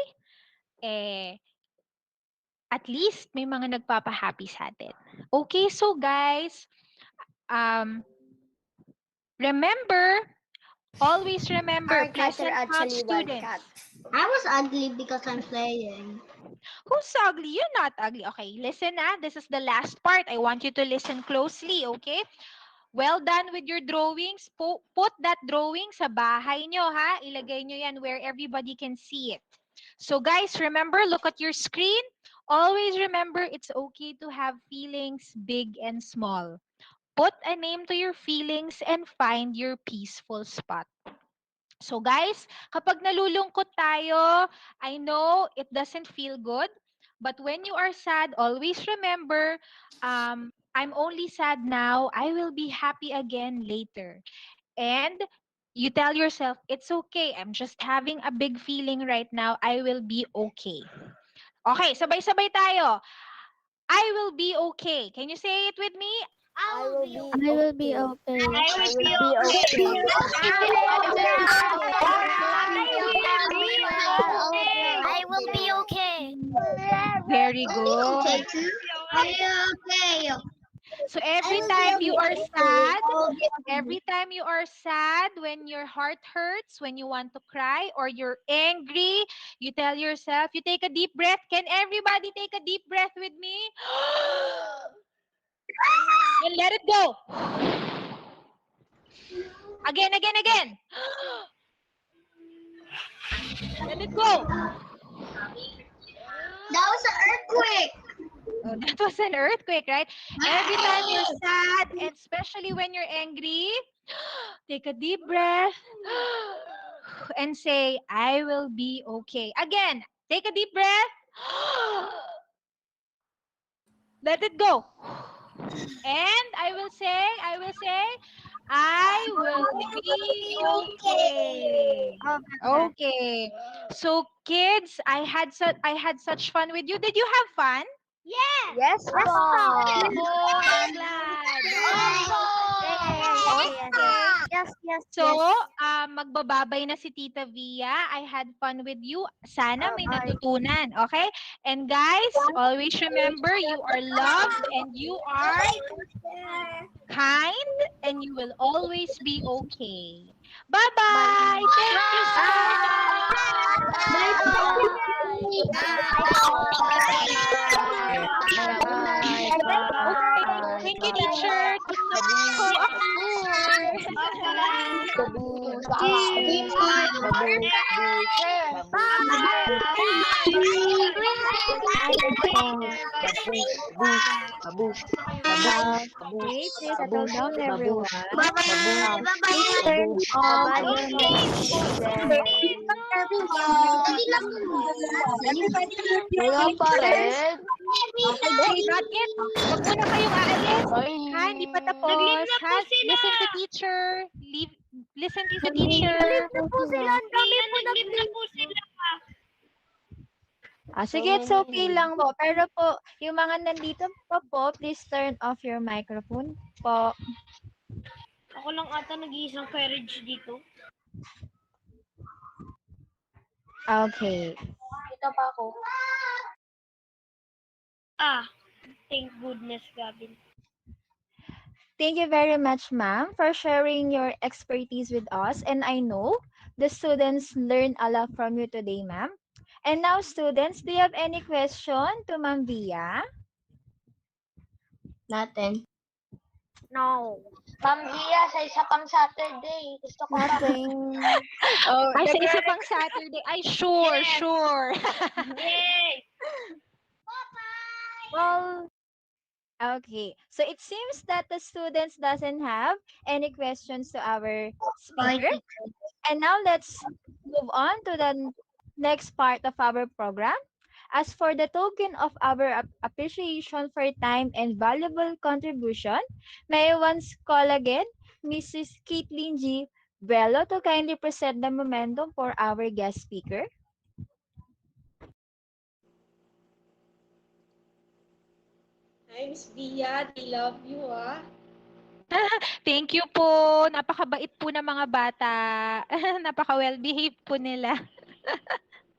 at least may mga nagpapa-happy sa atin. Okay, so guys, always remember, Our cats are pleasant thoughts, actually wild students. cats. I was ugly because I'm playing. Who's ugly? You're not ugly. Okay, listen this is the last part. I want you to listen closely, okay? Well done with your drawings. Put that drawing sa bahay nyo, ha? Ilagay nyo yan where everybody can see it. So guys, remember, look at your screen. Always remember, it's okay to have feelings big and small. Put a name to your feelings and find your peaceful spot. So guys, kapag nalulungkot tayo, I know it doesn't feel good, but when you are sad, always remember, I'm only sad now, I will be happy again later. And you tell yourself, it's okay, I'm just having a big feeling right now, I will be okay. Okay, sabay-sabay tayo. I will be okay. Can you say it with me? I will be okay. I will be okay. I will be okay. Very good. Okay. So every time you are sad, when your heart hurts, when you want to cry, or you're angry, you tell yourself, you take a deep breath. Can everybody take a deep breath with me? And let it go. Again. Let it go. That was an earthquake. Oh, that was an earthquake, right? Every time you're sad, and especially when you're angry, take a deep breath and say, I will be okay. Again, take a deep breath. Let it go. And I will say, I will be okay. Okay. So kids, I had such fun with you. Did you have fun? Yes, po. Oh, I'm glad. Okay. So, magbababay na si Tita Via. I had fun with you. Sana may natutunan, okay? And guys, always remember, you are loved and you are kind and you will always be okay. Bye-bye! Thank you so much! Thank you, teacher! Okay, please settle down, everyone. Bye-bye. Please turn off your notifications. everyone. Everybody mute your microphones. Okay, great. Not yet. Wag muna kayong aalis. Ay. Ha, hindi pa tapos. Ha, listen to teacher. Listen to the teacher. Nag-leave na po sila. Ang dami po nag-leave. Sige, it's okay lang po. Pero po, yung mga nandito pa po, please turn off your microphone po. Ako lang ata nag-iisang carriage dito. Okay. Dito pa ako. Thank goodness, Gavin. Thank you very much, ma'am, for sharing your expertise with us. And I know the students learned a lot from you today, ma'am. And now, students, do you have any question to Ma'am Via? Nothing. No. Ma'am Gia, sa isa pang Saturday. Gusto ko Nothing. Oh, ay, sa isa pang Saturday. Ay, sure, Yes. sure. Yay! Well, okay. So it seems that the students doesn't have any questions to our speaker. And now let's move on to the next part of our program. As for the token of our appreciation for time and valuable contribution, may I once call again Mrs. Caitlin G. Bello to kindly present the momentum for our guest speaker. Hi, Miss Bia. They love you, Thank you po. Napakabait po ng mga bata. Napaka-well-behaved po nila.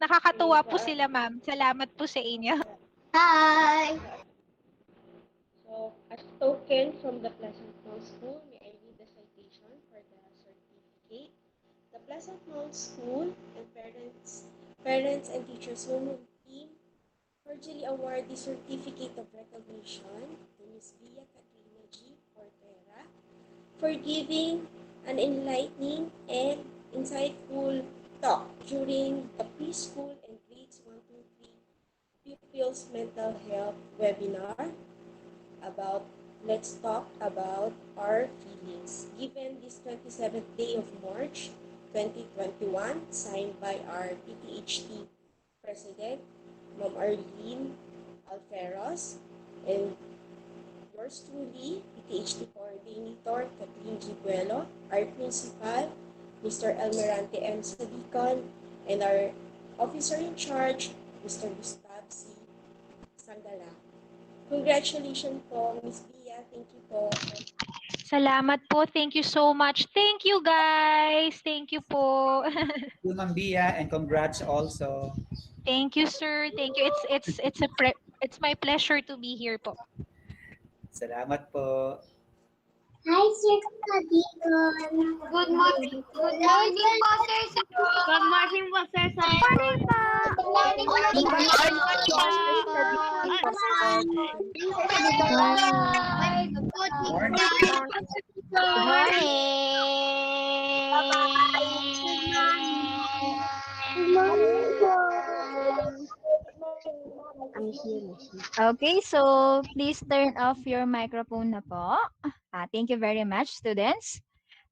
Nakakatuwa po sila, ma'am. Salamat po sa inyo. Hi! So, as token from the Pleasant Mount School, may I read the citation for the certificate? The Pleasant Mount School and parents and teachers home team cordially award the certificate of recognition to Ms. Via Katrina G. Portera for giving an enlightening and insightful talk during the preschool and grades 1 to 3 pupils mental health webinar about Let's Talk About Our Feelings, given this 27th day of March 2021, signed by our PTHT President, Ma'am Arlene Alferos, and yours truly, PTHT Coordinator, Catherine Gibuelo, our Principal, Mr. Almirante M. Sadicon, and our Officer in Charge, Mr. Gustav C. Sangala. Congratulations po, Miss Bia. Thank you po. Salamat po. Thank you so much. Thank you, guys. Thank you po. Ma'am Bia, and congrats also. Thank you, sir. Thank you. It's my pleasure to be here po. Salamat po. Hi, Sir Kadikon. Good morning. Good morning po, Sir Sadikon. Good morning po, Sir Simon. Good morning po. Good morning po. Good morning po, Good Okay, so please turn off your microphone na po. Thank you very much, students.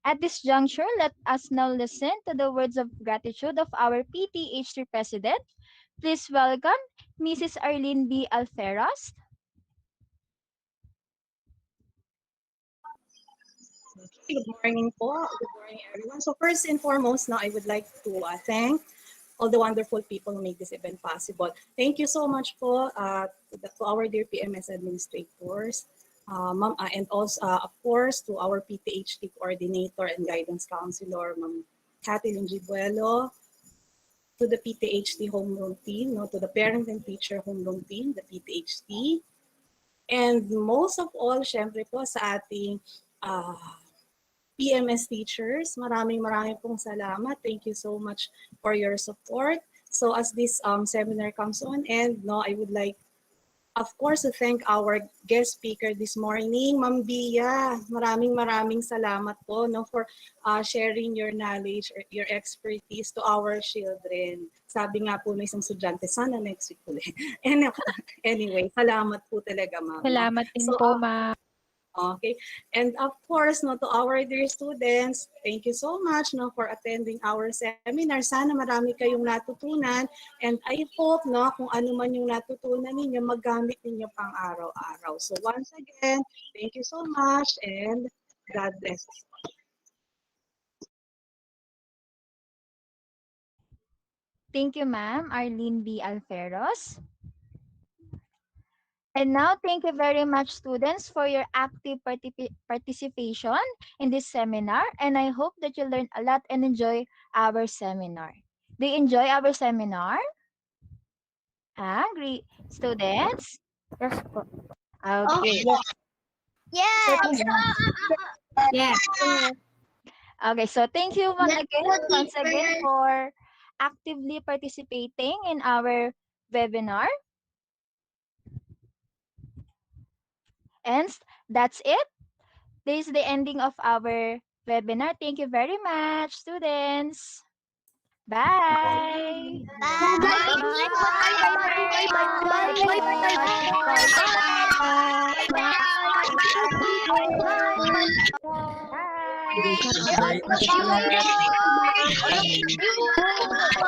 At this juncture, let us now listen to the words of gratitude of our PTHT President. Please welcome Mrs. Arlene B. Alferos. Good morning po. Good morning, everyone. So first and foremost, now I would like to thank all the wonderful people who make this event possible. Thank you so much po to our dear PMS administrators, and also, of course, to our PTHT coordinator and guidance counselor, Ma'am Kathleen Gibuelo, to the PTHT homeroom team, to the parent and teacher homeroom team, the PTHT, and most of all, syempre po sa ating PMS teachers, maraming pong salamat. Thank you so much for your support. So as this seminar comes on end, I would like, of course, to thank our guest speaker this morning, Ma'am Bia. Maraming salamat po for sharing your knowledge or your expertise to our children. Sabi nga po ng isang estudyante, sana next week ulit. Anyway, salamat po talaga, Ma'am. Salamat din po, ma'am. Okay. And of course, no, to our dear students, thank you so much no, for attending our seminar. Sana marami kayong natutunan. And I hope no, kung ano man yung natutunan ninyo, magamit ninyo pang araw-araw. So once again, thank you so much and God bless you. Thank you, ma'am, Arlene B. Alferos. And now, thank you very much, students, for your active participation in this seminar. And I hope that you learned a lot and enjoy our seminar. Do you enjoy our seminar? Great. Students? Yes po. Okay. Yes. Yes. Okay, so thank you once again for actively participating in our webinar. And that's it. This is the ending of our webinar. Thank you very much, students. Bye. Thank you very much po.